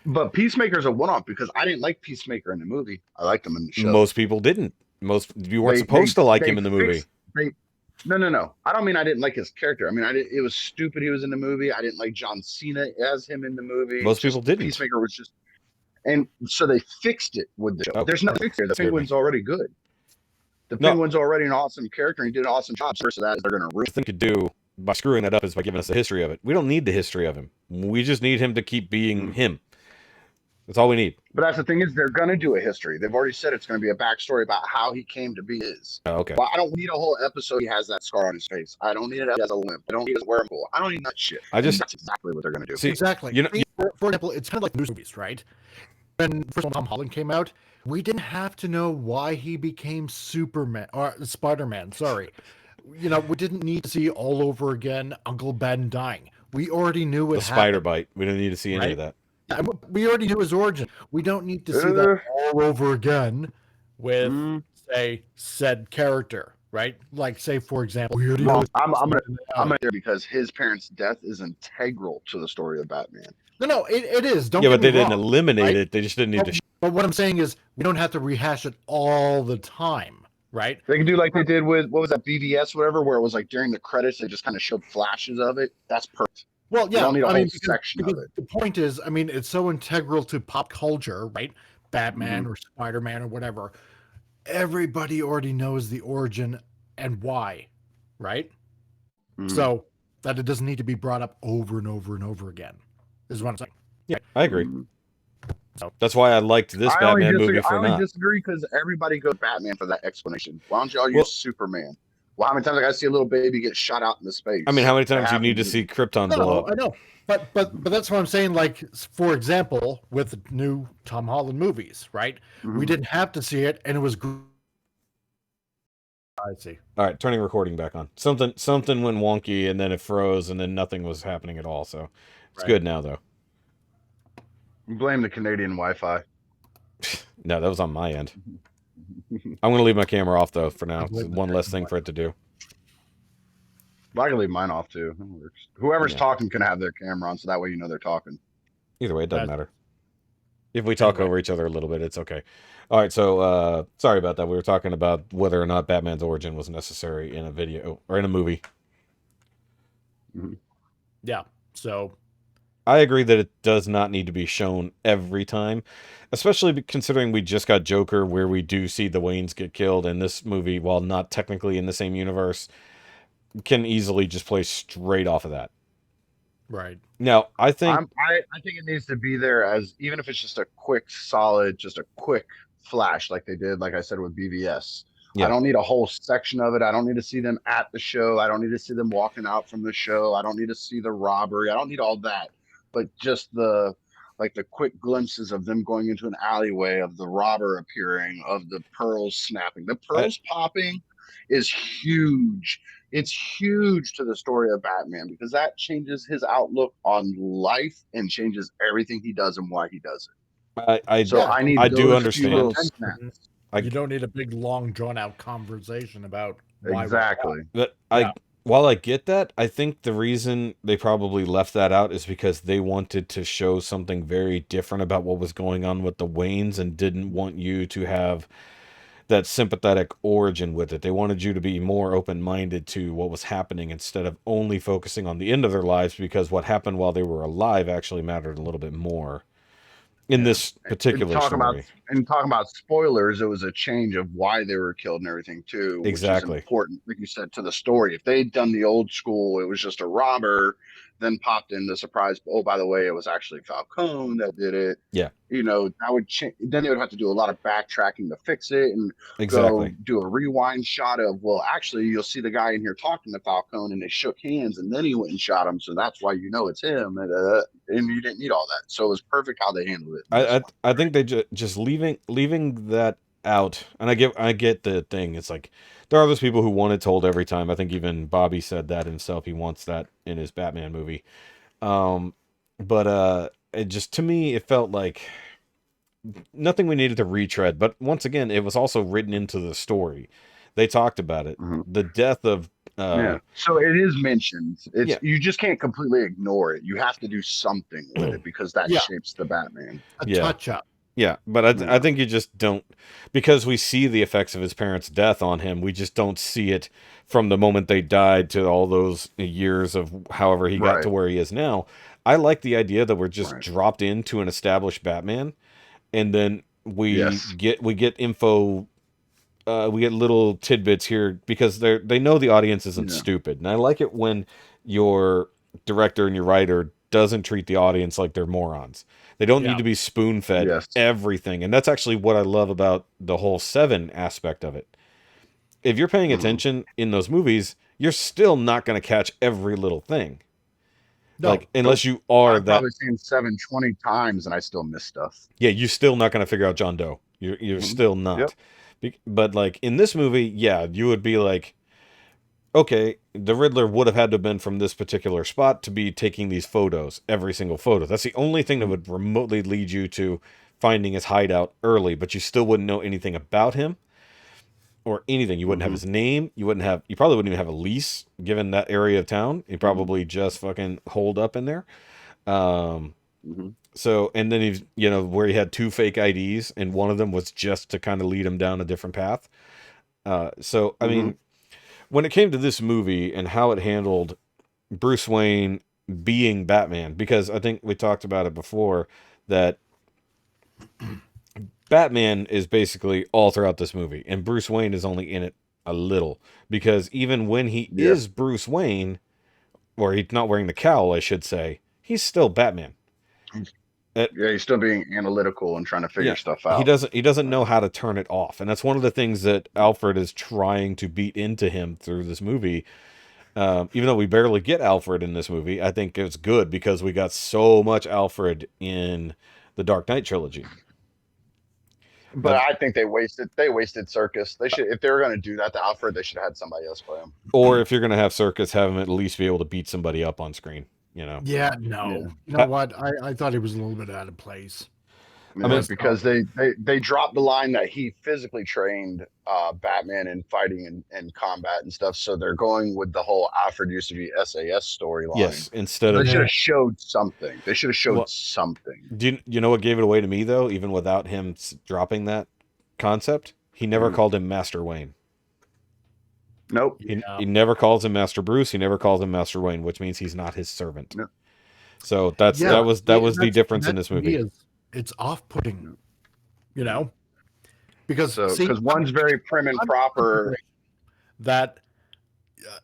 But Peacemaker's a one-off because I didn't like Peacemaker in the movie. I liked him in the show. Most people didn't. You weren't supposed to like him in the movie. No. I don't mean I didn't like his character. I mean, it was stupid he was in the movie. I didn't like John Cena as him in the movie. Most people didn't. Peacemaker was just, and so they fixed it with the show. Oh, there's no fix here. The Penguin's already good. The Penguin's already an awesome character, and he did an awesome job. First of that, they're going to ruin. The thing to do by screwing that up is by giving us the history of it. We don't need the history of him. We just need him to keep being him. That's all we need. But that's the thing is they're going to do a history. They've already said it's going to be a backstory about how he came to be his. Oh, okay. Well, I don't need a whole episode. He has that scar on his face. I don't need it as a limp. I don't need it as wearable. I don't need that shit. That's exactly what they're going to do. See, exactly. For example, it's kind of like news movies, right? When first one Tom Holland came out, we didn't have to know why he became Superman or Spider-Man. Sorry, we didn't need to see all over again Uncle Ben dying. We already knew it. The spider bite. We didn't need to see any of that. We already knew his origin. We don't need to see that all over again with, say, said character, right? Like, say, for example, I'm gonna there because his parents' death is integral to the story of Batman. No, it is. Don't but they didn't wrong, eliminate right? it. They just didn't need to. But what I'm saying is, we don't have to rehash it all the time, right? They can do like they did with what was that BVS, whatever, where it was like during the credits they just kind of showed flashes of it. That's perfect. Well, yeah, don't need a whole section of it. The point is, it's so integral to pop culture, right? Batman or Spider-Man or whatever. Everybody already knows the origin and why, right? So that it doesn't need to be brought up over and over and over again, is what I'm saying. Yeah, I agree. So that's why I liked this Batman movie for I only disagree because everybody goes Batman for that explanation. Why don't y'all use Superman? Well, how many times I got to see a little baby get shot out into space? I mean, how many times do you need to see Krypton blow up? I know, but that's what I'm saying. Like, for example, with the new Tom Holland movies, right? We didn't have to see it, and it was. I see. All right, turning recording back on. Something went wonky, and then it froze, and then nothing was happening at all. So it's good now, though. Blame the Canadian Wi-Fi. No, that was on my end. I'm going to leave my camera off, though, for now. It's one less thing for it to do. Well, I can leave mine off, too. It works. Whoever's talking can have their camera on, so that way you know they're talking. Either way, it doesn't matter. If we talk over each other a little bit, it's okay. All right, so sorry about that. We were talking about whether or not Batman's origin was necessary in a video or in a movie. Yeah, so... I agree that it does not need to be shown every time, especially considering we just got Joker, where we do see the Waynes get killed, and this movie, while not technically in the same universe, can easily just play straight off of that. Right. Now, I think I think it needs to be there as, even if it's just a quick, solid, just a quick flash like they did, like I said, with BVS. Yeah. I don't need a whole section of it. I don't need to see them at the show. I don't need to see them walking out from the show. I don't need to see the robbery. I don't need all that. But just the quick glimpses of them going into an alleyway, of the robber appearing, of the pearls snapping. The pearls popping is huge. It's huge to the story of Batman because that changes his outlook on life and changes everything he does and why he does it. I do understand. You don't need a big, long, drawn-out conversation about why. Exactly. While I get that, I think the reason they probably left that out is because they wanted to show something very different about what was going on with the Waynes and didn't want you to have... that sympathetic origin with it. They wanted you to be more open-minded to what was happening instead of only focusing on the end of their lives, because what happened while they were alive actually mattered a little bit more in this particular story. Talking about spoilers, it was a change of why they were killed and everything too, which is Exactly. important, like you said, to the story. If they'd done the old school, it was just a robber, then popped in the surprise. Oh, by the way, it was actually Falcone that did it. Yeah. That would change. Then they would have to do a lot of backtracking to fix it and go Exactly. do a rewind shot of, well, actually, you'll see the guy in here talking to Falcone and they shook hands and then he went and shot him. So that's why you know it's him. And you didn't need all that. So it was perfect how they handled it. I think they just leaving that out, and I get the thing. It's like there are those people who want it told every time. I think even Bobby said that himself. He wants that in his Batman movie. But it just, to me, it felt like nothing we needed to retread. But once again, it was also written into the story. They talked about it. The death of so it is mentioned. Yeah. You just can't completely ignore it. You have to do something with it because that shapes the Batman. A touch up. Yeah, but I think you just don't, because we see the effects of his parents' death on him. We just don't see it from the moment they died to all those years of however he got to where he is now. I like the idea that we're just dropped into an established Batman, and then we get info. We get little tidbits here because they know the audience isn't stupid, and I like it when your director and your writer doesn't treat the audience like they're morons. They don't need to be spoon-fed everything, and that's actually what I love about the whole Seven aspect of it. If you're paying attention in those movies, you're still not going to catch every little thing. No, unless you are I've probably seen 7 20 times, and I still miss stuff. Yeah, you're still not going to figure out John Doe. You're still not. Yep. But like in this movie, you would be like, okay, the Riddler would have had to have been from this particular spot to be taking these photos, every single photo. That's the only thing that would remotely lead you to finding his hideout early, but you still wouldn't know anything about him or anything. You wouldn't have his name. You probably wouldn't even have a lease given that area of town. He'd probably just fucking holed up in there. So, and then he's, where he had 2 fake IDs and one of them was just to kind of lead him down a different path. So, I mean, when it came to this movie and how it handled Bruce Wayne being Batman, because I think we talked about it before, that Batman is basically all throughout this movie, and Bruce Wayne is only in it a little, because even when he is Bruce Wayne, or he's not wearing the cowl, I should say, he's still Batman. He's still being analytical and trying to figure stuff out. He doesn't know how to turn it off, and that's one of the things that Alfred is trying to beat into him through this movie. Even though we barely get Alfred in this movie, I think it's good because we got so much Alfred in the Dark Knight trilogy. But I think they wasted Circus. They should, if they were going to do that to Alfred, they should have had somebody else play him. Or if you're going to have Circus, have him at least be able to beat somebody up on screen. Yeah, no. You know what? I thought it was a little bit out of place. I mean, because they dropped the line that he physically trained Batman in fighting and combat and stuff. So they're going with the whole Alfred used to be SAS storyline. Yes, instead of they should have showed something. They should have showed something. Do you know what gave it away to me though? Even without him dropping that concept, he never called him Master Wayne. Nope. He never calls him Master Bruce. He never calls him Master Wayne, which means he's not his servant. No. So that was the difference in this movie. It's off-putting, because one's very prim and proper. That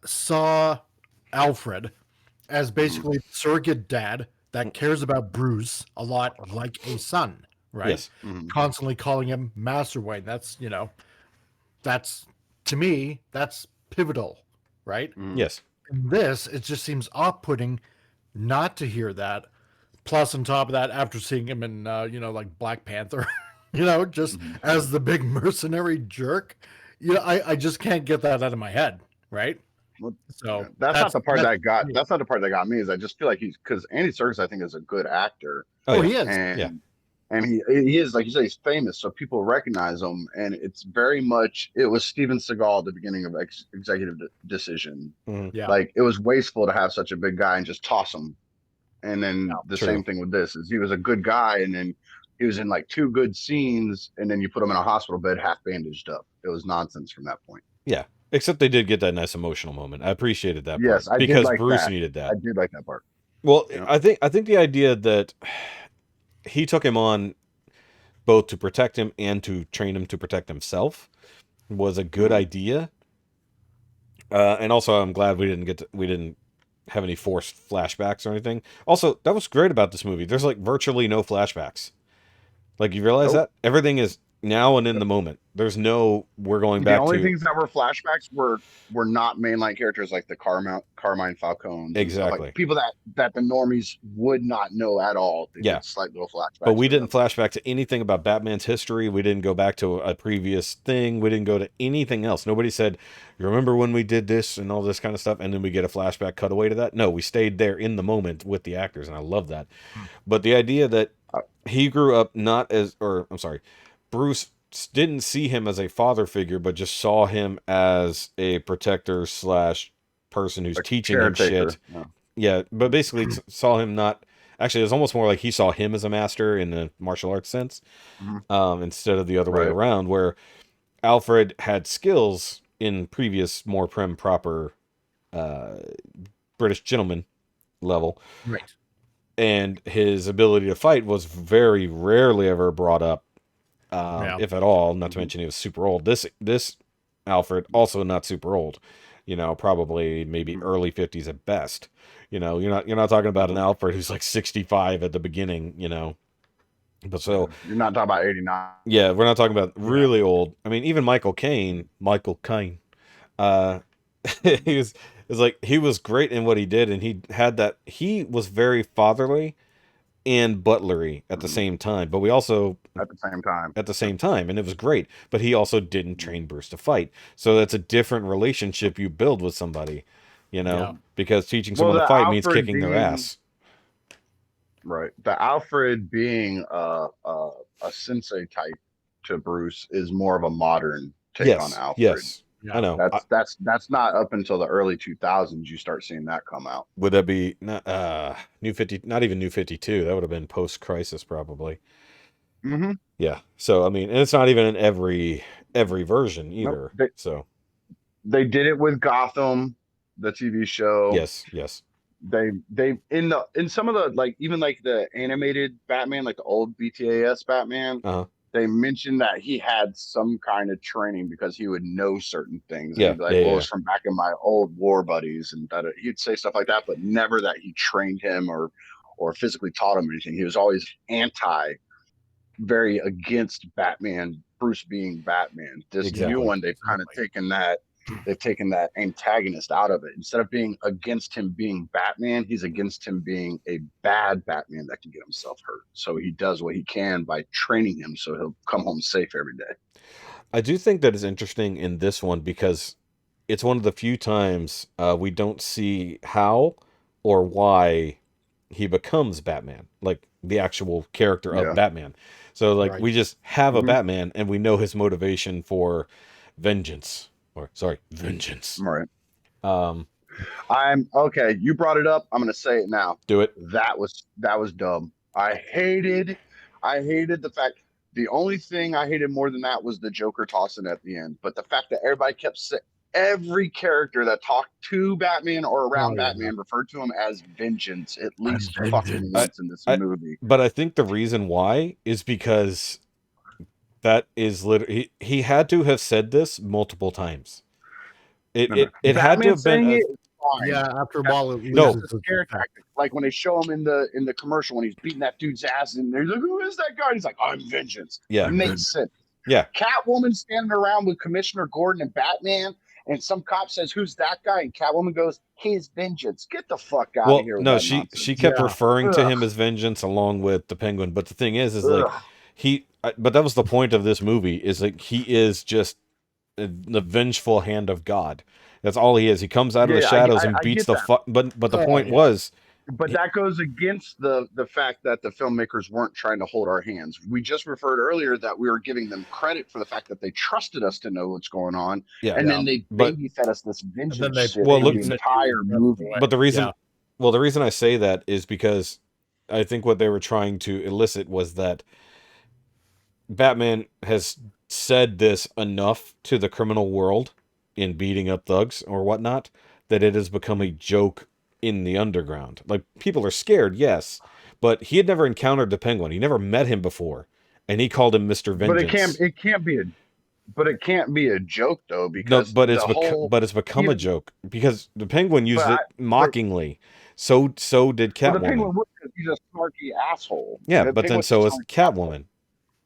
saw Alfred as basically surrogate dad that cares about Bruce a lot like a son, right? Yes. Constantly calling him Master Wayne. That's to me, that's pivotal, right? Yes. In this, it just seems off-putting not to hear that. Plus, on top of that, after seeing him in, like Black Panther, just as the big mercenary jerk, I just can't get that out of my head, right? So that's not the part that got. That's not the part that got me. Is I just feel like because Andy Serkis, I think, is a good actor. Oh, he is. And he is, like you say, he's famous, so people recognize him. And it's very much, it was Steven Seagal at the beginning of Executive Decision. Yeah. Like, it was wasteful to have such a big guy and just toss him. And then same thing with this, is he was a good guy, and then He was in like 2 good scenes, and then you put him in a hospital bed, half bandaged up. It was nonsense from that point. Yeah. Except they did get that nice emotional moment. I appreciated that Yes, part I did because like Bruce that. needed I that. did like that part. Well, Yeah. I think the idea that he took him on both to protect him and to train him to protect himself was a good idea. And also, I'm glad we didn't have any forced flashbacks or anything. Also, that was great about this movie. There's like virtually no flashbacks. Like, you realize Nope. that everything is now and in the moment. There's no we're going The back only to things that were flashbacks were not mainline characters like the Carmine Falcones and stuff, exactly. like people that the normies would not know at all. They Yeah. did slight little flashbacks. But we for didn't them. flashback to anything about Batman's history. We didn't go back to a previous thing. We didn't go to anything else. Nobody said, "You remember when we did this and all this kind of stuff?" And then we get a flashback cutaway to that. No, we stayed there in the moment with the actors, and I love that. But the idea that he grew up not as, or I'm sorry, Bruce didn't see him as a father figure, but just saw him as a protector / person who's teaching him Caretaker. shit. Yeah, but basically saw him not. Actually, it was almost more like he saw him as a master in the martial arts sense, instead of the other way Right. around, where Alfred had skills in previous, more prim proper British gentleman level, Right. and his ability to fight was very rarely ever brought up, if at all. Not to mention he was super old. This Alfred also not super old, probably maybe early 50s at best. You're not talking about an Alfred who's like 65 at the beginning, But so You're not talking about 89. yeah, we're not talking about really old. I mean, even Michael Caine, he was great in what he did, and he was very fatherly and butlery at the same time. But we also At the same time. and it was great. But he also didn't train Bruce to fight, so that's a different relationship you build with somebody, because teaching someone to fight means kicking their ass. Right. The Alfred being a sensei type to Bruce is more of a modern take on Alfred. Yes. I know. That's not up until the early 2000s you start seeing that come out. Would that be not New 50? Not even New 52. That would have been post Crisis probably. Mm-hmm. Yeah. So I mean, and it's not even in every version either. Nope. They did it with Gotham, the TV show. Yes. They in some of the, like, even like the animated Batman, like the old BTAS Batman. They mentioned that he had some kind of training because he would know certain things. Yeah, and he'd be like, it's from back in my old war buddies, and that he'd say stuff like that, but never that he trained him or physically taught him anything. He was always very against Batman, Bruce being Batman. This new one, they've kind of taken that. They've taken that antagonist out of it. Instead of being against him being Batman, he's against him being a bad Batman that can get himself hurt. So he does what he can by training him so he'll come home safe every day. I do think that is interesting in this one because it's one of the few times we don't see how or why he becomes Batman, like the actual character of Batman. So like we just have a Batman and we know his motivation for vengeance. Vengeance. Right. I'm okay. You brought it up. I'm going to say it now. Do it. That was dumb. I hated the fact. The only thing I hated more than that was the Joker tossing at the end. But the fact that everybody kept saying, every character that talked to Batman or around Batman referred to him as Vengeance at least fucking once in this movie. But I think the reason why is because that is literally he had to have said this multiple times. It had to have been after a while it loses the scare tactic. Like when they show him in the commercial when he's beating that dude's ass and they're like, who is that guy? And he's like, I'm Vengeance. Yeah. It makes sense. Yeah. Catwoman standing around with Commissioner Gordon and Batman, and some cop says, who's that guy? And Catwoman goes, he's Vengeance. Get the fuck out of here. No, she kept referring to him as Vengeance along with the Penguin. But the thing is like but that was the point of this movie, is like he is just the vengeful hand of God. That's all he is. He comes out of the shadows and beats the fuck. But the point was. But that goes against the fact that the filmmakers weren't trying to hold our hands. We just referred earlier that we were giving them credit for the fact that they trusted us to know what's going on. Yeah. And then they baby fed us this vengeance shit the entire movie. But the reason I say that is because I think what they were trying to elicit was that Batman has said this enough to the criminal world in beating up thugs or whatnot that it has become a joke in the underground. Like, people are scared, yes, but he had never encountered the Penguin. He never met him before, and he called him Mr. But Vengeance. it can't be a joke though, No, because but the whole it's become a joke because the Penguin used but it mockingly. So did the Catwoman. Penguin would, because he's a snarky asshole. Yeah, The but then Penguin's so a is snarky asshole. Catwoman.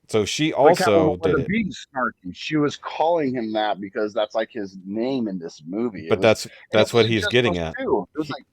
So she But Catwoman also did wasn't it. being snarky. She was calling him that because that's like his name in this movie. But that's what wasn't he's just getting those at. two. It was like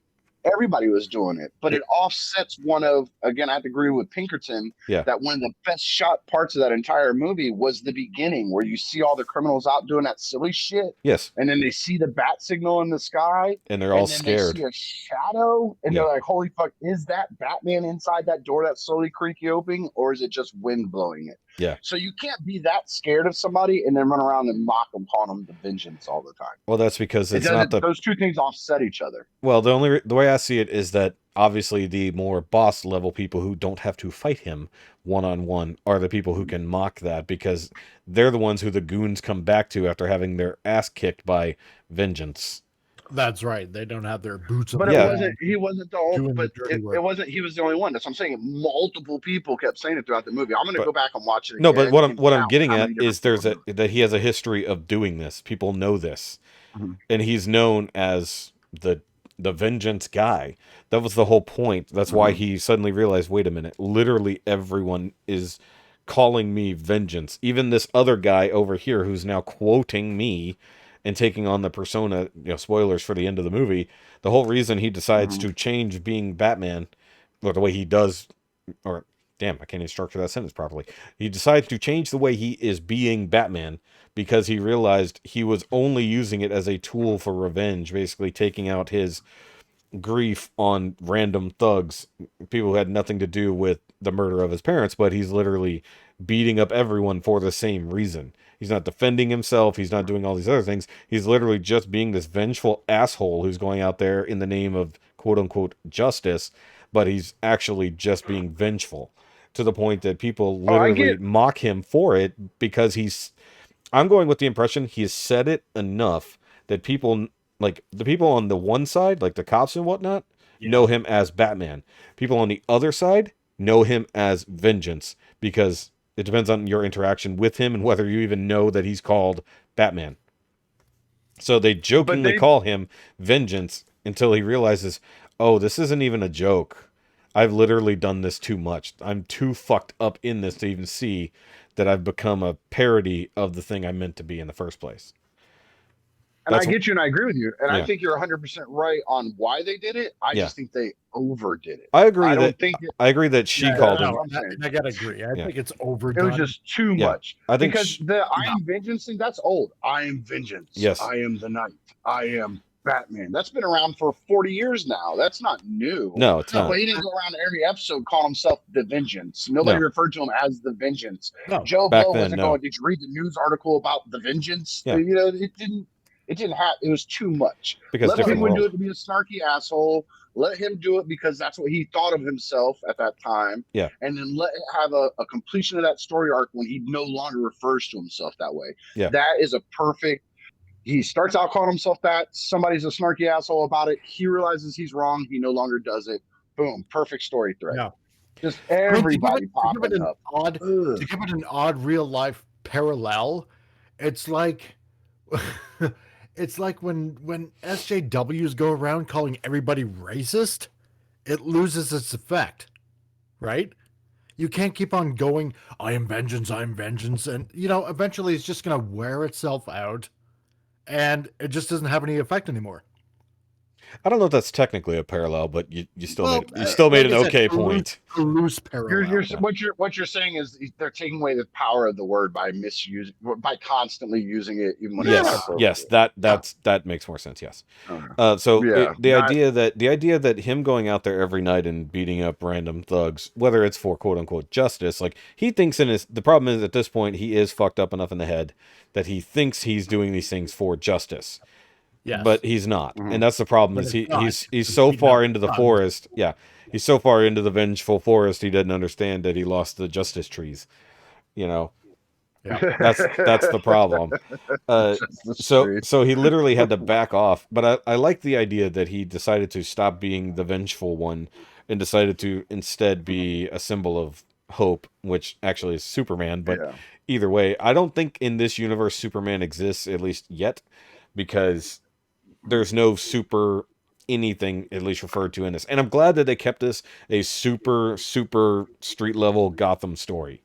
everybody was doing it, but it offsets one of, again, I have to agree with Pinkerton, Yeah. that one of the best shot parts of that entire movie was the beginning, where you see all the criminals out doing that silly shit, Yes. and then they see the bat signal in the sky, And they're all then scared. they see a shadow, and Yeah. they're like, holy fuck, is that Batman inside that door that's slowly creaky opening, or is it just wind blowing it? Yeah. So you can't be that scared of somebody and then run around and mock them, calling them the Vengeance all the time. Well, that's because it's not the. Those two things offset each other. Well, the way I see it is that obviously the more boss level people who don't have to fight him one-on-one are the people who can mock that, because they're the ones who the goons come back to after having their ass kicked by Vengeance. That's right. They don't have their boots. But Yeah. he wasn't the only, Doing the but dirty work. it wasn't, he was the only one. That's what I'm saying. Multiple people kept saying it throughout the movie. I'm going to go back and watch it No, again. but what I'm and getting count how at many is different that he has a history of doing this. People know this. Mhm. And he's known as the vengeance guy. That was the whole point. That's why he suddenly realized, wait a minute, literally everyone is calling me Vengeance. Even this other guy over here who's now quoting me and taking on the persona, spoilers for the end of the movie. The whole reason he decides to change being Batman, or the way he does, or damn, I can't even structure that sentence properly. He decides to change the way he is being Batman because he realized he was only using it as a tool for revenge, basically taking out his grief on random thugs, people who had nothing to do with the murder of his parents, but he's literally beating up everyone for the same reason. He's not defending himself. He's not doing all these other things. He's literally just being this vengeful asshole who's going out there in the name of quote unquote justice, but he's actually just being vengeful to the point that people literally mock him for it because I'm going with the impression he has said it enough that people, like the people on the one side, like the cops and whatnot, know him as Batman. People on the other side know him as Vengeance, because it depends on your interaction with him and whether you even know that he's called Batman. So they jokingly call him Vengeance until he realizes, oh, this isn't even a joke. I've literally done this too much. I'm too fucked up in this to even see that I've become a parody of the thing I meant to be in the first place. And I get you, and I agree with you, and Yeah. I think you're 100% right on why they did it. I just think they overdid it. I agree I agree that she called him. I gotta agree. I think it's It overdone. was just too much. I think because the I am vengeance thing, that's old. I am vengeance. Yes. I am the knight. I am Batman. That's been around for 40 years now. That's not new. No, it's not. But he didn't go around every episode calling himself the Vengeance. Nobody referred to him as the Vengeance. No. Joe Back Blow then, wasn't going, did you read the news article about the Vengeance? Yeah. You know, it didn't have, it was too much. Because Let different Penguin do world. it to be a snarky asshole. Let him do it because that's what he thought of himself at that time. Yeah. And then let it have a completion of that story arc when he no longer refers to himself that way. Yeah. That is a perfect. He starts out calling himself that. Somebody's a snarky asshole about it. He realizes he's wrong. He no longer does it. Boom. Perfect story thread. Yeah. Just everybody popping to give it up. to give it an odd real life parallel, it's like it's like when SJWs go around calling everybody racist, it loses its effect, right? You can't keep on going, I am vengeance, and eventually it's just gonna wear itself out, and it just doesn't have any effect anymore. I don't know if that's technically a parallel, but you still made an okay point. A loose parallel. What you're saying is they're taking away the power of the word by constantly using it, even when it's not appropriate. Yes, that makes more sense. Yes. Okay. The idea that him going out there every night and beating up random thugs, whether it's for quote unquote justice, like he thinks the problem is at this point he is fucked up enough in the head that he thinks he's doing these things for justice. Yes. But he's not, and that's the problem. But Is he's so far into the forest. Yeah, he's so far into the vengeful forest. He doesn't understand that he lost the justice trees. That's the problem. Just the So streets. so he literally had to back off. But I like the idea that he decided to stop being the vengeful one and decided to instead be a symbol of hope, which actually is Superman. But Yeah. either way, I don't think in this universe Superman exists, at least yet, because there's no super anything at least referred to in this. And I'm glad that they kept this a super street level Gotham story.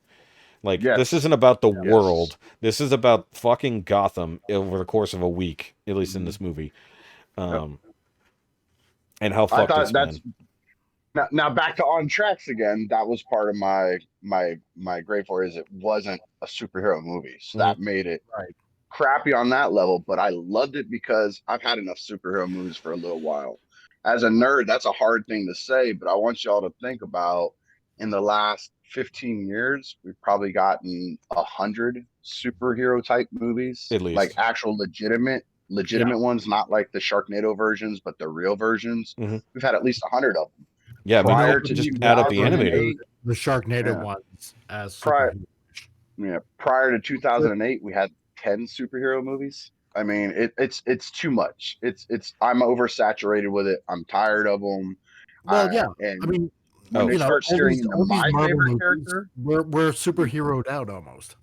Like, this Yes. isn't about the Yes. world. This is about fucking Gotham over the course of a week, at least in this movie. And how I fucked thought it's that's been. now back to On Tracks again. That was part of my grade for is it wasn't a superhero movie. So that made it Right. crappy on that level, but I loved it because I've had enough superhero movies for a little while. As a nerd, that's a hard thing to say, but I want y'all to think about in the last 15 years, we've probably gotten 100 superhero type movies, At like least. actual legitimate ones, not like the Sharknado versions, but the real versions. Mhm. We've had at least 100 of them. Yeah, but Prior to just add up the animated. 2008, The Sharknado yeah, ones as prior, superheroes. prior to 2008, we had 10 superhero movies. I mean, it's too much. I'm oversaturated with it. I'm tired of them. Well, yeah. And I mean, when they start steering into all these my Marvel favorite movies character, we're superheroed out almost.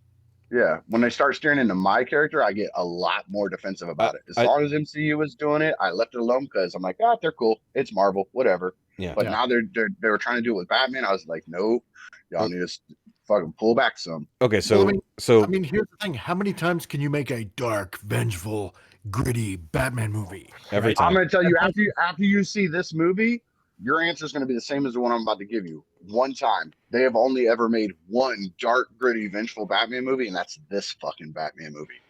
yeah, when they start steering into my character, I get a lot more defensive about it. As I long as MCU was doing it, I left it alone because I'm like, ah, they're cool. It's Marvel, whatever. yeah. But now they were trying to do it with Batman. I was like, nope, y'all need to fucking pull back some. Okay, so I mean, here's the thing: how many times can you make a dark, vengeful, gritty Batman movie? every right? time. I'm going to tell you after you see this movie, your answer is going to be the same as the one I'm about to give you. One time, they have only ever made one dark, gritty, vengeful Batman movie, and that's this fucking Batman movie.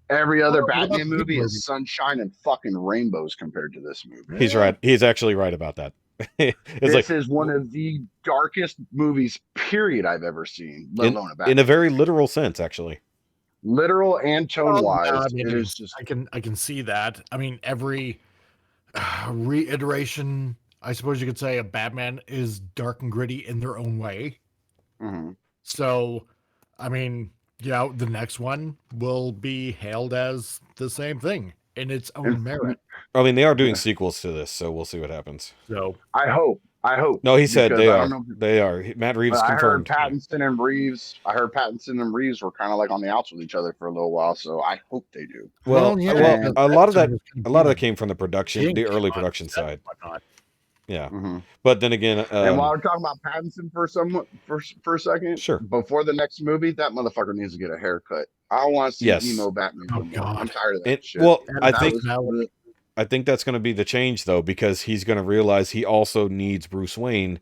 Every other Batman movie is sunshine and fucking rainbows compared to this movie. He's right. He's actually right about that. This is one of the darkest movies, period, I've ever seen, let alone a Batman. In a very literal sense, actually. Literal and tone wise, I mean, it is just. I can see that. I mean, every reiteration, I suppose you could say, of Batman is dark and gritty in their own way. Mhm. So, I mean, the next one will be hailed as the same thing in its own merit. I mean, they are doing sequels to this, so we'll see what happens. So I hope. No, he said they I are. They are. Matt Reeves confirmed. I heard Pattinson and Reeves were kind of like on the outs with each other for a little while, so I hope they do. Well, yeah, a lot of that came from the production, the early production side. Whatnot. Yeah, Mhm. but then again, And while we're talking about Pattinson for a second, sure. Before the next movie, that motherfucker needs to get a haircut. I don't want to see emo Batman. Oh, anymore. God. I'm tired of that shit. Well, And I think that's going to be the change though, because he's going to realize he also needs Bruce Wayne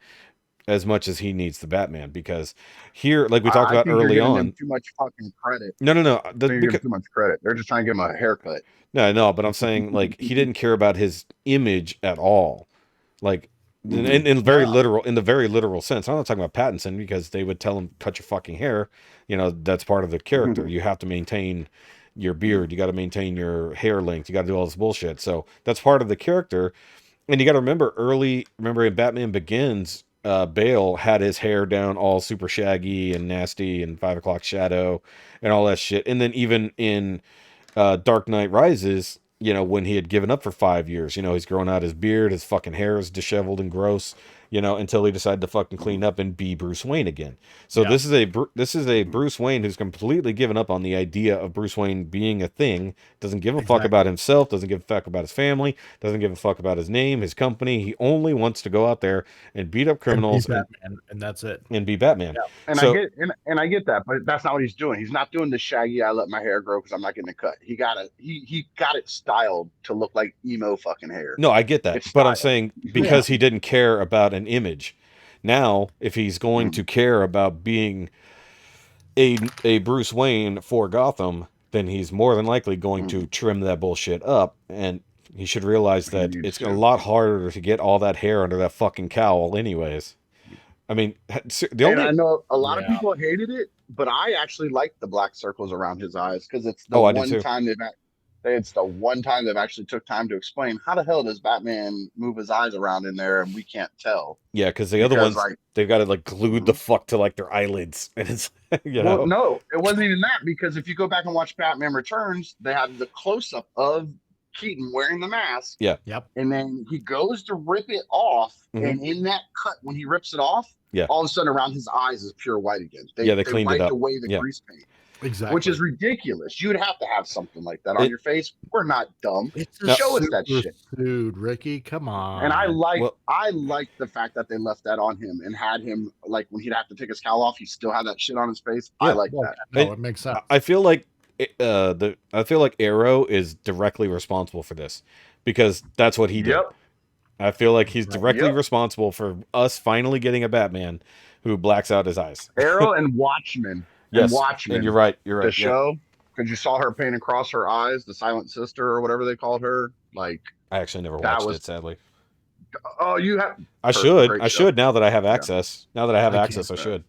as much as he needs the Batman. Because here, like we talked about early on, too much fucking credit. no, Too much credit. They're just trying to give him a haircut. No, but I'm saying like he didn't care about his image at all, like in the very literal sense. I'm not talking about Pattinson because they would tell him cut your fucking hair. That's part of the character. You have to maintain your beard. You got to maintain your hair length. You got to do all this bullshit. So that's part of the character. And you got to remember in Batman Begins, Bale had his hair down all super shaggy and nasty and 5 o'clock shadow and all that shit. And then even in Dark Knight Rises, when he had given up for 5 years, he's growing out his beard, his fucking hair is disheveled and gross, until he decided to fucking clean up and be Bruce Wayne again. So this is a Bruce Wayne who's completely given up on the idea of Bruce Wayne being a thing, doesn't give a fuck about himself, doesn't give a fuck about his family, doesn't give a fuck about his name, his company. He only wants to go out there and beat up criminals and that's it. And be Batman. Yeah. And I get that, but that's not what he's doing. He's not doing the shaggy, I let my hair grow because I'm not getting a cut. He got it styled to look like emo fucking hair. No, I get that. But I'm saying because he didn't care about an image. Now, if he's going to care about being a Bruce Wayne for Gotham, then he's more than likely going to trim that bullshit up, and he should realize that it's a lot harder to get all that hair under that fucking cowl anyways. I mean, I know a lot of people hated it, but I actually liked the black circles around his eyes because it's the one time It's the one time they've actually took time to explain how the hell does Batman move his eyes around in there and we can't tell. Yeah, because the other Because ones, like, they've got it like glued the fuck to like their eyelids, and it's well, no, it wasn't even that because if you go back and watch Batman Returns, they have the close up of Keaton wearing the mask. Yeah. Yep. And then he goes to rip it off, and in that cut, when he rips it off, all of a sudden around his eyes is pure white again. They cleaned it up. Wiped away the grease paint. Exactly. Which is ridiculous. You'd have to have something like that on your face. We're not dumb. Show us that shit. Dude, Rikki, come on. And I like the fact that they left that on him and had him, like, when he'd have to take his cowl off, he still had that shit on his face. I like that. No, it makes sense. I feel like Arrow is directly responsible for this because that's what he did. I feel like he's directly responsible for us finally getting a Batman who blacks out his eyes. Arrow and Watchmen. Yes, Watchmen. and you're right. The show, because you saw her paint across her eyes, the Silent Sister or whatever they called her. Like, I actually never watched it, sadly. Oh, you have? I should. I should now that I have access. Now that I have access, I should.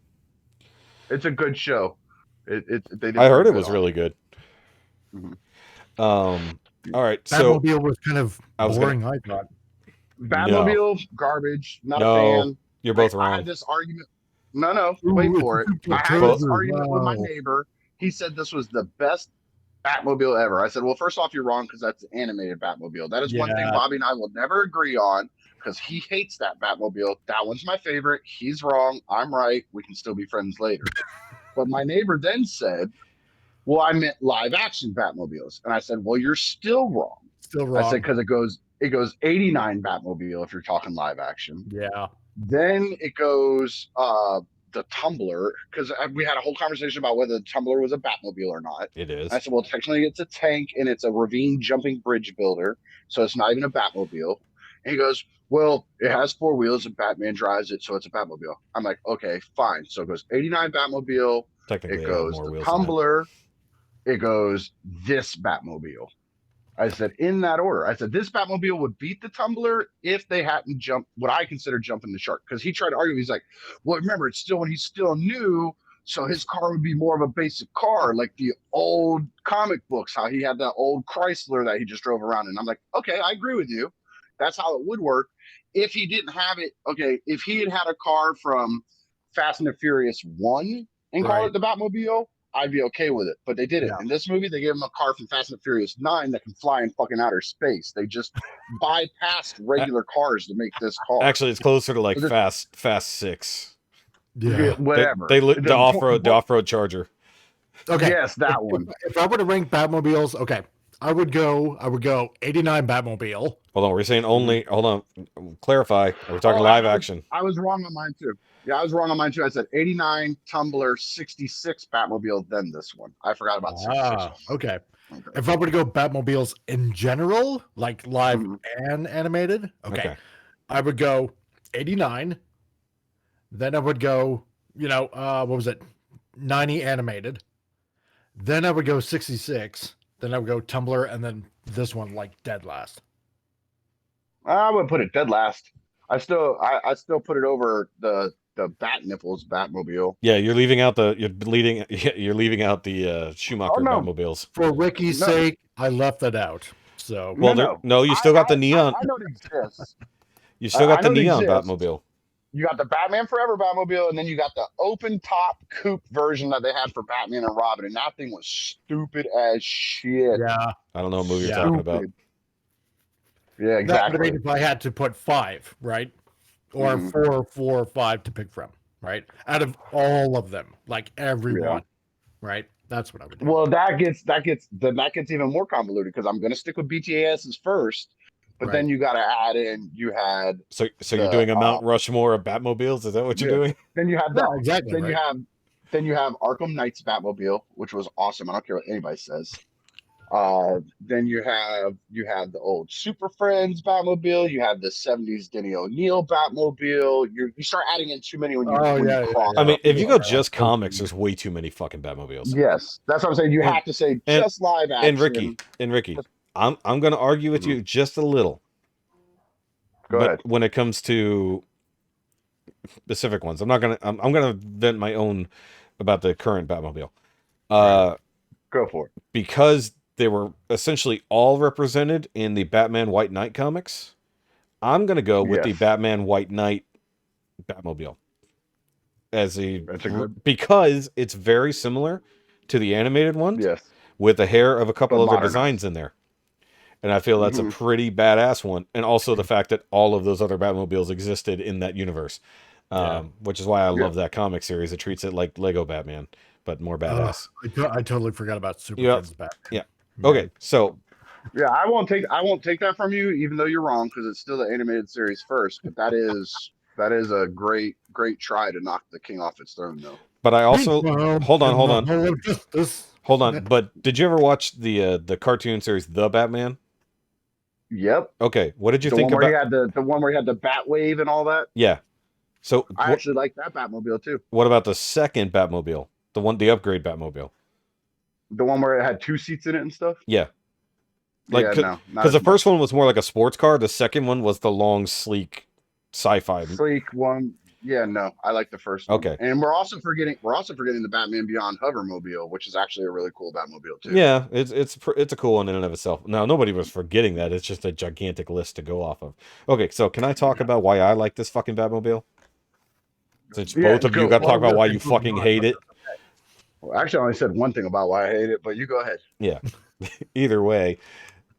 It's a good show. They did I heard it was really good. All right, so Batmobile was kind of boring. I thought Batmobile garbage. Not a fan. You're both I wrong. had this argument. No, wait for it. I had this argument with my neighbor. He said this was the best Batmobile ever. I said, well, first off, you're wrong because that's an animated Batmobile. That is one thing Bobby and I will never agree on because he hates that Batmobile. That one's my favorite. He's wrong. I'm right. We can still be friends later. But my neighbor then said, well, I meant live action Batmobiles. And I said, well, you're still wrong. Still wrong. I said, because it goes 89 Batmobile if you're talking live action. Yeah. Then it goes the Tumbler, because we had a whole conversation about whether the Tumbler was a Batmobile or not. It is. I said, well, technically it's a tank and it's a ravine jumping bridge builder, so it's not even a Batmobile. And he goes, well, it has four wheels and Batman drives it, so it's a Batmobile. I'm like, okay, fine. So it goes 89 Batmobile. Technically, it goes the Tumbler. It goes this Batmobile. I said, in that order. I said, this Batmobile would beat the Tumbler if they hadn't jumped what I consider jumping the shark. Because he tried to argue. He's like, well, remember, it's still when he's still new, so his car would be more of a basic car, like the old comic books, how he had that old Chrysler that he just drove around in. I'm like, okay, I agree with you. That's how it would work. If he didn't have it, okay, if he had a car from Fast and the Furious 1 and call it the Batmobile, I'd be okay with it, but they didn't. In this movie, they gave him a car from Fast and the Furious 9 that can fly in fucking outer space. They just bypassed regular cars to make this car. Actually, it's closer to like Fast 6. Yeah, whatever. The off-road Charger. Okay, yes, that one. If I were to rank Batmobiles, okay, I would go 89 Batmobile. Hold on, we're saying only. Hold on, clarify. Are we talking live action? I was wrong on mine too. Yeah, I was wrong on mine too. I said 89 Tumbler, 66 Batmobile, then this one. I forgot about 66. Okay. If I were to go Batmobiles in general, like live and animated, okay, I would go 89. Then I would go, what was it? 90 animated. Then I would go 66. Then I would go Tumbler, and then this one like dead last. I would put it dead last. I still put it over the Bat Nipples Batmobile. Yeah, you're leaving out the Schumacher Batmobiles. For Ricky's sake, I left that out. So no, you still got the neon. I know it exists. You still got the neon Batmobile. You got the Batman Forever Batmobile, and then you got the open top coupe version that they had for Batman and Robin, and that thing was stupid as shit. Yeah, I don't know what movie you're talking about. Yeah, exactly. If I had to put 5, right, or 4 or 5 to pick from, right, out of all of them, like everyone, right. That's what I would do. Well, that gets even more convoluted because I'm going to stick with BTAS's first. But then you got to add in, you had... So you're doing a Mount Rushmore of Batmobiles? Is that what you're doing? Then you have exactly. Then you have Arkham Knight's Batmobile, which was awesome. I don't care what anybody says. Then you have the old Super Friends Batmobile. You have the 70s Denny O'Neil Batmobile. You start adding in too many when you cross. I mean, if you go just comics, there's way too many fucking Batmobiles. Yes, that's what I'm saying. You have to say just live action. And Rikki, I'm going to argue with you just a little. Go ahead. When it comes to specific ones, I'm going to vent my own about the current Batmobile. Go for it. Because they were essentially all represented in the Batman White Knight comics. I'm going to go with the Batman White Knight Batmobile because it's very similar to the animated ones. Yes. With a hair of a couple But other designs in there. And I feel that's a pretty badass one. And also the fact that all of those other Batmobiles existed in that universe. Which is why I love that comic series. It treats it like Lego Batman, but more badass. I totally forgot about Super Friends Batman. Yeah. Okay, so yeah, I won't take that from you, even though you're wrong, because it's still the animated series first. But that is a great try to knock the king off its throne, though. But I also hold on. But did you ever watch the cartoon series The Batman? Yep. Okay, what did you think about the one where he had the Batwave and all that? Yeah. So I actually like that Batmobile too. What about the second Batmobile? The upgrade Batmobile? The one where it had 2 seats in it and stuff? Yeah. Because the first one was more like a sports car. The second one was the long, sleek sci-fi. Sleek one. Yeah, no, I like the first one. Okay. And we're also forgetting the Batman Beyond Hovermobile, which is actually a really cool Batmobile too. Yeah, it's a cool one in and of itself. Now, nobody was forgetting that. It's just a gigantic list to go off of. Okay, so can I talk about why I like this fucking Batmobile? Since both of you got to talk about why you fucking hate it. Well, actually, I only said one thing about why I hate it, but you go ahead. Yeah. Either way,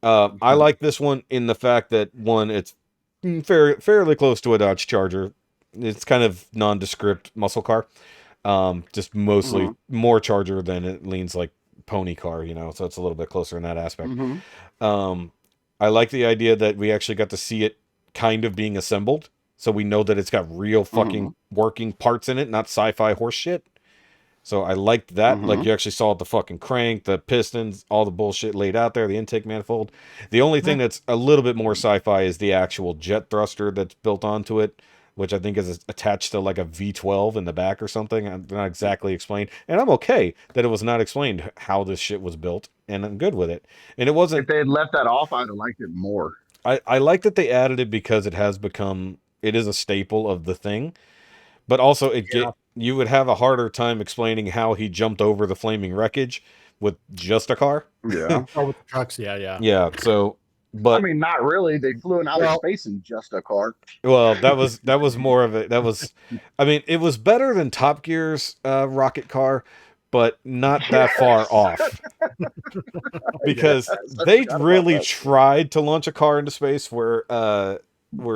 I like this one in the fact that, one, it's fairly close to a Dodge Charger. It's kind of nondescript muscle car. Just mostly more Charger than it leans like pony car, so it's a little bit closer in that aspect. I like the idea that we actually got to see it kind of being assembled. So we know that it's got real fucking working parts in it, not sci-fi horse shit. So I liked that. Like, you actually saw the fucking crank, the pistons, all the bullshit laid out there, the intake manifold. The only thing that's a little bit more sci-fi is the actual jet thruster that's built onto it, which I think is attached to like a V12 in the back or something. I'm not exactly explained. And I'm okay that it was not explained how this shit was built, and I'm good with it. And it wasn't... If they had left that off, I'd have liked it more. I like that they added it because it has become... It is a staple of the thing. But also, you would have a harder time explaining how he jumped over the flaming wreckage with just a car. Yeah. With the trucks, yeah. Yeah, so... But I mean, not really. They flew in outer space in just a car. Well, that was more of it. That was, I mean, it was better than Top Gear's rocket car, but not that far off. Because they really tried to launch a car into space where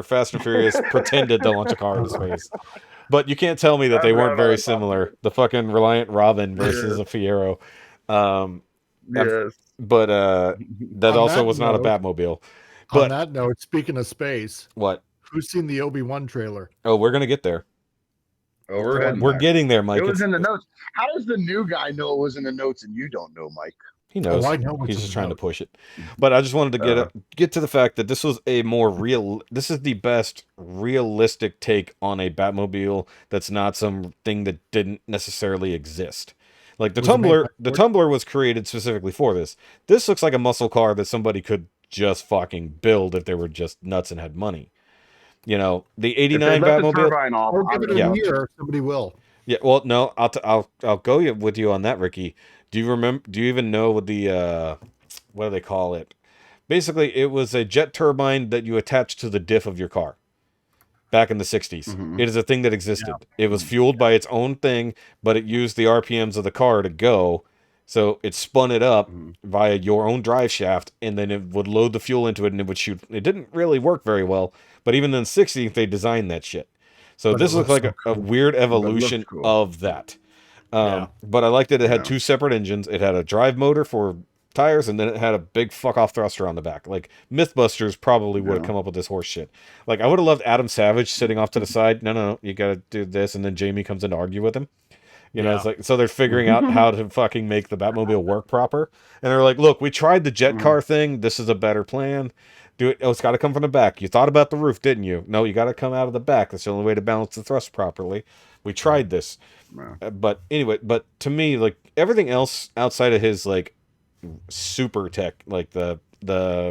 Fast and Furious pretended to launch a car into space. But you can't tell me that they weren't very similar. The fucking Reliant Robin versus a Fiero. Yes. But that also was not a Batmobile. But on that note, speaking of space, what? Who's seen the Obi-Wan trailer? Oh, we're gonna get there. Oh, we're getting there, Mike. It was in the notes. How does the new guy know it was in the notes and you don't know, Mike? He knows. Oh, I know. He's just trying to push it. But I just wanted to get to the fact that this was a more real. This is the best realistic take on a Batmobile. That's not something that didn't necessarily exist. Like the Tumbler was created specifically for this. This looks like a muscle car that somebody could just fucking build if they were just nuts and had money. The 89 Batmobile. Or give it a year, somebody will. Yeah, well, no, I'll go with you on that, Rikki. Do you even know what the what do they call it? Basically, it was a jet turbine that you attach to the diff of your car. Back in the 60s. It is a thing that existed. Yeah. It was fueled by its own thing, but it used the RPMs of the car to go. So it spun it up via your own drive shaft, and then it would load the fuel into it, and it would shoot. It didn't really work very well, but even in the 60s, they designed that shit. So this looks like a weird evolution of that. But I liked that it had 2 separate engines. It had a drive motor for tires, and then it had a big fuck off thruster on the back. Like Mythbusters probably would have come up with this horse shit. Like I would have loved Adam Savage sitting off to the side. No, you gotta do this, and then Jamie comes in to argue with him. It's like, so they're figuring out how to fucking make the Batmobile work proper. And they're like, look, we tried the jet car thing. This is a better plan. Do it. Oh, it's got to come from the back. You thought about the roof, didn't you? No, you got to come out of the back. That's the only way to balance the thrust properly. We tried this. But anyway, to me, like everything else outside of his like super tech, like the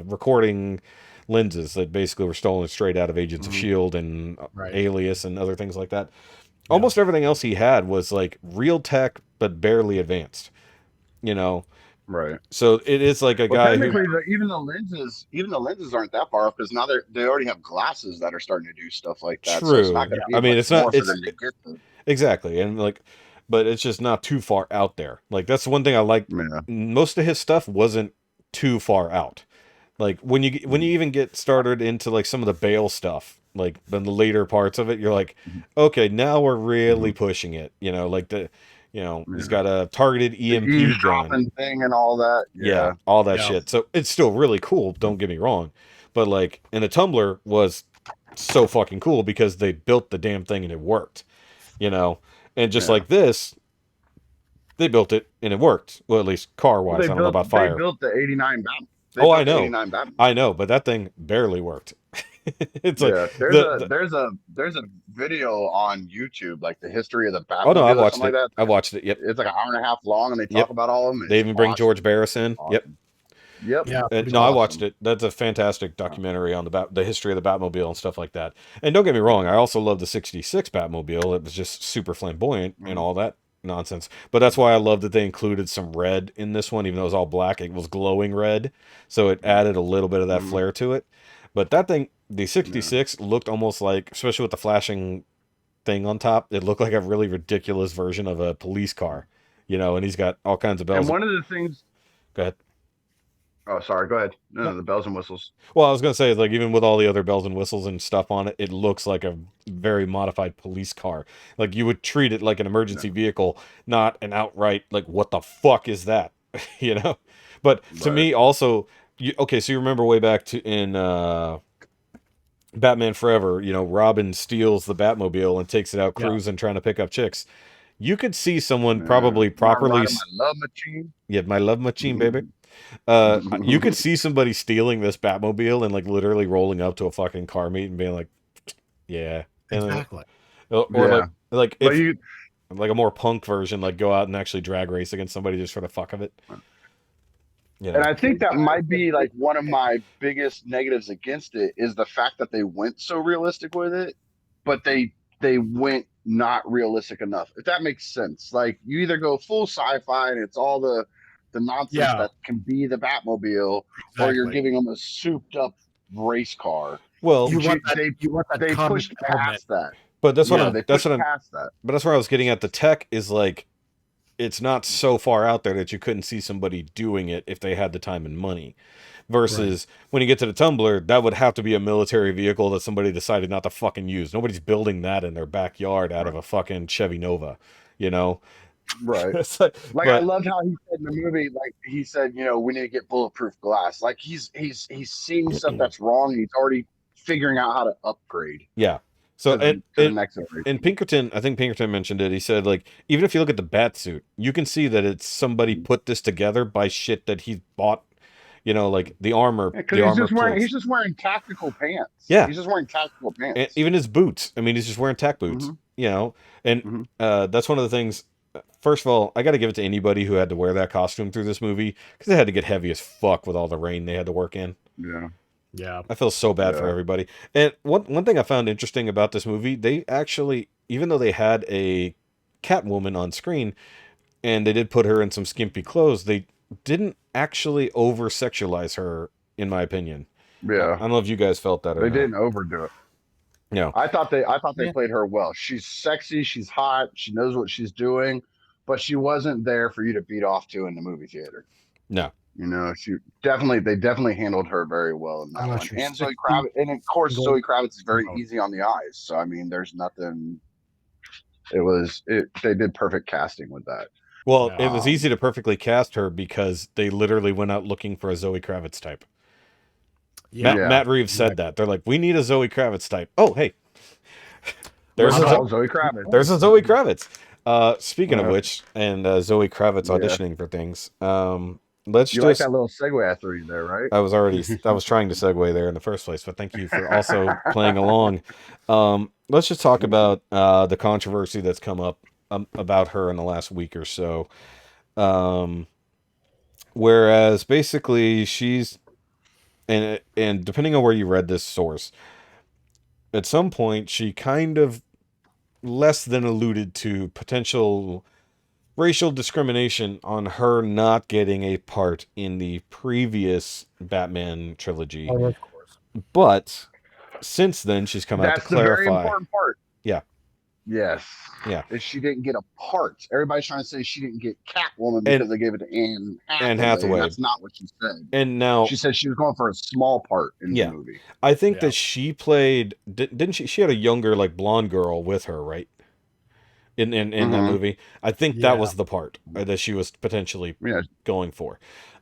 recording lenses that basically were stolen straight out of Agents of S.H.I.E.L.D. and Alias and other things like that. Almost everything else he had was like real tech, but barely advanced. Right. So it is like a Well, guy who, technically, even the lenses aren't that far off because now they already have glasses that are starting to do stuff like that. So it's not true. going to be I mean, much it's not, more for it's them to get to. exactly. And like, but it's just not too far out there. Like, that's the one thing I liked. Yeah. Most of his stuff wasn't too far out. Like when you even get started into like some of the Bale stuff, like the later parts of it, you're like, okay, now we're really pushing it. You know, like he's got a targeted The EMP gun. eavesdropping thing and all that. Yeah, Yeah. all that Yeah. shit. So it's still really cool, don't get me wrong. But like, and the Tumbler was so fucking cool because they built the damn thing and it worked, you know? And just Yeah. like this, they built it and it worked. Well, at least car Well, wise. I don't know about fire. They built the '89 Batman. They Oh, built I the know. '89 Batman. I know, but that thing barely worked. It's like Yeah, the there's a video on YouTube, like the history of the oh no, Batmobile I've or watched something it. like that. I've watched it. Yep. It's like an hour and a half long, and they Yep. talk about all of them. They It's even bring George awesome. Barris in. Yep. Yep. Yeah. No, I watched it. That's a fantastic documentary on the history of the Batmobile and stuff like that. And don't get me wrong, I also love the '66 Batmobile. It was just super flamboyant and all that nonsense. But that's why I love that they included some red in this one, even though it was all black. It was glowing red, so it added a little bit of that flair to it. But that thing, the '66, looked almost like, especially with the flashing thing on top, it looked like a really ridiculous version of a police car, you know. And he's got all kinds of bells. And one of the things. Go ahead. Oh, sorry. Go ahead. No, the bells and whistles. Well, I was gonna say, like, even with all the other bells and whistles and stuff on it, it looks like a very modified police car. Like, you would treat it like an emergency vehicle, not an outright like, what the fuck is that? You know. But to me, also, okay, so you remember way back to in Batman Forever, you know, Robin steals the Batmobile and takes it out cruising, trying to pick up chicks. You could see someone probably properly. My love machine. Yeah, my love machine, baby. You could see somebody stealing this Batmobile and like literally rolling up to a fucking car meet and being like, "Yeah," and Exactly. or like But if like a more punk version, like go out and actually drag race against somebody just for the fuck of it. You know? And I think that might be like one of my biggest negatives against it is the fact that they went so realistic with it, but they went not realistic enough. If that makes sense. Like you either go full sci-fi and it's all the nonsense that can be the Batmobile, or you're giving them a souped up race car. Well, You want that They comic pushed past that. but that's what Yeah, I'm. they That's pushed what I'm. past that. But that's where I was getting at. The tech is like, it's not so far out there that you couldn't see somebody doing it if they had the time and money. Versus when you get to the Tumbler, that would have to be a military vehicle that somebody decided not to fucking use. Nobody's building that in their backyard out of a fucking Chevy Nova, you know? Right. It's like, I loved how he said in the movie, like he said, you know, we need to get bulletproof glass. Like he's seeing stuff that's wrong and he's already figuring out how to upgrade. Yeah. So to the next iteration. and Pinkerton, I think Pinkerton mentioned it. He said, like, even if you look at the bat suit, you can see that it's somebody put this together by shit that he bought. You know, like the armor. Because he's just wearing tactical pants. Yeah, he's just wearing tactical pants. And even his boots. I mean, he's just wearing tack boots. You know, and that's one of the things. First of all, I got to give it to anybody who had to wear that costume through this movie because they had to get heavy as fuck with all the rain they had to work in. Yeah. I feel so bad for everybody. And one thing I found interesting about this movie, they actually, even though they had a Catwoman on screen and they did put her in some skimpy clothes, they didn't actually over sexualize her, in my opinion. Yeah. I don't know if you guys felt that or They not. didn't overdo it. No. I thought they played her well. She's sexy, she's hot, she knows what she's doing, but she wasn't there for you to beat off to in the movie theater. No. You know, they definitely handled her very well in that one. And Zoe Kravitz, and of course Zoe Kravitz is very easy on the eyes. So I mean, there's nothing. They did perfect casting with that. Well, it was easy to perfectly cast her because they literally went out looking for a Zoe Kravitz type. Yeah. Matt Reeves said that. They're like, we need a Zoe Kravitz type. Oh, hey. There's a Zoe Kravitz. There's a Zoe Kravitz. Speaking of which, and Zoe Kravitz auditioning for things. Let's like that little segue I threw you there, right? I was trying to segue there in the first place, but thank you for also playing along. Let's just talk about the controversy that's come up about her in the last week or so. Whereas basically she's, and depending on where you read this source, at some point she kind of less than alluded to potential racial discrimination on her not getting a part in the previous Batman trilogy. Oh, of course. But since then, she's come out to That's the very clarify. important part. Yeah. Yes. Yeah. Is she didn't get a part. Everybody's trying to say she didn't get Catwoman because they gave it to Anne Hathaway. And that's not what she said. And now she said she was going for a small part in the movie. I think that she played. Didn't she? She had a younger, like, blonde girl with her, right? In that movie, I think that was the part that she was potentially going for.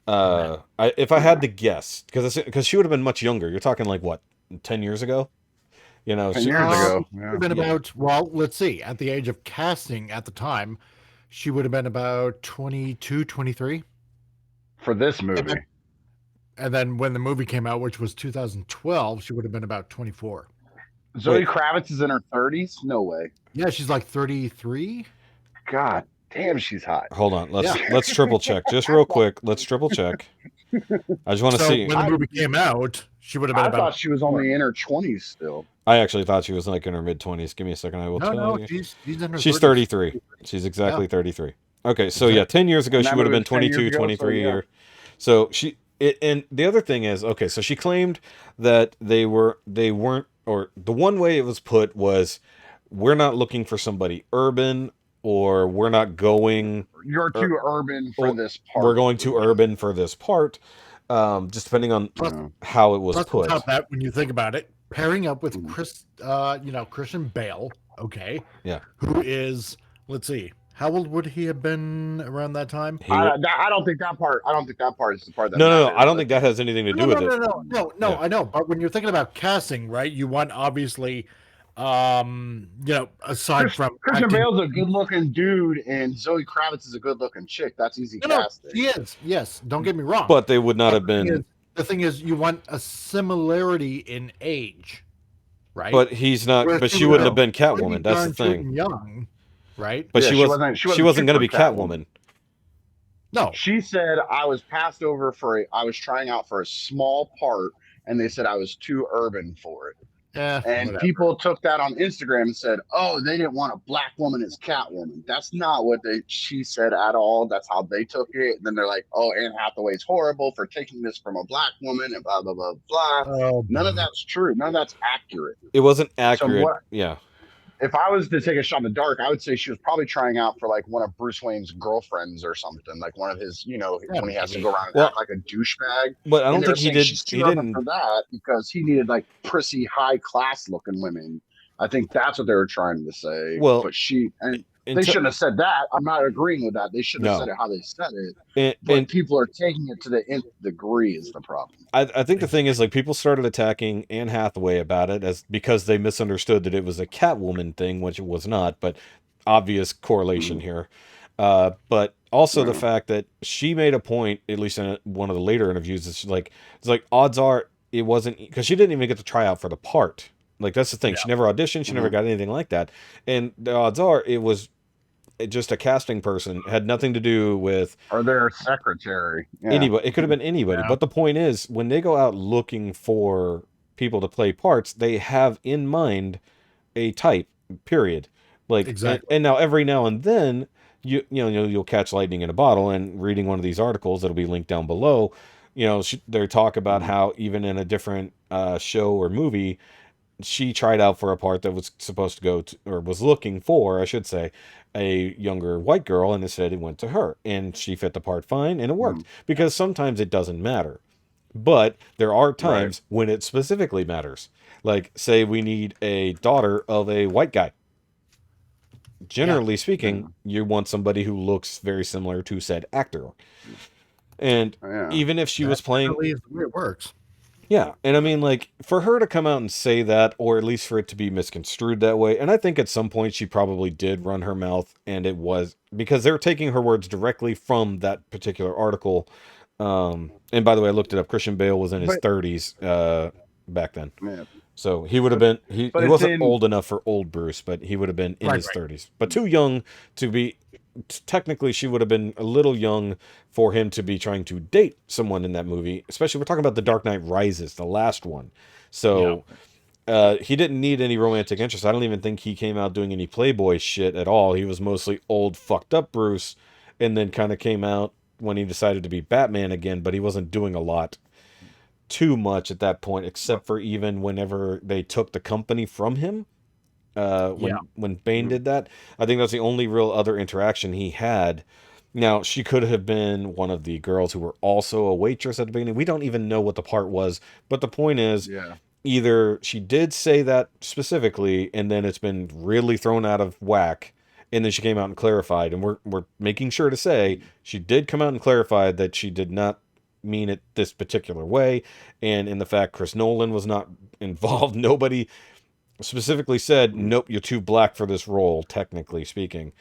If I had to guess, because she would have been much younger. You're talking like what, 10 years ago? 10 years ago. She would have been about, well, let's see. At the age of casting at the time, she would have been about 22, 23. For this movie. And then when the movie came out, which was 2012, she would have been about 24. Zoe Kravitz is in her 30s? No way. Yeah, she's like 33. God damn, she's hot. Hold on. Let's triple check. Just real quick. Let's triple check. I just want to see. When the movie came out, she would have been I thought she was only in her 20s still. I actually thought she was like in her mid-20s. Give me a second. I will tell you. She's in her She's 30s. 33. She's exactly 33. Okay, so 10 years ago, she would have been 22, 23 years. So and the other thing is, okay, so she claimed that they weren't, or the one way it was put was, we're not looking for somebody urban, or we're not going. You're too urban for this part. We're going too urban for this part. Just depending on how it was put. Top that, when you think about it, pairing up with Christian Bale, okay, who is, let's see, how old would he have been around that time? I don't think that part. I don't think that part is the part that. No. I don't think that has anything to do with it. No. I know, but when you're thinking about casting, right, you want obviously. Aside from Christian Bale's a good-looking dude, and Zoe Kravitz is a good-looking chick. That's easy casting. She is. Yes, don't get me wrong. But they would not have been. The thing is, you want a similarity in age, right? But he's not. But she wouldn't have been Catwoman. That's the thing. Young, right? But she wasn't going to be Catwoman. No, she said I was passed over I was trying out for a small part, and they said I was too urban for it. Yeah, and people took that on Instagram and said, "Oh, they didn't want a black woman as Catwoman." That's not what she said at all. That's how they took it. And then they're like, "Oh, Anne Hathaway's horrible for taking this from a black woman," and blah blah blah blah. None of that's true. None of that's accurate. It wasn't accurate. If I was to take a shot in the dark, I would say she was probably trying out for like one of Bruce Wayne's girlfriends or something, like one of his, when he has to go around and act like a douchebag. But I don't think he did. He didn't for that because he needed like prissy, high class looking women. I think that's what they were trying to say. Well, but they shouldn't have said that. I'm not agreeing with that. They shouldn't have said it how they said it. But people are taking it to the nth degree is the problem. I think the thing is, like, people started attacking Anne Hathaway about it because they misunderstood that it was a Catwoman thing, which it was not, but obvious correlation here. But also the fact that she made a point, at least in one of the later interviews, it's like odds are it wasn't, because she didn't even get to try out for the part. Like, that's the thing. She never auditioned. She never got anything like that. And the odds are it was just a casting person. It had nothing to do with... Or their secretary. Yeah. Anybody. It could have been anybody. Yeah. But the point is, when they go out looking for people to play parts, they have in mind a type, period. Like, exactly. And now every now and then, you'll catch lightning in a bottle, and reading one of these articles that'll be linked down below, they talk about how even in a different show or movie, she tried out for a part that was supposed to go to, or was looking for, I should say, a younger white girl, and instead it went to her, and she fit the part fine, and it worked. Because sometimes it doesn't matter, but there are times when it specifically matters. Like, say we need a daughter of a white guy. Generally speaking, you want somebody who looks very similar to said actor. And even if she was playing... That's the way it works. Yeah, and I mean, like, for her to come out and say that, or at least for it to be misconstrued that way, and I think at some point she probably did run her mouth, and it was, because they were taking her words directly from that particular article. And by the way, I looked it up. Christian Bale was in his 30s back then. Yeah. So he would have been, he wasn't old enough for old Bruce, but he would have been in his 30s. But too young to be... Technically, she would have been a little young for him to be trying to date someone in that movie. Especially, we're talking about The Dark Knight Rises, the last one. So, He didn't need any romantic interest. I don't even think he came out doing any Playboy shit at all. He was mostly old, fucked up Bruce, and then kind of came out when he decided to be Batman again, but he wasn't doing a lot too much at that point, except for even whenever they took the company from him. When Bane did that, I think that's the only real other interaction he had. Now, she could have been one of the girls who were also a waitress at the beginning. We don't even know what the part was, but the point is, either she did say that specifically, and then it's been really thrown out of whack, and then she came out and clarified, and we're making sure to say she did come out and clarify that she did not mean it this particular way, and in the fact Chris Nolan was not involved. Nobody specifically said, nope, you're too black for this role, technically speaking.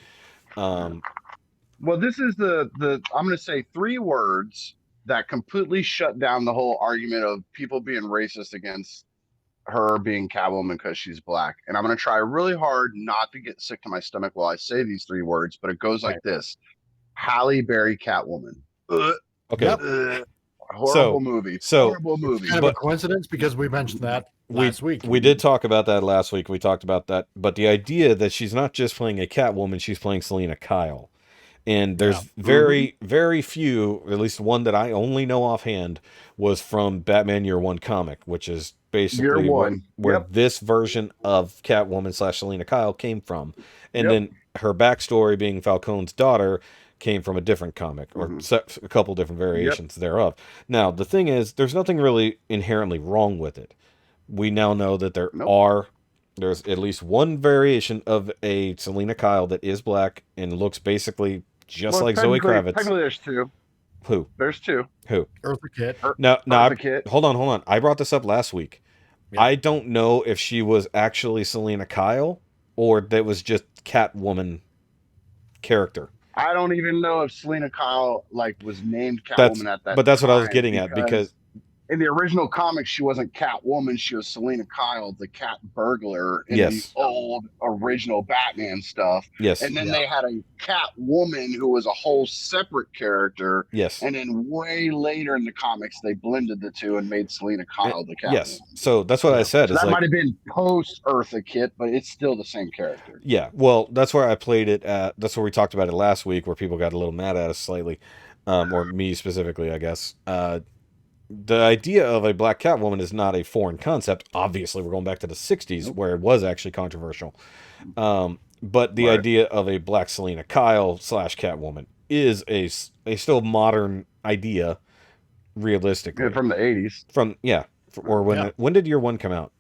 Well, this is the I'm going to say 3 words that completely shut down the whole argument of people being racist against her being Catwoman because she's black. And I'm going to try really hard not to get sick to my stomach while I say these 3 words, but it goes like this. Halle Berry Catwoman. Okay. Horrible movie. Horrible movie. Kind of a coincidence because we mentioned that last week. We did talk about that last week. We talked about that. But the idea that she's not just playing a Catwoman, she's playing Selena Kyle. And there's very, very few, at least one that I only know offhand, was from Batman Year One comic, which is basically where this version of Catwoman / Selena Kyle came from. And then her backstory being Falcone's daughter came from a different comic, or a couple different variations thereof. Now, the thing is, there's nothing really inherently wrong with it. We now know that there's at least one variation of a Selena Kyle that is black and looks basically just like Zoe Kravitz. Technically, there's 2. Who? There's 2. Who? Eartha Kitt. Hold on. I brought this up last week. Yeah. I don't know if she was actually Selena Kyle or that was just Catwoman character. I don't even know if Selena Kyle was named Catwoman at that. But that's what I was getting at, because in the original comics, she wasn't Catwoman. She was Selena Kyle, the cat burglar in the old original Batman stuff. Yes. And then they had a Catwoman who was a whole separate character. Yes. And then way later in the comics, they blended the 2 and made Selena Kyle the Catwoman. Yes. So that's what I said. So that might have been post Eartha Kitt, but it's still the same character. Yeah. Well, that's where I played it at. That's where we talked about it last week, where people got a little mad at us slightly, or me specifically, I guess. The idea of a black Catwoman is not a foreign concept. Obviously, we're going back to the 60s where it was actually controversial. But the idea of a black Selena Kyle / Catwoman is a still modern idea, realistically. Yeah, from the 80s. When did Year One come out?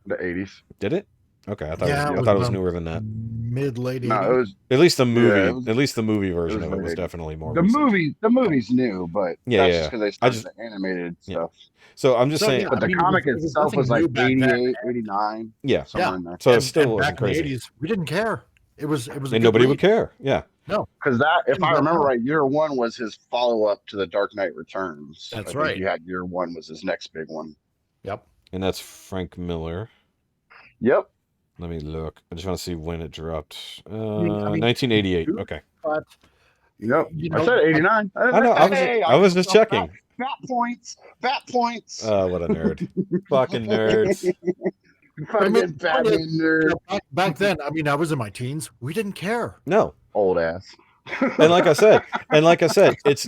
The 80s. Did it? Okay, I thought it was newer than that. Mid-late 80s. No, it was at least the movie. At least the movie version of it was definitely more. The movie's new, but that's just because they started the animated stuff. So I'm just saying, but the comic itself was like 88, 89. Yeah, somewhere in there. So it still wasn't back crazy. In the 80s, we didn't care. It was. And nobody would care. Yeah. No, because if I remember right, Year One was his follow-up to The Dark Knight Returns. That's right. You had Year One was his next big one. Yep. And that's Frank Miller. Yep. Let me look. I just want to see when it dropped. 1988. Okay. But I said 89. I know. I was just checking. Fat points. Oh, what a nerd! Fucking nerds. Batman nerd. Back then, I was in my teens. We didn't care. No. Old ass. And like I said, it's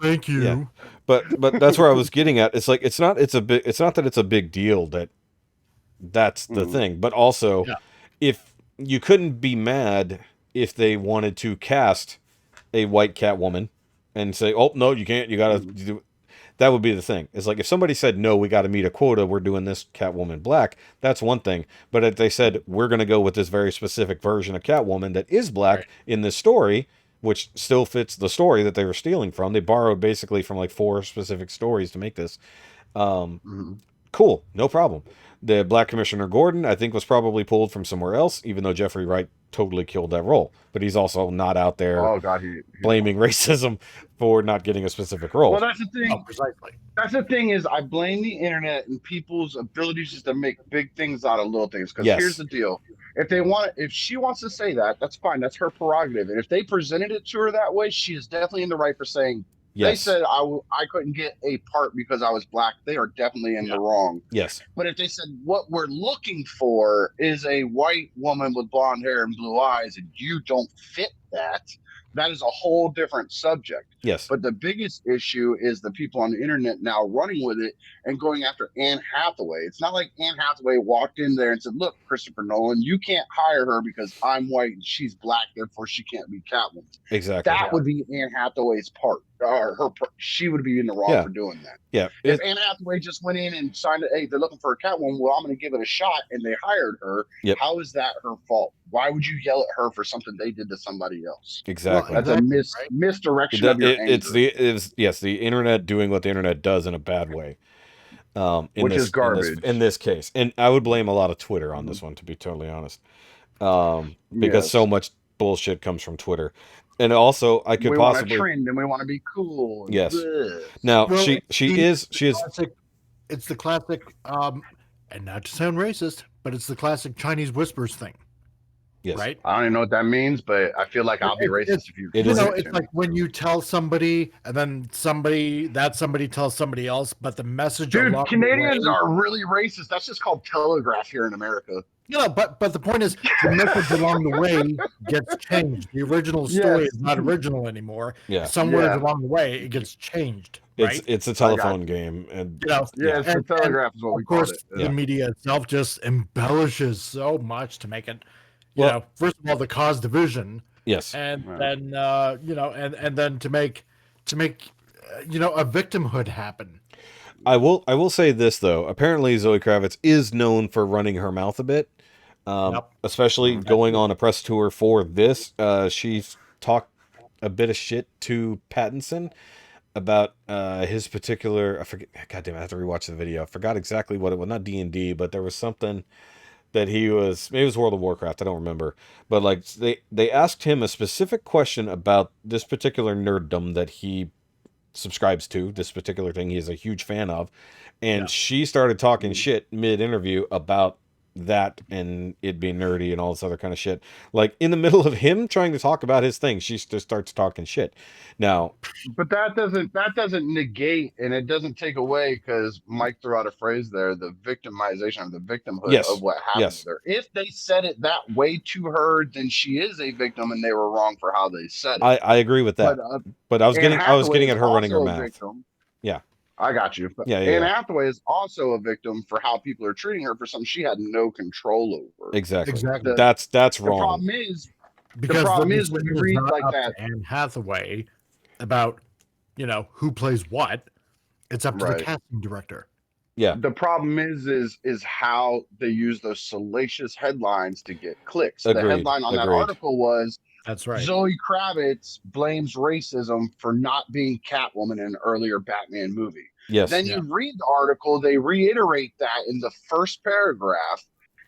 thank you. Yeah. But that's where I was getting at. It's like it's not that it's a big deal that's the thing, but also if you couldn't be mad if they wanted to cast a white Catwoman and say, oh no, you can't, you gotta do. That would be the thing. It's like if somebody said, no, we got to meet a quota, we're doing this Catwoman black, that's one thing. But if they said, we're going to go with this very specific version of Catwoman that is black in this story, which still fits the story that they were stealing from, they borrowed basically from 4 specific stories to make this. Cool, no problem. The Black Commissioner Gordon, I think, was probably pulled from somewhere else, even though Jeffrey Wright totally killed that role. But he's also not out there blaming racism for not getting a specific role. Well, that's the thing. Oh, precisely. That's the thing is I blame the internet and people's abilities just to make big things out of little things. Because here's the deal. If she wants to say that, that's fine. That's her prerogative. And if they presented it to her that way, she is definitely in the right for saying, They Yes. said I couldn't get a part because I was black. They are definitely in the wrong. Yes. But if they said what we're looking for is a white woman with blonde hair and blue eyes, and you don't fit that, that is a whole different subject. Yes. But the biggest issue is the people on the internet now running with it and going after Anne Hathaway. It's not like Anne Hathaway walked in there and said, "Look, Christopher Nolan, you can't hire her because I'm white and she's black, therefore she can't be Catwoman." Exactly. That would be Anne Hathaway's part, or she would be in the wrong Yeah. for doing that. Yeah. If Anne Hathaway just went in and signed it, hey, they're looking for a Catwoman, well, I'm going to give it a shot, and they hired her. Yep. How is that her fault? Why would you yell at her for something they did to somebody else? Exactly. That's a misdirection of your anger. It's the internet doing what the internet does in a bad way. Which is garbage. In this case. And I would blame a lot of Twitter on this one, to be totally honest. Because so much bullshit comes from Twitter. And also, I could possibly want to trend and we want to be cool. Yes. Now she is. It's the classic, and not to sound racist, but it's the classic Chinese whispers thing. Yes. Right. I don't even know what that means, but I feel like I'll be racist if you. It's like when you tell somebody, and then somebody tells somebody else, but the message. Dude, Canadians are really racist. That's just called telegraph here in America. But the point is, the message along the way gets changed. The original story is not original anymore. Yeah. Somewhere along the way, it gets changed. Right? It's a telephone game, and it's the telegraph is what we call it. Of course, the media itself just embellishes so much to make it. You know, first of all, the cause division. Yes. And then and then to make a victimhood happen. I will say this though. Apparently, Zoe Kravitz is known for running her mouth a bit, especially going on a press tour for this. She's talked a bit of shit to Pattinson about his particular. I forget. Goddamn, I have to rewatch the video. I forgot exactly what it was. Not D&D, but there was something that he was. Maybe it was World of Warcraft. I don't remember. But like they asked him a specific question about this particular nerddom that he subscribes to, this particular thing he's a huge fan of, and she started talking shit mid-interview about that and it being nerdy and all this other kind of shit. Like in the middle of him trying to talk about his thing, she just starts talking shit. Now, but that doesn't negate and it doesn't take away, because Mike threw out a phrase there, the victimization of the victimhood of what happened there. If they said it that way to her, then she is a victim and they were wrong for how they said it. I agree with that. But I was getting at her running her mouth. Yeah. I got you. Anne Hathaway is also a victim for how people are treating her for something she had no control over. Exactly. That's wrong. The problem is when you read like that, Anne Hathaway about who plays what, it's up to the casting director. Yeah. The problem is how they use those salacious headlines to get clicks. Agreed. The headline on that article was, "That's right, Zoe Kravitz blames racism for not being Catwoman in an earlier Batman movie." Yes. Then you read the article, they reiterate that in the first paragraph,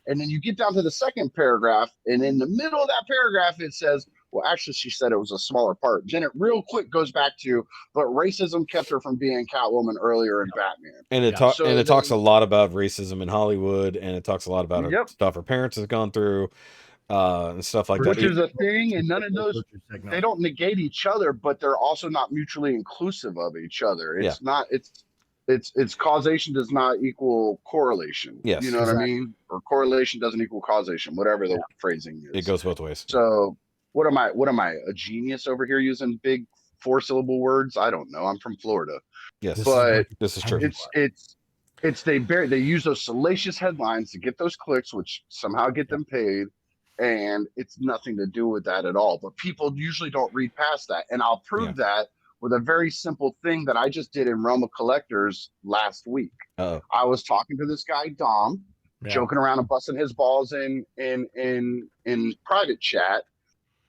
and then you get down to the second paragraph, and in the middle of that paragraph it says, well, actually, she said it was a smaller part. Then it real quick goes back to, but racism kept her from being Catwoman earlier in Batman. And it talks a lot about racism in Hollywood, and it talks a lot about stuff her parents have gone through, and stuff like that. Which is a thing, and none of those, they don't negate each other, but they're also not mutually inclusive of each other. It's not, it's causation does not equal correlation. Yes. You know what I mean? Or correlation doesn't equal causation, whatever the phrasing is. It goes both ways. So what am I, a genius over here using big 4-syllable words? I don't know. I'm from Florida. Yes. But this is true. They use those salacious headlines to get those clicks, which somehow get them paid. And it's nothing to do with that at all. But people usually don't read past that. And I'll prove that with a very simple thing that I just did in Realm of Collectors last week. I was talking to this guy, Dom, joking around and busting his balls in private chat.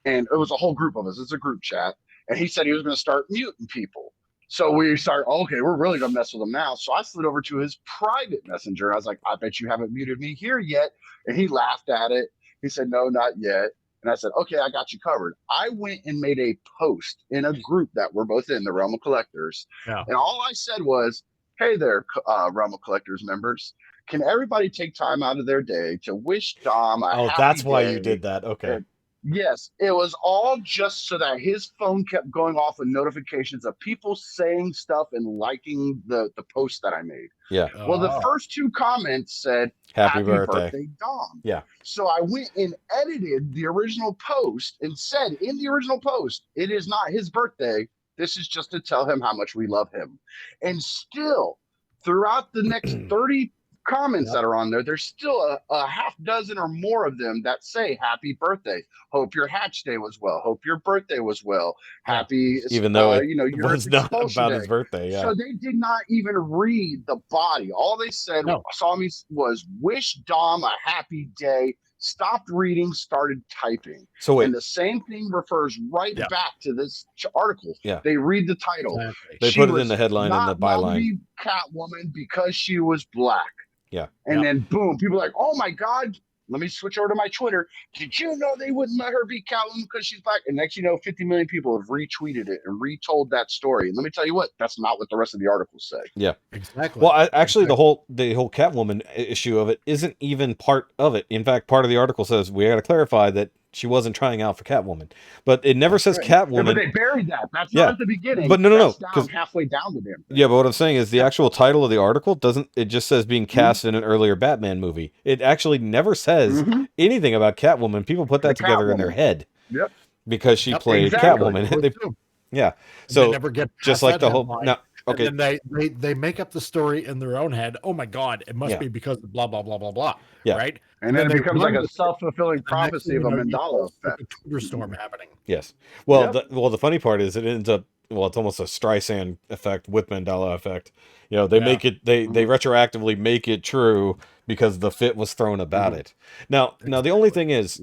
And it was a whole group of us. It's a group chat. And he said he was going to start muting people. So we started, okay, we're really going to mess with him now. So I slid over to his private messenger. I was like, I bet you haven't muted me here yet. And he laughed at it. He said, no, not yet. And I said, okay, I got you covered. I went and made a post in a group that we're both in, the Realm of Collectors. Yeah. And all I said was, hey there, Realm of Collectors members. Can everybody take time out of their day to wish Dom a happy that's why day? you did that. Okay. Yes, it was all just so that his phone kept going off with notifications of people saying stuff and liking the post that I made. Yeah. Well, the Oh. first two comments said, Happy Happy birthday. birthday, Dom. Yeah. So I went and edited the original post and said in the original post, it is not his birthday. This is just to tell him how much we love him. And still, throughout the next 30 comments that are on there, there's still a half dozen or more of them that say happy birthday. Hope your hatch day was well. Hope your birthday was well. Happy, Even though it your was not expulsion about day. his birthday. Yeah. So they did not even read the body. All they said saw me was wish Dom a happy day. Stopped reading, started typing. So wait, and the same thing refers right back to this article. Yeah. They read the title. Exactly. They put it in the headline and the byline. Not be Catwoman because she was black. Yeah. And then boom, people are like, oh my God, let me switch over to my Twitter. Did you know they wouldn't let her be Catwoman because she's black? And next, 50 million people have retweeted it and retold that story. And let me tell you what, that's not what the rest of the articles say. Yeah. Exactly. Well, actually, the whole Catwoman issue of it isn't even part of it. In fact, part of the article says we got to clarify that she wasn't trying out for Catwoman, but it never says Catwoman. Yeah, but they buried that. That's not at the beginning. But no, because halfway down the damn thing. Yeah, but what I'm saying is the actual title of the article doesn't. It just says being cast in an earlier Batman movie. It actually never says anything about Catwoman. People put that together in their head. Yep. Because she played Catwoman. Yeah. So they never get just like the whole. No, okay. And then they make up the story in their own head. Oh my God, it must be because of blah blah blah blah blah. Yeah. Right. And then it becomes like a self-fulfilling prophecy of a Mandela effect. A Twitter storm happening. Yes. Well, the funny part is it ends up. Well, it's almost a Streisand effect with Mandela effect. They make it. They retroactively make it true because the fit was thrown about it. Now the only thing is,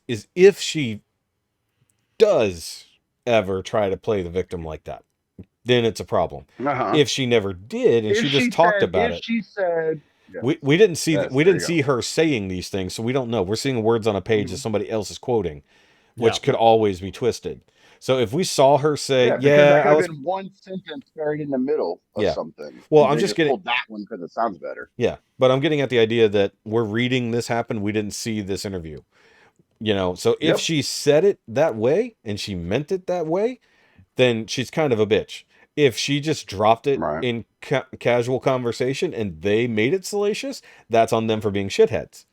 is if she does ever try to play the victim like that, then it's a problem. If she never did and she just talked about it, she said. Yeah. We didn't see her saying these things, so we don't know. We're seeing words on a page that somebody else is quoting, which could always be twisted. So if we saw her say, that could have been one sentence buried in the middle of something. Well, I'm just getting pulled that one because it sounds better. Yeah, but I'm getting at the idea that we're reading this happen. We didn't see this interview. So if she said it that way and she meant it that way, then she's kind of a bitch. If she just dropped it in casual conversation and they made it salacious, that's on them for being shitheads.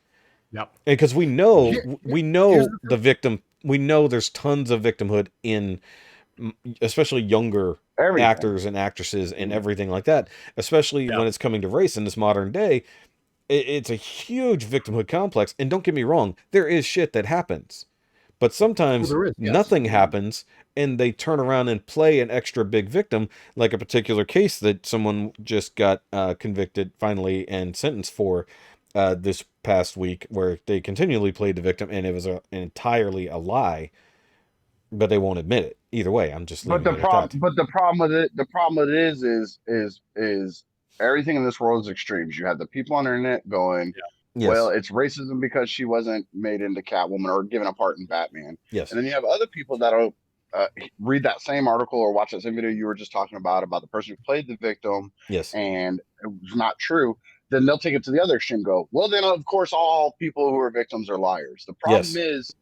Yep. Because we know the victim. We know there's tons of victimhood in, especially younger actors and actresses and everything like that. Especially when it's coming to race in this modern day, it's a huge victimhood complex. And don't get me wrong, there is shit that happens. But sometimes nothing happens and they turn around and play an extra big victim, like a particular case that someone just got convicted finally and sentenced for this past week, where they continually played the victim and it was entirely a lie, but they won't admit it. Either way, I'm just But the problem with it is everything in this world is extremes. You have the people on the internet going, Yes. well, it's racism because she wasn't made into Catwoman or given a part in Batman. Yes. And then you have other people that'll read that same article or watch that same video you were just talking about the person who played the victim. Yes. And it was not true. Then they'll take it to the other extreme and go, well, then, of course, all people who are victims are liars. The problem is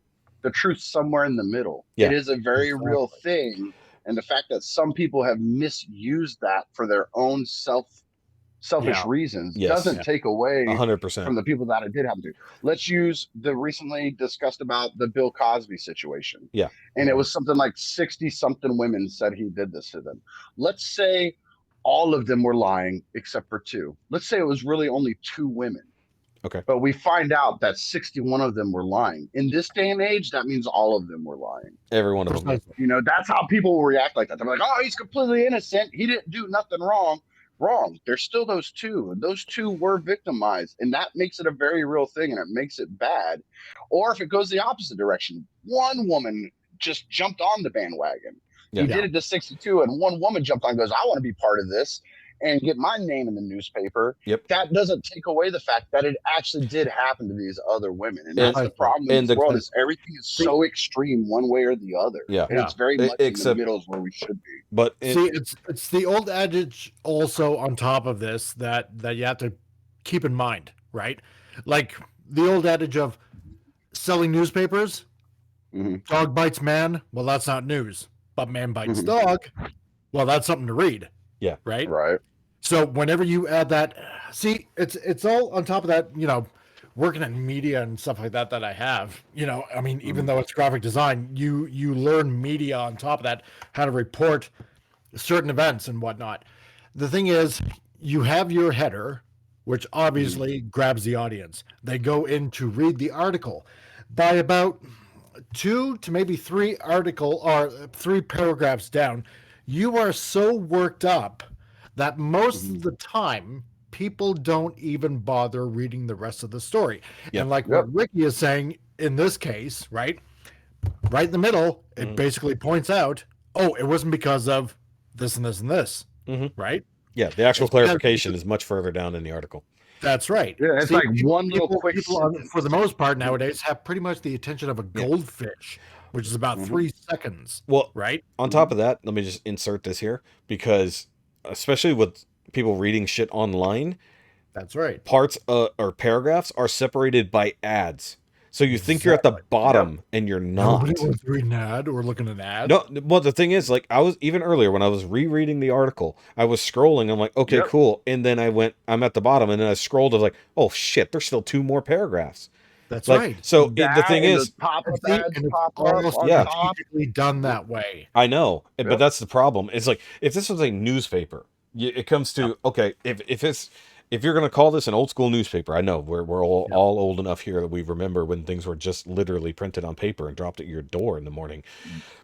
the truth's somewhere in the middle. Yeah. It is a very real thing. And the fact that some people have misused that for their own selfish reasons doesn't take away 100% from the people that it did happen to. Let's use the recently discussed about the Bill Cosby situation. Yeah. And it was something like 60 something women said he did this to them. Let's say all of them were lying except for two. Let's say it was really only two women. Okay. But we find out that 61 of them were lying. In this day and age, that means all of them were lying. Every one of them. That's how people will react like that. They're like, oh, he's completely innocent. He didn't do nothing wrong. Wrong. There's still those two, and those two were victimized, and that makes it a very real thing, and it makes it bad. Or if it goes the opposite direction, one woman just jumped on the bandwagon. He did it to 62, and one woman jumped on and goes, I want to be part of this and get my name in the newspaper. Yep. That doesn't take away the fact that it actually did happen to these other women. And that's the problem in this world is everything is so extreme one way or the other. Yeah. And it's very much in the middle is where we should be. But it's the old adage also on top of this that you have to keep in mind, right? Like the old adage of selling newspapers Dog bites man. Well, that's not news. But man bites dog. Well, that's something to read. Yeah. Right. Right. So whenever you add that, see, it's all on top of that. Working in media and stuff like that I have. I mean, even though it's graphic design, you learn media on top of that, how to report certain events and whatnot. The thing is, you have your header, which obviously grabs the audience. They go in to read the article. By about 2 to maybe 3 paragraphs down, you are so worked up that most of the time people don't even bother reading the rest of the story. Yep. And like what Rikki is saying in this case, right in the middle, it basically points out, it wasn't because of this and this and this, right? Yeah, the actual clarification is much further down in the article. That's right. Yeah, it's like one little quick people for the most part nowadays have pretty much the attention of a goldfish, which is about 3 seconds. Well, right? On top of that, let me just insert this here, because especially with people reading shit online, That's right. parts or paragraphs are separated by ads. So you think you're at the bottom and you're not. Nobody wants to read an ad or look at an ad. No, well, the thing is, like, I was even earlier when I was rereading the article, I was scrolling. I'm like, okay, cool. And then I'm at the bottom, and then I scrolled. I was like, oh shit, there's still 2 more paragraphs. That's like, right. So the thing is, almost strategically done that way. I know, but that's the problem. It's like, if this was a newspaper, it comes to, okay, if you're going to call this an old school newspaper, I know we're all old enough here that we remember when things were just literally printed on paper and dropped at your door in the morning.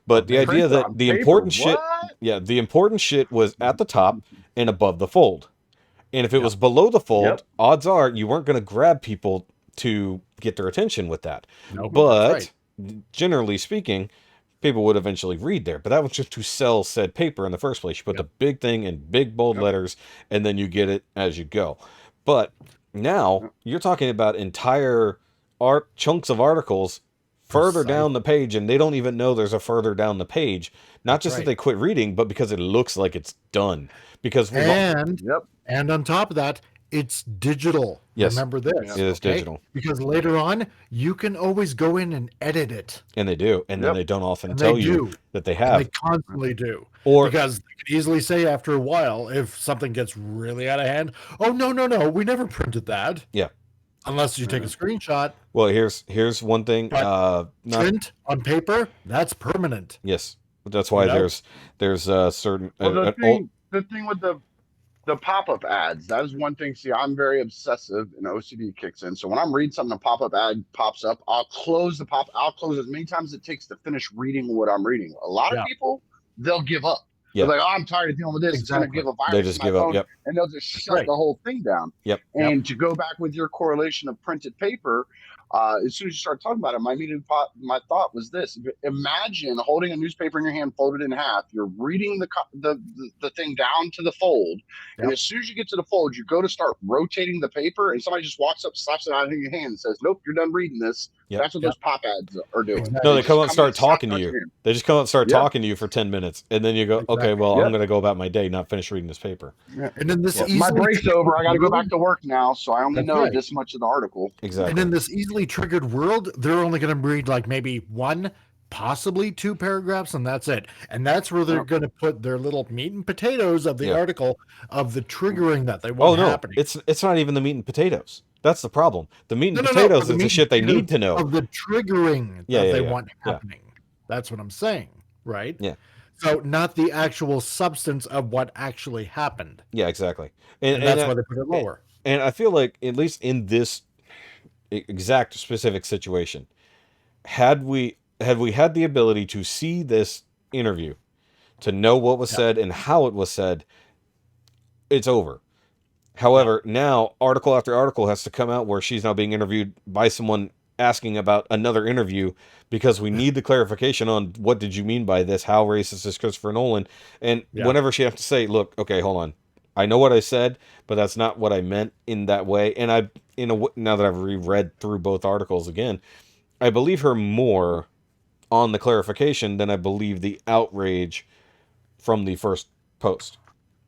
But the idea that the important shit was at the top and above the fold. And if it was below the fold, odds are you weren't going to grab people to get their attention with that. Nope, but generally speaking, people would eventually read there. But that was just to sell said paper in the first place. You put the big thing in big bold letters, and then you get it as you go. But now you're talking about entire chunks of articles further down the page, and they don't even know there's a further down the page. Not just that they quit reading, but because it looks like it's done. Because and on top of that, it's digital. Yes. Remember this. It is digital. Because later on, you can always go in and edit it. And they do. And then they don't often tell you that they have. And they constantly do. Or because they can easily say after a while, if something gets really out of hand, oh, no, we never printed that. Yeah. Unless you take a screenshot. Well, here's one thing. Print on paper, that's permanent. Yes. That's why there's certain... the thing with the pop-up ads, that is one thing. See, I'm very obsessive and OCD kicks in. So when I'm reading something, a pop-up ad pops up, I'll close as many times as it takes to finish reading what I'm reading. A lot of people, they'll give up. They're like, I'm tired of dealing with this. It's going to give a virus. They just give up. Yep. And they'll just shut the whole thing down. Yep. And to go back with your correlation of printed paper, as soon as you start talking about it, my thought was this: imagine holding a newspaper in your hand, folded in half. You're reading the thing down to the fold, and as soon as you get to the fold, you go to start rotating the paper, and somebody just walks up, slaps it out of your hand, and says, "Nope, you're done reading this." Yep. That's what those pop ads are doing. Exactly. No, they come up and start talking to you. They just come up and start talking to you for 10 minutes, and then you go, okay, well, I'm going to go about my day, not finish reading this paper. And then this my break's over. I got to go back to work now, so I only know this much of the article. Exactly. And in this easily triggered world, they're only going to read like maybe 1, possibly 2 paragraphs, and that's it. And that's where they're going to put their little meat and potatoes of the article of the triggering that they want happening. It's not even the meat and potatoes. That's the problem. The meat and potatoes is the shit they need to know. Of the triggering that they want happening. That's what I'm saying, right? Yeah. So not the actual substance of what actually happened. Yeah, exactly. And that's why they put it lower. And I feel like, at least in this exact specific situation, had we had the ability to see this interview, to know what was said and how it was said, it's over. However, now article after article has to come out where she's now being interviewed by someone asking about another interview because we need the clarification on what did you mean by this? How racist is Christopher Nolan? And whenever she has to say, look, okay, hold on. I know what I said, but that's not what I meant in that way. And now that I've reread through both articles again, I believe her more on the clarification than I believe the outrage from the first post.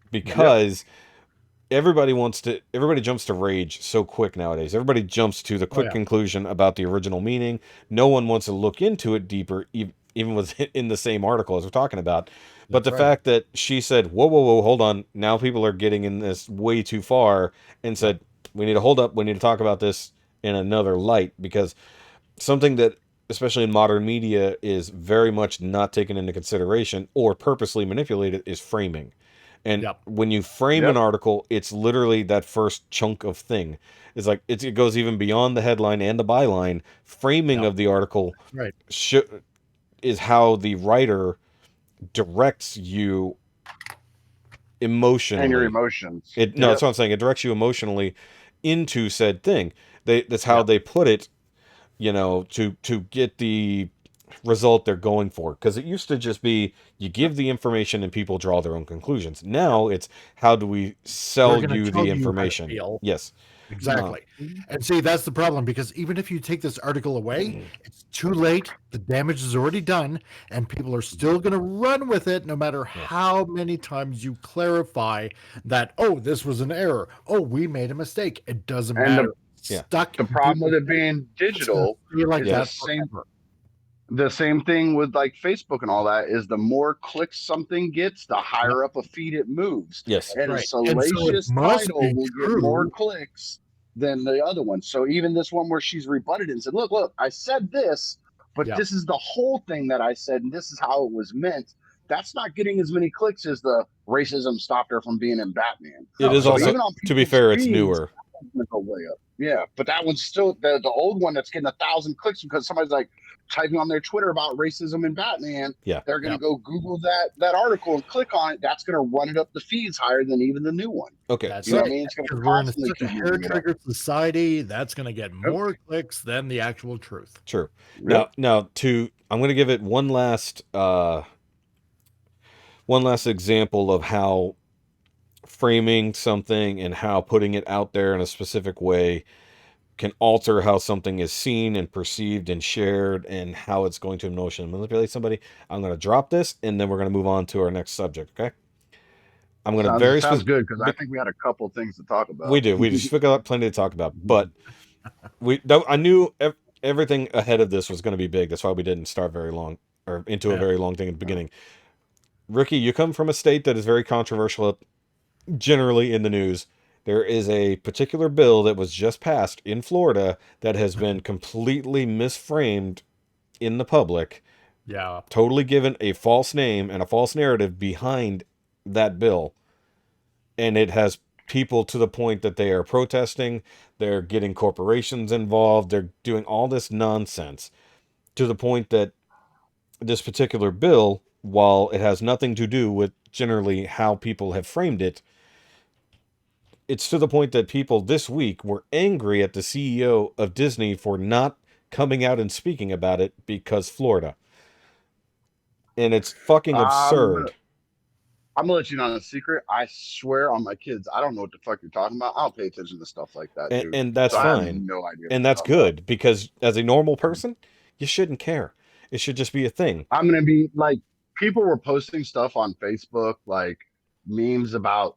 Because everybody jumps to rage so quick nowadays. Everybody jumps to the quick conclusion about the original meaning. No one wants to look into it deeper, even was in the same article as we're talking about. But the fact that she said, whoa, whoa, whoa, hold on, now people are getting in this way too far, and said, we need to hold up, we need to talk about this in another light, because something that, especially in modern media, is very much not taken into consideration or purposely manipulated is framing. And when you frame an article, it's literally that first chunk of thing. It's like it goes even beyond the headline and the byline. Framing of the article is how the writer directs you emotionally. And your emotions. No, that's what I'm saying. It directs you emotionally into said thing. That's how they put it, to get the result they're going for. Because it used to just be you give the information and people draw their own conclusions. Now it's how do we sell you the information? Yes. Exactly. And see, that's the problem, because even if you take this article away, it's too late. The damage is already done, and people are still going to run with it no matter how many times you clarify that, oh, this was an error. Oh, we made a mistake. It doesn't matter. Stuck. The problem with it being digital like that the same thing with like Facebook and all that is the more clicks something gets, the higher up a feed it moves. Yes. And a salacious title will get more clicks than the other one. So even this one where she's rebutted it and said, look, I said this, but this is the whole thing that I said, and this is how it was meant. That's not getting as many clicks as the racism stopped her from being in Batman. It is also, to be fair, it's newer. Go way up. Yeah, but that one's still the old one that's getting 1,000 clicks because somebody's like typing on their Twitter about racism in Batman. Yeah, they're gonna go Google that article and click on it. That's gonna run it up the feeds higher than even the new one. Okay, that's you know what I mean? It's gonna we're in such a hair trigger society. That's gonna get more clicks than the actual truth. True. Now, I'm gonna give it one last example of how framing something and how putting it out there in a specific way can alter how something is seen and perceived and shared and how it's going to emotionally manipulate somebody. I'm going to drop this and then we're going to move on to our next subject. Okay. I'm going to sounds good because I think we had a couple things to talk about. We do. We just got plenty to talk about, but I knew everything ahead of this was going to be big. That's why we didn't start very long or into a very long thing at the beginning. Rikki, you come from a state that is very controversial generally in the news. There is a particular bill that was just passed in Florida that has been completely misframed in the public. Yeah. Totally given a false name and a false narrative behind that bill. And it has people to the point that they are protesting. They're getting corporations involved. They're doing all this nonsense to the point that this particular bill, while it has nothing to do with generally how people have framed it, it's to the point that people this week were angry at the CEO of Disney for not coming out and speaking about it because Florida. And it's fucking absurd. I'm gonna let you know a secret. I swear on my kids, I don't know what the fuck you're talking about. I don't pay attention to stuff like that, dude. And that's fine. I have no idea. And that's good because as a normal person, you shouldn't care. It should just be a thing. I'm gonna be like, people were posting stuff on Facebook, like memes about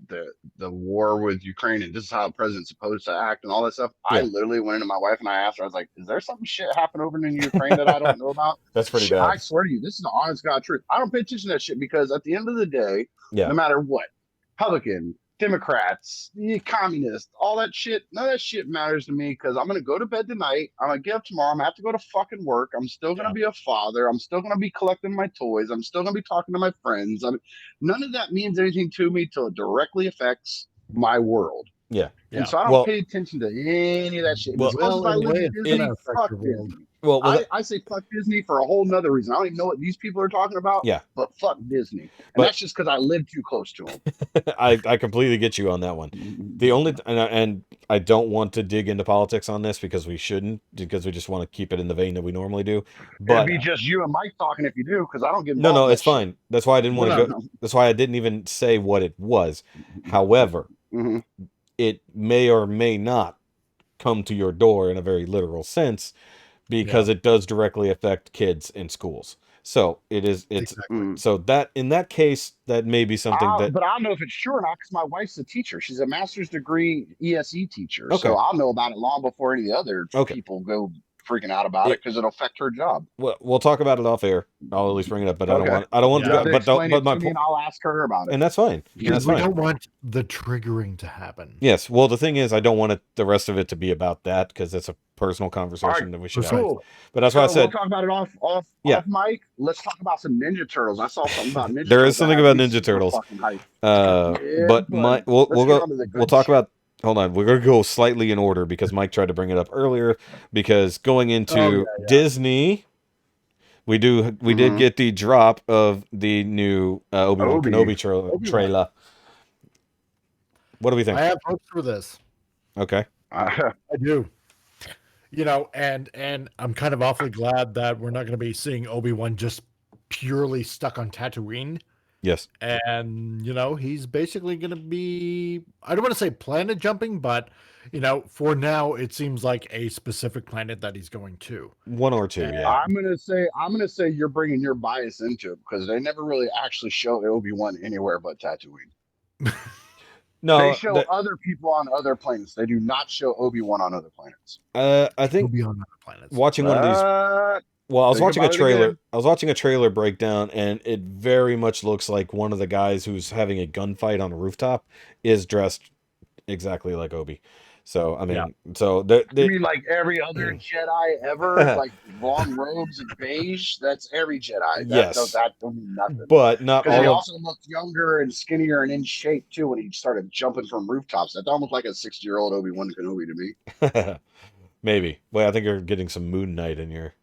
the war with Ukraine and this is how the president's supposed to act and all that stuff. I literally went into my wife and I asked her, I was like, is there some shit happening over in Ukraine that I don't know about? That's pretty bad. I swear to you, this is the honest God truth. I don't pay attention to that shit because at the end of the day, no matter what, Republican, Democrats, the communists, all that shit, none of that shit matters to me because I'm going to go to bed tonight. I'm going to get up tomorrow. I'm going to have to go to fucking work. I'm still going to be a father. I'm still going to be collecting my toys. I'm still going to be talking to my friends. None of that means anything to me till it directly affects my world. Yeah. And so I don't pay attention to any of that shit. I say fuck Disney for a whole nother reason. I don't even know what these people are talking about. Yeah. But fuck Disney. And that's just because I live too close to them. I completely get you on that one. The only and I don't want to dig into politics on this because we shouldn't, because we just want to keep it in the vein that we normally do. But it'd be just you and Mike talking if you do, because I don't get involved. No, it's fine. That's why I didn't want to go. That's why I didn't even say what it was. However, it may or may not come to your door in a very literal sense because it does directly affect kids in schools. So it's Exactly. so that in that case that may be something that But I don't know if it's true or not because my wife's a teacher. She's a master's degree ESE teacher, okay. so I'll know about it long before any of the other Okay. people go freaking out about it It, because it'll affect her job. we'll talk about it off air. I'll at least bring it up, but Okay, I don't want Yeah. you have to but don't, explain but it my to me, and I'll ask her about it. and that's fine. And Because that's we fine. don't want the triggering to happen. Yes. Well, the thing is, I don't want it, the rest of it to be about that because it's a personal All conversation right, that we should have. cool. But that's why I So we'll said, talk about it yeah, off mic. Let's talk about some Ninja Turtles. I saw something about Ninja there is Turtles that something had about me Ninja super Turtles. fucking hyped. Yeah, But buddy. we'll Let's get go. on to the We'll good talk shit. about. Hold on, we're gonna go slightly in order because Mike tried to bring it up earlier. Because going into Oh, yeah. Disney, we did get the drop of the new Obi-Wan Kenobi Obi-Wan. trailer. What do we think? I have hopes for this. Okay. I do. And I'm kind of awfully glad that we're not going to be seeing Obi-Wan just purely stuck on Tatooine. Yes. And, he's basically going to be, I don't want to say planet jumping, but, for now, it seems like a specific planet that he's going to. One or two. Yeah. I'm gonna say you're bringing your bias into it because they never really actually show Obi-Wan anywhere but Tatooine. No. They show other people on other planets. They do not show Obi-Wan on other planets. I He'll think be on other planets. watching one of these. Well, I was Think watching a about it trailer. again. I was watching a trailer breakdown, and it very much looks like one of the guys who's having a gunfight on a rooftop is dressed exactly like Obi. So I mean, Yeah. so You mean like every other Jedi ever, like long robes and beige? That's every Jedi. Yes. That don't mean nothing. but not Because he all of. also looked younger and skinnier and in shape too when he started jumping from rooftops. That almost like a 60-year-old Obi-Wan Kenobi to me. Maybe. Well, I think you're getting some Moon Knight in your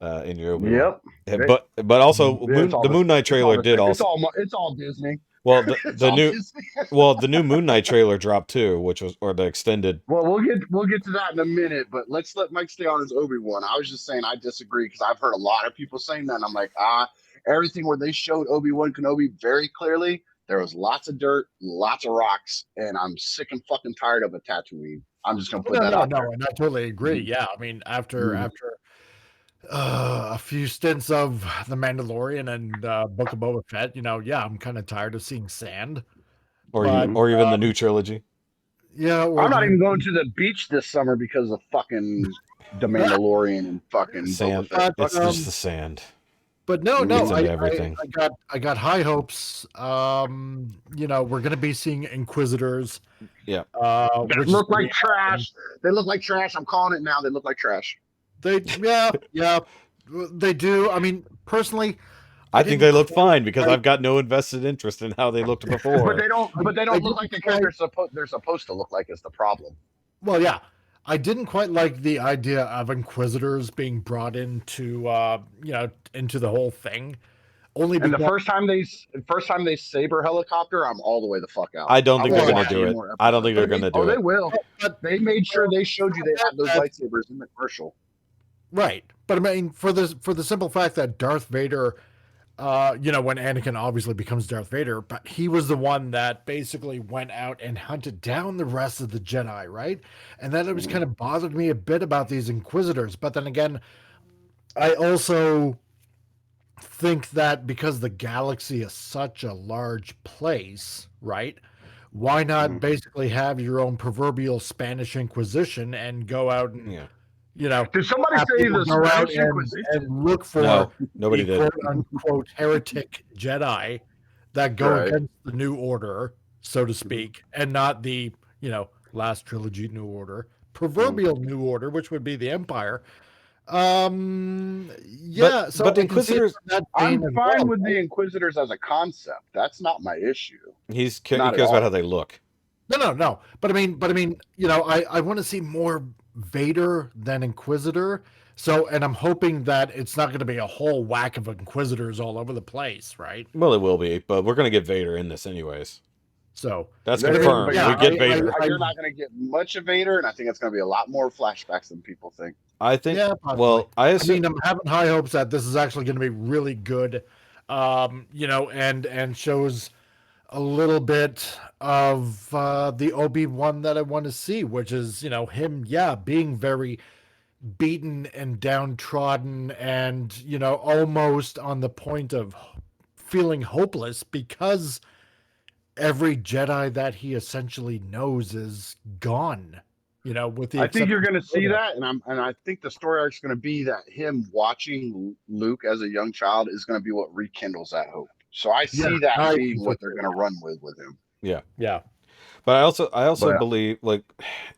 Obi-Wan. Yep. But also It's all the Moon Knight trailer did it's also. it's all Disney. Well, It's the all new Disney. the new Moon Knight trailer dropped too, which was or the extended. Well, we'll get to that in a minute, but let's let Mike stay on his Obi-Wan. I was just saying I disagree because I've heard a lot of people saying that, and I'm like, everything where they showed Obi-Wan Kenobi very clearly, there was lots of dirt, lots of rocks, and I'm sick and fucking tired of a Tatooine. I'm just gonna put that out there. And I totally agree. Yeah, I mean, after a few stints of The Mandalorian and Book of Boba Fett, I'm kind of tired of seeing sand. Or even the new trilogy. Yeah, I'm not even going to the beach this summer because of fucking The Mandalorian and fucking Sand. Boba Fett. It's just the sand. But no, It's into everything. I got high hopes. We're gonna be seeing Inquisitors. Yeah. They look like trash. They look like trash. I'm calling it now. They look like trash. They they do. I mean, personally, I think they look fine because I've got no invested interest in how they looked before. But they don't look like the characters they're supposed to look like is the problem. Well, yeah. I didn't quite like the idea of Inquisitors being brought into into the whole thing. Only And because the first time they saber helicopter, I'm all the way the fuck out. I don't think they're wanna going to do it. I don't think they're going to do Oh, they it. will. But they made sure they showed you they had those lightsabers in the commercial. right. But I mean, for the simple fact that Darth Vader, when Anakin obviously becomes Darth Vader, but he was the one that basically went out and hunted down the rest of the Jedi, right? And that was kind of bothered me a bit about these Inquisitors. But then again, I also think that because the galaxy is such a large place, right? Why not basically have your own proverbial Spanish Inquisition and go out and Did somebody have say people the go out Spanish Inquisition? and look for No, nobody the did. quote unquote heretic Jedi that go Right. against the New Order, so to speak, and not the last trilogy New Order, proverbial New Order, which would be the Empire. But I can see it Inquisitors- from that I'm vein as fine well, with the right? Inquisitors as a concept. That's not my issue. He Not cares at about all. how they look. No. But I mean, I want to see more Vader than Inquisitor. So, and I'm hoping that it's not going to be a whole whack of Inquisitors all over the place, right? Well, it will be, but we're going to get Vader in this anyways. So That's They're- confirmed. yeah, we get Vader. You're not going to get much of Vader, and I think it's going to be a lot more flashbacks than people think. I think. yeah, possibly. Well, I I assume. mean, I'm having high hopes that this is actually going to be really good, and shows a little bit of the Obi-Wan that I want to see, which is him, being very beaten and downtrodden and, almost on the point of feeling hopeless because every Jedi that he essentially knows is gone, with the I think you're exception going to of see Yoda. that, and I think the story arc's going to be that him watching Luke as a young child is going to be what rekindles that hope. So I Yeah, see that I being think so what they're too. going to run with him. Yeah. Yeah. But I also But believe, like,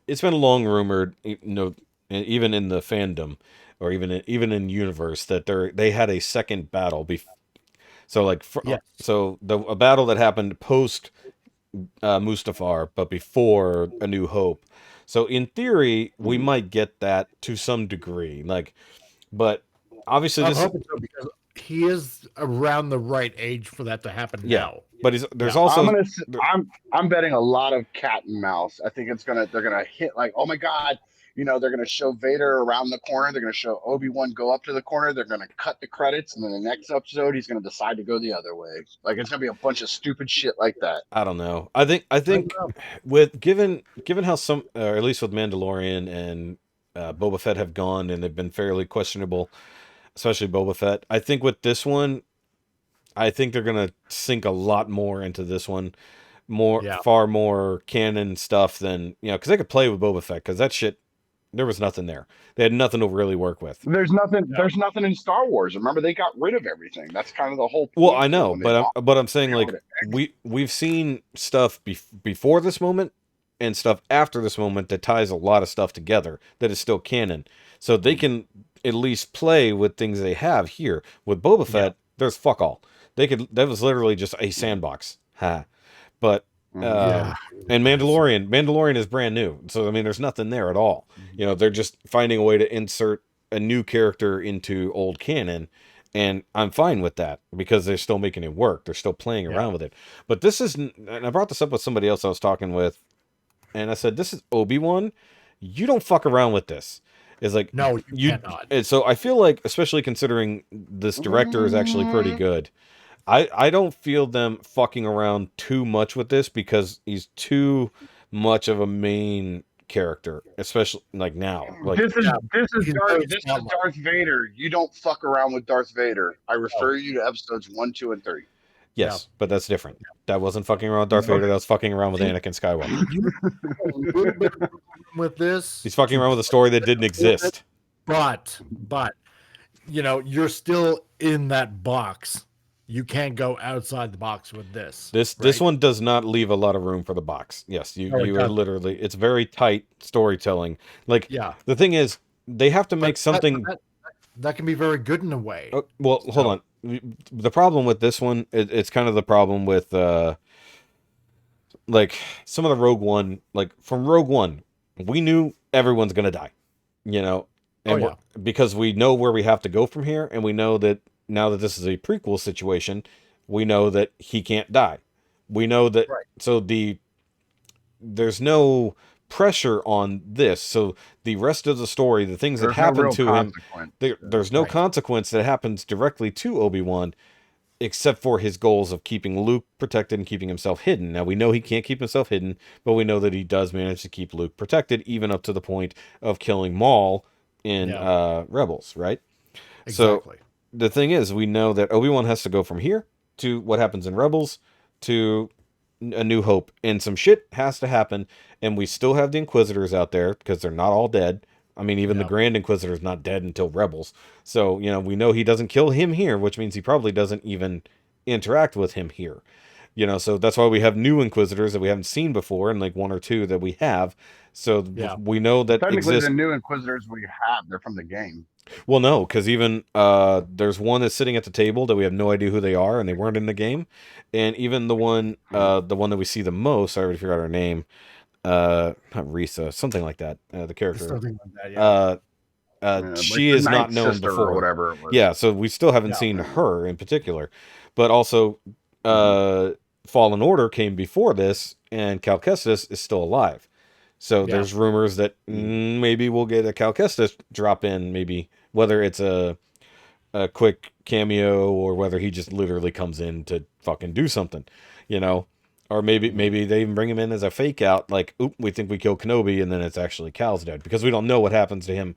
it's been long rumored, and even in the fandom, or even in universe, that they had a second battle. So like, Yes. so a battle that happened post Mustafar, but before A New Hope. So in theory, we might get that to some degree. Like, but obviously I'm this, hoping so because he is around the right age for that to happen yeah. now. But there's Yeah. also I'm betting a lot of cat and mouse. I think they're gonna hit like, oh my god, they're gonna show Vader around the corner. They're gonna show Obi-Wan go up to the corner. They're gonna cut the credits, and then the next episode he's gonna decide to go the other way. Like it's gonna be a bunch of stupid shit like that. I don't know. I think with given how some, or at least with Mandalorian and Boba Fett have gone and they've been fairly questionable, especially Boba Fett. I think with this one, I think they're gonna sink a lot more into this one, Yeah. far more canon stuff than because they could play with Boba Fett because that shit there was nothing there. They had nothing to really work with. There's nothing. Yeah. There's nothing in Star Wars. Remember, they got rid of everything. That's kind of the whole Well, point I to it know, when they but I'm saying, they got like, rid of we've seen stuff before this moment and stuff after this moment that ties a lot of stuff together that is still canon. So they can at least play with things they have here. With Boba Fett, there's fuck all. That was literally just a sandbox. Ha. But Yeah. and Mandalorian is brand new. So I mean there's nothing there at all. They're just finding a way to insert a new character into old canon, and I'm fine with that because they're still making it work. They're still playing around with it. But this is, and I brought this up with somebody else I was talking with, and I said, this is Obi-Wan. You don't fuck around with this. It's like, No, you cannot. And so I feel like, especially considering this director is actually pretty good, I don't feel them fucking around too much with this because he's too much of a main character, especially like now. Like, This is He's very This is spotlight. Darth Vader. You don't fuck around with Darth Vader. I refer you to episodes 1, 2, and 3. yes, but that's different. That wasn't fucking around with Darth Vader. That was fucking around with Anakin Skywalker. A little bit of room with this, He's fucking around with a story that didn't exist. but you're still in that box. You can't go outside the box with this. This one does not leave a lot of room for the box. Yes, you No, it are doesn't. literally, it's very tight storytelling. Like, Yeah. the thing is, they have to make But something. that can be very good in a way. Well, hold on. The problem with this one, it's kind of the problem with like some of the Rogue One. Like from Rogue One, we knew everyone's gonna die, and because we know where we have to go from here, and we know that now that this is a prequel situation, we know that he can't die. We know that, so there's no pressure on this. So the rest of the story, the things that happen to him, there's no consequence that happens directly to Obi-Wan, except for his goals of keeping Luke protected and keeping himself hidden. Now we know he can't keep himself hidden, but we know that he does manage to keep Luke protected, even up to the point of killing Maul in Rebels, right? Exactly. So the thing is, we know that Obi-Wan has to go from here to what happens in Rebels to A New Hope, and some shit has to happen, and we still have the Inquisitors out there because they're not all dead. I mean, even the Grand Inquisitor is not dead until Rebels. So, we know he doesn't kill him here, which means he probably doesn't even interact with him here. So that's why we have new Inquisitors that we haven't seen before, and like one or two that we have. So we know that Technically, exists. the new Inquisitors we have, they're from the game. Well, no, because even there's one that's sitting at the table that we have no idea who they are, and they weren't in the game. And even the one that we see the most, I already forgot her name. Not Risa, something like that. The character. Something like that, yeah. She like is not known sister before. or whatever it was. Yeah, so we still haven't seen her in particular, but also Fallen Order came before this, and Cal Kestis is still alive. So there's rumors that maybe we'll get a Cal Kestis drop in, maybe whether it's a quick cameo or whether he just literally comes in to fucking do something, or maybe they even bring him in as a fake out, like, oop, we think we killed Kenobi, and then it's actually Cal's dead, because we don't know what happens to him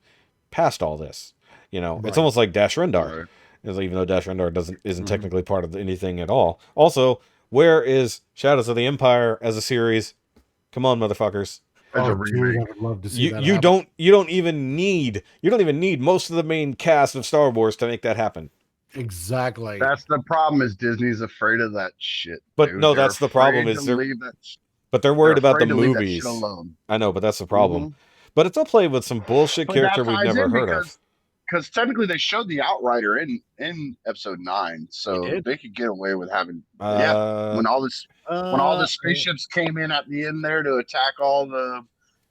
past all this. You know, it's Right. almost like Dash Rendar. Right. It's like, even though Dash Rendar isn't technically part of anything at all. Also, where is Shadows of the Empire as a series? Come on, motherfuckers. As a Dude, remake. I would love to see You that you happen. don't even need most of the main cast of Star Wars to make that happen. Exactly. That's the problem. Is Disney's afraid of that shit. But Dude. no, They're that's the problem. afraid Is to they're leave that. but they're They're worried about the afraid to leave that shit movies. alone. I know, but that's the problem. Mhm. But it's all played with some bullshit But character that we've ties never in heard of. because technically they showed the Outrider in episode 9, so did? they could get away with having when all the spaceships came in at the end there to attack all the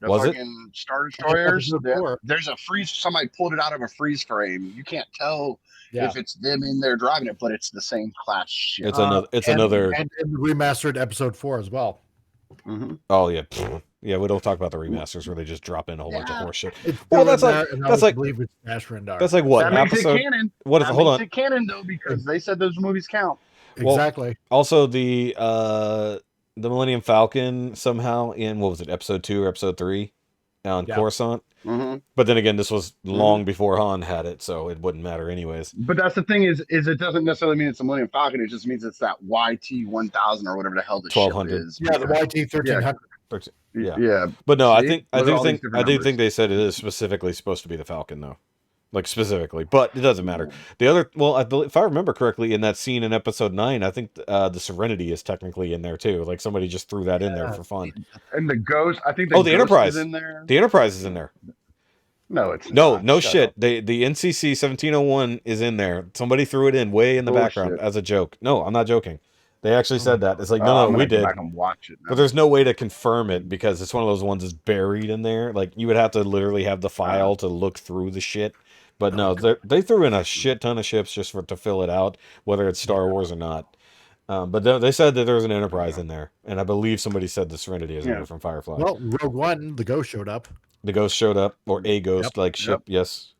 Was it? fucking Star Destroyers. Episode 4. There's a freeze. Somebody pulled it out of a freeze frame. You can't tell Yeah. if it's them in there driving it, but it's the same class ship. It's another. And in the remastered episode 4 as well. Mm-hmm. Oh yeah, yeah. We don't talk about the remasters where they just drop in a whole bunch of horse shit. It's Well, still that's in like- there, and that's I like- believe it's Dash Rendar. That's like what That makes episode? it canon. What is? That Hold makes on. it canon though because they said those movies count. well- Exactly. Also, the Millennium Falcon somehow in what was it, episode 2 or episode 3 on Yeah. Coruscant. Mm-hmm. But then again, this was long before Han had it, so it wouldn't matter anyways. But that's the thing is it doesn't necessarily mean it's a Millennium Falcon. It just means it's that YT 1000 or whatever the hell the ship 1200. is. Yeah, the YT 1300. Yeah. Yeah. But no, I See? think I Look at do all think these I different do numbers. think they said it is specifically supposed to be the Falcon though, like specifically. But it doesn't matter. The other, well, I believe if I remember correctly, in that scene in episode 9, I think the Serenity is technically in there too. Like somebody just threw that in there for fun. And the Ghost, I think Oh, the Ghost Enterprise. is in there. The Enterprise is in there. No, it's No, not. no Shut shit. up. The NCC 1701 is in there. Somebody threw it in way in the Bullshit. background as a joke. No, I'm not joking. They actually said that. It's like, I'm no, gonna we go did. back and watch it now. But there's no way to confirm it because it's one of those ones that's buried in there. Like you would have to literally have the file to look through the shit. But no, they threw in a shit ton of ships just to fill it out, whether it's Star Wars or not. But they said that there was an Enterprise in there, and I believe somebody said the Serenity is in there from Firefly. Well, Rogue One, the Ghost showed up. The Ghost showed up, or a Ghost like ship, yes.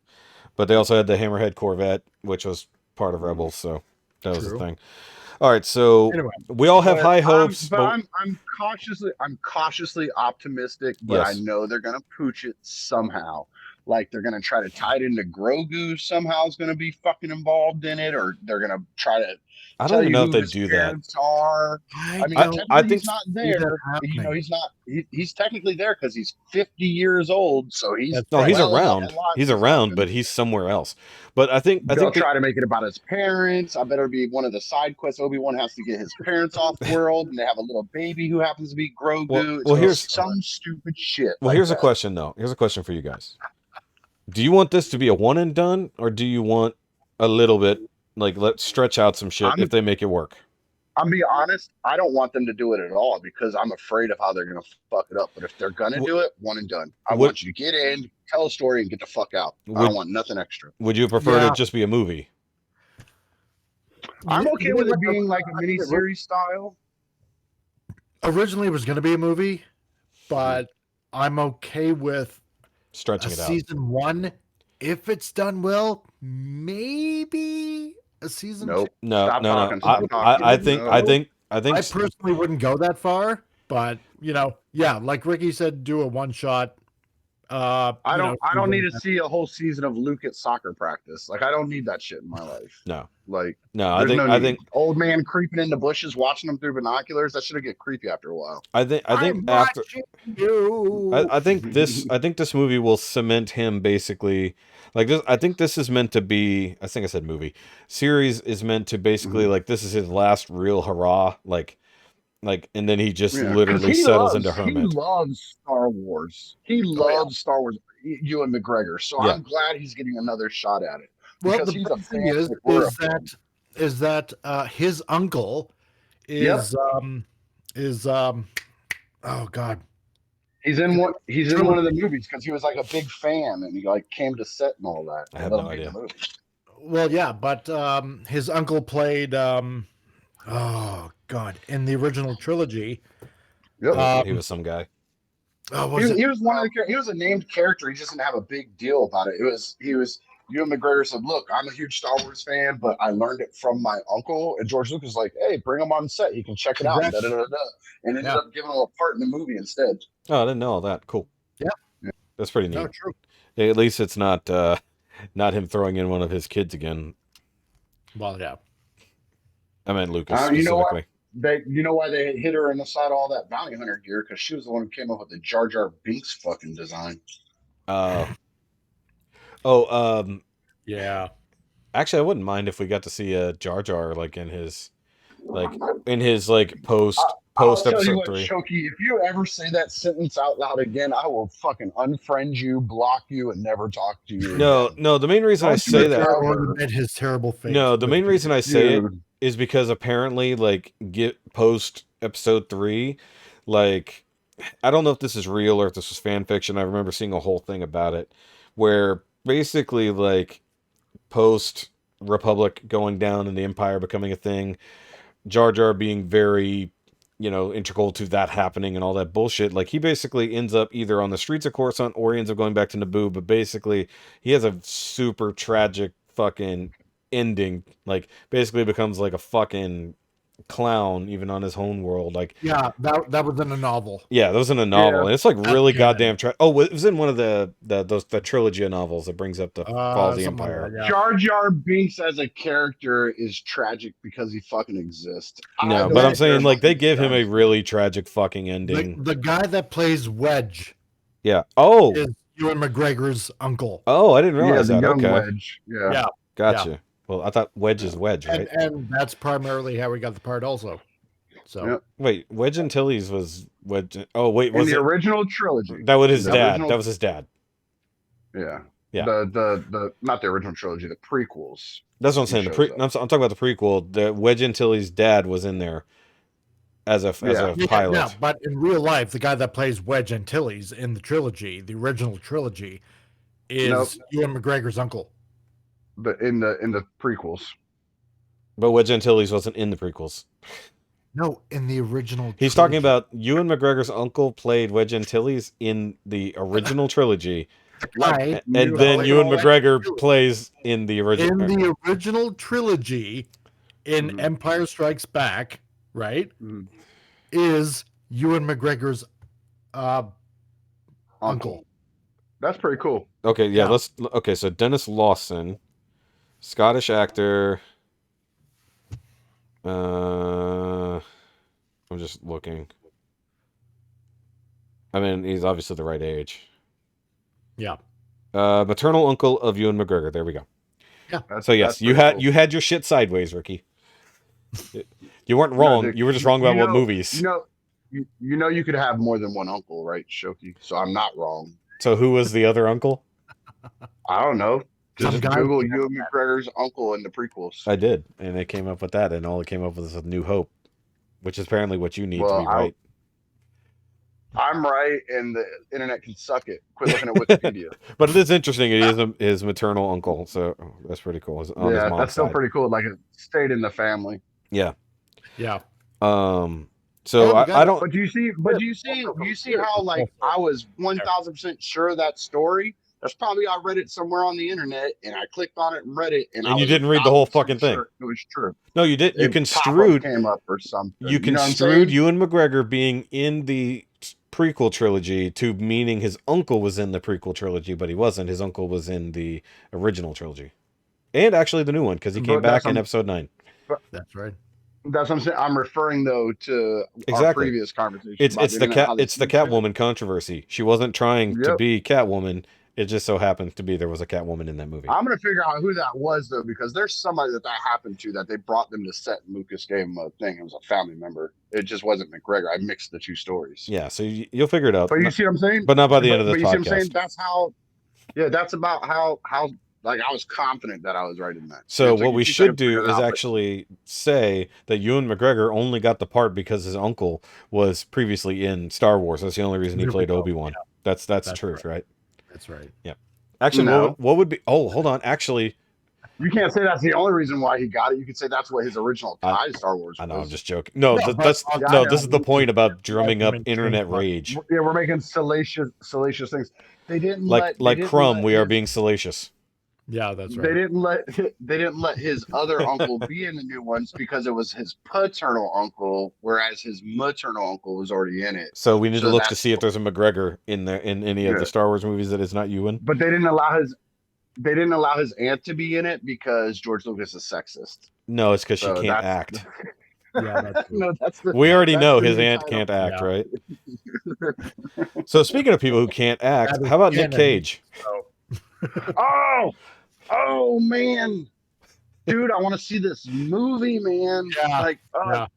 But they also had the Hammerhead Corvette, which was part of Rebels, so that was the True. thing. All right, so Anyway. we all have But high hopes, but but I'm cautiously optimistic, but Yes. I know they're gonna pooch it somehow. Like they're gonna try to tie it into Grogu somehow is gonna be fucking involved in it, or they're gonna try to. I tell don't even you know if who they his do that. parents Are I mean, I technically I think he's not see that there. You happening. know, he's not. He's technically there because he's 50 years old. So he's That's No, right. he's well enough around. alive He's to around, happen. but he's somewhere else. But I think They'll try to make it about his parents. I better be one of the side quests. Obi-Wan has to get his parents off world, and they have a little baby who happens to be Grogu. Well, It's here's- some stupid shit. Well, like here's a that. question though. Here's a question for you guys. Do you want this to be a one and done, or do you want a little bit like let's stretch out some shit if they make it work? I'm being honest. I don't want them to do it at all because I'm afraid of how they're gonna fuck it up. But if they're gonna do it, one and done. I Would- want you to get in, tell a story, and get the fuck out. I Would- don't want nothing extra. Would you prefer Yeah. to just be a movie? I'm okay You know with it what? being like a I think miniseries style. Originally, it was going to be a movie, but I'm okay with a Stretching it out. season 1. If it's done well, maybe a season Nope. 2. No, Stop no, talking, no. stop talking. I think, No. I think. I personally wouldn't go that far, but yeah, like Rikki said, do a one shot. I don't season. need to see a whole season of Luke at soccer practice. Like I don't need that shit in my life. No, Like no. I there's think, no I need. think, Old man creeping in the bushes, watching them through binoculars. That should get creepy after a while. I think I'm after. watching you. I think this movie will cement him basically like this. I think this is meant to be. I think I said movie series is meant to basically like this is his last real hurrah. Like, and then he just Yeah, 'cause literally he settles loves- into hermit. He loves Star Wars. He loves Star Wars. Ewan McGregor. So Yeah. I'm glad he's getting another shot at it. Well, because the he's a best thing fan for is that his uncle is oh god, He's in one. He's in one of the movies because he was like a big fan and he like came to set and all that. I have Let no him be in idea. the movie. well yeah, but his uncle played oh god in the original trilogy. Yep. He was some guy. Oh, was he it? was one of the. He was a named character. He just didn't have a big deal about it. He was. Ewan McGregor said, "Look, I'm a huge Star Wars fan, but I learned it from my uncle." And George Lucas was like, "Hey, bring him on set. He can check it out." Congrats. And ended Yeah. up giving him a part in the movie instead. Oh, I didn't know all that. Cool. Yeah. That's pretty neat. No, true. At least it's not not him throwing in one of his kids again. Well, yeah. I meant Lucas You know what? specifically. You know why they hit her in the side of all that bounty hunter gear? Because she was the one who came up with the Jar Jar Binks fucking design. Yeah. Actually, I wouldn't mind if we got to see a Jar Jar like in his post I'll tell you episode what, 3. Shoki, if you ever say that sentence out loud again, I will fucking unfriend you, block you, and never talk to you No, again. the main reason I say that. Or admit his terrible fate. No, the main reason I say it Dude. is because apparently, like, post episode 3, like, I don't know if this is real or if this was fan fiction. I remember seeing a whole thing about it, where basically, like, post Republic going down and the Empire becoming a thing, Jar Jar being very, integral to that happening and all that bullshit. Like, he basically ends up either on the streets of Coruscant or he ends up going back to Naboo. But basically, he has a super tragic fucking ending. Like, basically becomes like a fucking clown even on his own world. Like, Yeah, that was in a novel. yeah, that was in a novel, Yeah. and it's like really canon. goddamn it was in one of the trilogy of novels that brings up the fall of the Something like Empire. that, yeah. Jar Jar Binks as a character is tragic because he fucking exists. No, but I'm saying, like, they give him a really tragic fucking ending. The guy that plays Wedge Yeah. Oh, is Ewan McGregor's uncle. I didn't Yeah, realize the that. young Okay, Wedge. Yeah. gotcha. Well, I thought Wedge is Wedge, right? And that's primarily how we got the part also. So Yep. Wait, Wedge Antilles was Wedge. Oh, wait, In was the it? original trilogy. That was his the dad. original- That was his dad. Yeah. Yeah. The not the original trilogy, the prequels. That's what I'm He saying. shows up. I'm talking about the prequel. The Wedge Antilles' dad was in there as a pilot. Yeah, but in real life, the guy that plays Wedge Antilles in the trilogy, the original trilogy, is Ewan McGregor's uncle. But in the prequels. But Wedge Antilles wasn't in the prequels. No, in the original. He's talking about Ewan McGregor's uncle played Wedge Antilles in the original trilogy, Right. and then Ewan McGregor plays in the original. In the original trilogy, in Empire Strikes Back, right, is Ewan McGregor's uncle. That's pretty cool. Okay, yeah. So Dennis Lawson, Scottish actor. I'm just looking. I mean, he's obviously the right age. Yeah. Maternal uncle of Ewan McGregor. There we go. Yeah. So yes, you had your shit sideways, Rikki. You weren't wrong. dude, you were just wrong about what movies. You could have more than one uncle, right, Shoki? So I'm not wrong. So who was the other uncle? I don't know. Some Just guy- Google Ewan McGregor's uncle in the prequels. I did, and it came up with that, and all it came up with is a New Hope, which is apparently what you need to be right. I'm right, and the internet can suck it. Quit looking at Wikipedia. But it is interesting. It is his maternal uncle, so that's pretty cool. On his mom's that's still side. pretty cool. Like it stayed in the family. Yeah. Yeah. So I don't. But you see how like I was 1,000% sure of that story. That's probably I read it somewhere on the internet, and I clicked on it and read it, and you didn't read the whole fucking thing. Sure it was true. No, you did. You It construed. came up or something. You know what I'm construed saying? Ewan McGregor being in the prequel trilogy to meaning his uncle was in the prequel trilogy, but he wasn't. His uncle was in the original trilogy, and actually the new one because he came back in episode 9. That's right. That's what I'm saying. I'm referring though to our Exactly. previous conversation. It's about the internet, cat. how they It's the keep it. Catwoman controversy. She wasn't trying to Yep. be Catwoman. It just so happens to be there was a Catwoman in that movie. I'm gonna figure out who that was though, because there's somebody that happened to that they brought them to set. And Lucas gave him a thing. It was a family member. It just wasn't McGregor. I mixed the two stories. Yeah, so you'll figure it out. But you see what I'm saying? But not by the end of But this you see what I'm saying? podcast. That's how. Yeah, that's about how like I was confident that I was right in that. So It's like what you we keep should trying to do figure it is out, but- actually say that Ewan McGregor only got the part because his uncle was previously in Star Wars. That's the only reason he There we played go. Obi-Wan. That's truth, right? That's right. Actually, No. what would be? Oh, hold on. Actually, You can't say that's the only reason why he got it. You could say that's what his original tie to Star Wars I know. was. I'm just joking. No, No, that's but- no. Yeah, This is the point about drumming up Recommend internet things like- rage. Yeah, we're making salacious things. They didn't Like Crumb, we are being salacious. Yeah, that's They right. didn't let his other uncle be in the new ones because it was his paternal uncle, whereas his maternal uncle was already in it. So we need to So look to that's see if there's a McGregor in there in any of the yeah. Star Wars movies that is not Ewan. But they didn't allow his aunt to be in it because George Lucas is sexist. No, it's because she So can't that's act. Yeah, that's true. no, We already that's know the his new aunt title. can't act, Yeah. right? So speaking of people who can't act, That is how about Nick canon. Cage? Oh, oh man, dude, I want to see this movie, man. Yeah, Like, yeah.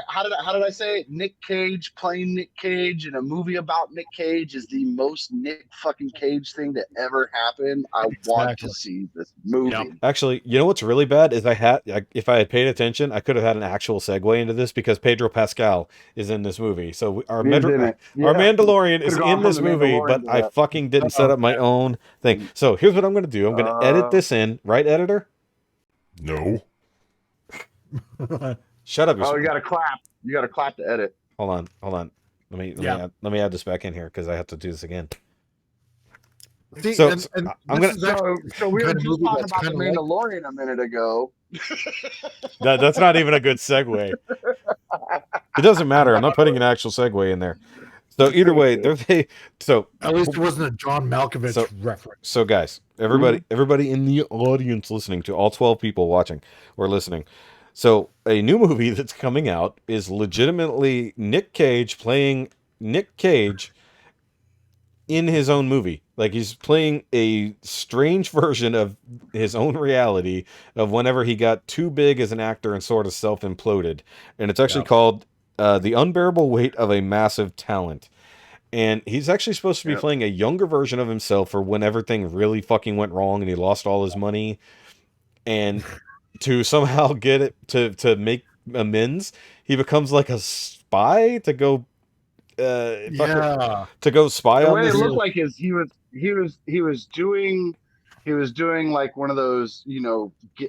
how did I say it? Nick Cage playing Nick Cage in a movie about Nick Cage is the most Nick fucking Cage thing to ever happen. I want to Exactly. see this movie. Actually, you know what's really bad is if I had paid attention, I could have had an actual segue into this because Pedro Pascal is in this movie. So He's in it. our Yeah, Mandalorian is could have gone in from this the movie, Mandalorian but to I that. fucking didn't set up my own thing. So here's what I'm going to do. I'm going to edit this in, right, editor? No. Shut up. Oh, you got to clap. You got to clap to edit. Hold on. Let me add this back in here because I have to do this again. See, So- and so this I'm gonna- is actually So we were kind of just movie talking that's about the kinda like- Mandalorian a minute ago. That's not even a good segue. It doesn't matter. I'm not putting an actual segue in there. So either way, At least it wasn't a John Malkovich reference. So guys, everybody in the audience listening, to all 12 people watching or listening. So a new movie that's coming out is legitimately Nick Cage playing Nick Cage in his own movie. Like he's playing a strange version of his own reality of whenever he got too big as an actor and sort of self-imploded. And it's actually called The Unbearable Weight of a Massive Talent. And he's actually supposed to be playing a younger version of himself for when everything really fucking went wrong and he lost all his money. And to somehow get it to make amends, he becomes like a spy to go to go spy The on way this. it looked like is he was doing like one of those,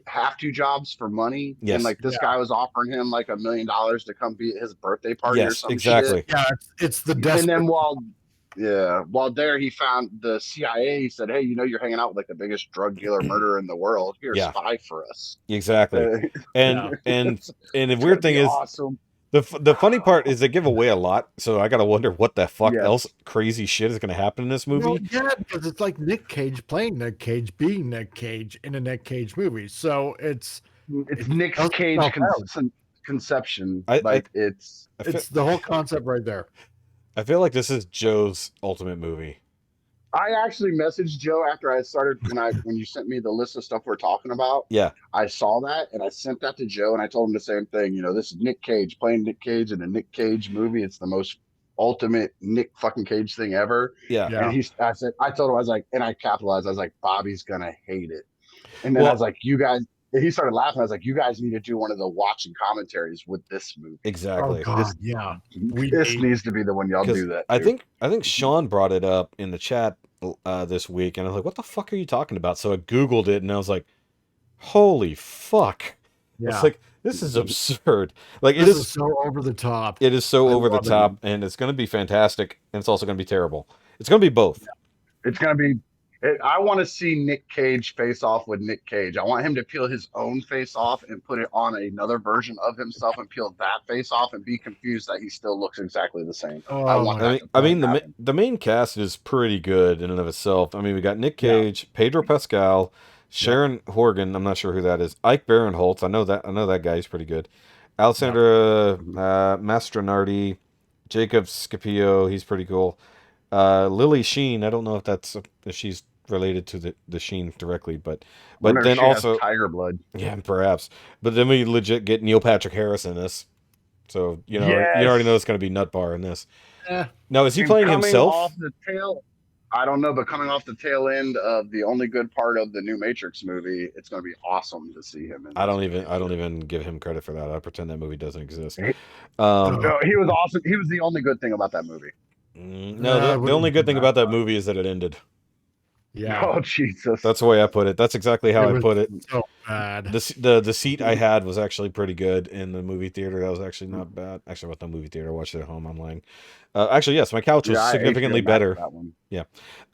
have to jobs for money. Yes. And like this guy was offering him like $1 million to come be at his birthday party or Yes, something. exactly. Yeah, it's the And desperate. then while there he found the CIA. He said, "Hey, you're hanging out with like the biggest drug dealer murderer in the world. Here, spy for us." Exactly. And the weird thing is awesome. the funny part is they give away a lot, so I gotta wonder what the fuck Yes. else crazy shit is gonna happen in this movie. Well, yeah, because it's like Nick Cage playing Nick Cage, being Nick Cage in a Nick Cage movie. So it's Nick doesn't Cage spell out. conception. It's It's the whole concept right there. I feel like this is Joe's ultimate movie. I actually messaged Joe after I started when you sent me the list of stuff we're talking about. Yeah. I saw that and I sent that to Joe and I told him the same thing. This is Nick Cage playing Nick Cage in a Nick Cage movie. It's the most ultimate Nick fucking Cage thing ever. Yeah. Yeah. And I told him, I was like, and I capitalized, I was like, Bobby's gonna hate it. And then I was like, you guys, and he started laughing. I was like, you guys need to do one of the watching commentaries with this movie. Exactly. Oh God, yeah. This needs to be the one y'all do that. I think Shaun brought it up in the chat this week, and I was like, "What the fuck are you talking about?" So I googled it, and I was like, "Holy fuck!" Yeah. It's like this is absurd. Like This is so over the top. It is so over the love it. top, and it's going to be fantastic, and it's also going to be terrible. It's going to be both. It's gonna be. I want to see Nick Cage face off with Nick Cage. I want him to peel his own face off and put it on another version of himself and peel that face off and be confused that he still looks exactly the same. The main cast is pretty good in and of itself. I mean, we got Nick Cage, Pedro Pascal, Sharon Horgan. I'm not sure who that is. Ike Barinholtz. I know that guy. He's pretty good. Alessandra Mastronardi, Jacob Scipio. He's pretty cool. Lily Sheen. I don't know if she's related to the Sheen directly, but then also tiger blood. Yeah, perhaps. But then we legit get Neil Patrick Harris in this, so you already know it's going to be nut bar in this. Now, is he playing himself? Off the tail, I don't know, but coming off the tail end of the only good part of the new Matrix movie, it's going to be awesome to see him. I don't even give him credit for that. I pretend that movie doesn't exist. No, he was awesome. He was the only good thing about that movie. No, the only good thing about that movie is that it ended. Yeah, Oh Jesus. That's the way I put it. That's exactly how I was put it. so bad. The seat I had was actually pretty good in the movie theater. That was actually not bad. Actually, I went to the movie theater. I watched it at home online. Actually, yes, my couch was Yeah, I significantly HBO Max better. that one. Yeah.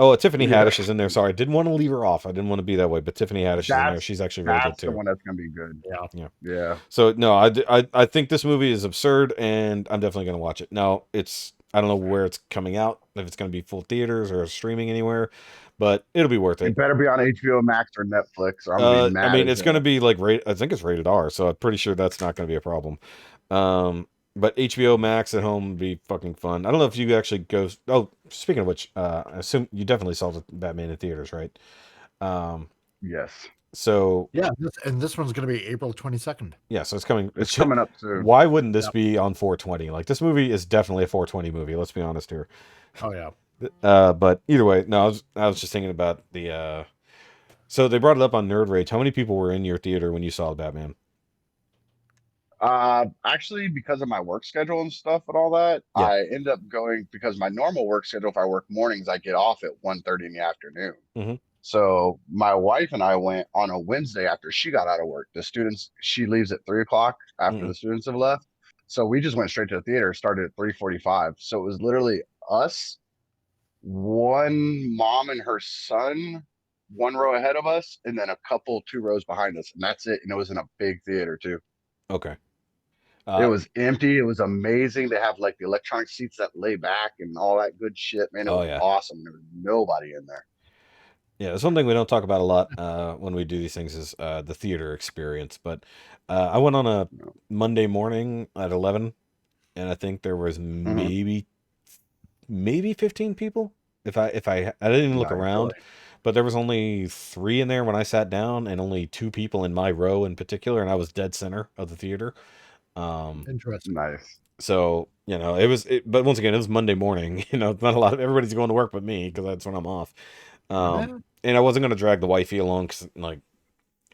Oh, Tiffany Yeah. Haddish is in there. Sorry, I didn't want to leave her off. I didn't want to be that way, but Tiffany Haddish is in there. She's actually really good That's the too. one that's gonna be good. Yeah. Yeah. Yeah. So no, I think this movie is absurd, and I'm definitely gonna watch it. Now I don't know where it's coming out, if it's gonna be full theaters or streaming anywhere, but it'll be worth It it. better be on HBO Max or Netflix, or I'm gonna be I mad. mean, as it's gonna hell. be like I think it's rated R, so I'm pretty sure that's not gonna be a problem. But HBO Max at home would be fucking fun. I don't know if you actually go. Oh, speaking of which, I assume you definitely saw the Batman in theaters, right? Yes. So Yeah, this one's going to be April 22nd. yeah, so it's coming. It's coming up soon. Why wouldn't this be on 420? Like, this movie is definitely a 420 movie. Let's be honest here. Oh yeah. But either way, no, I was just thinking about the. So they brought it up on Nerd Rage. How many people were in your theater when you saw Batman? Actually, because of my work schedule and stuff and all that, Yeah. I end up going because my normal work schedule, if I work mornings, I get off at 1:30 in the afternoon. Mhm. So my wife and I went on a Wednesday after she got out of work. She leaves at 3 o'clock after the students have left. So we just went straight to the theater, started at 3:45. So it was literally us, one mom and her son, one row ahead of us, and then a couple 2 rows behind us. And that's it. And it was in a big theater too. Okay. It was empty. It was amazing to have like the electronic seats that lay back and all that good shit, man. It was awesome. There was nobody in there. Yeah, there's one thing we don't talk about a lot when we do these things is the theater experience. But I went on a Monday morning at 11, and I think there was maybe 15 people. If I didn't even look around, but there was only 3 in there when I sat down, and only 2 people in my row in particular, and I was dead center of the theater. Interesting. Nice. So but once again, it was Monday morning. Not a lot of everybody's going to work but me because that's when I'm off. And I wasn't going to drag the wifey along because, like,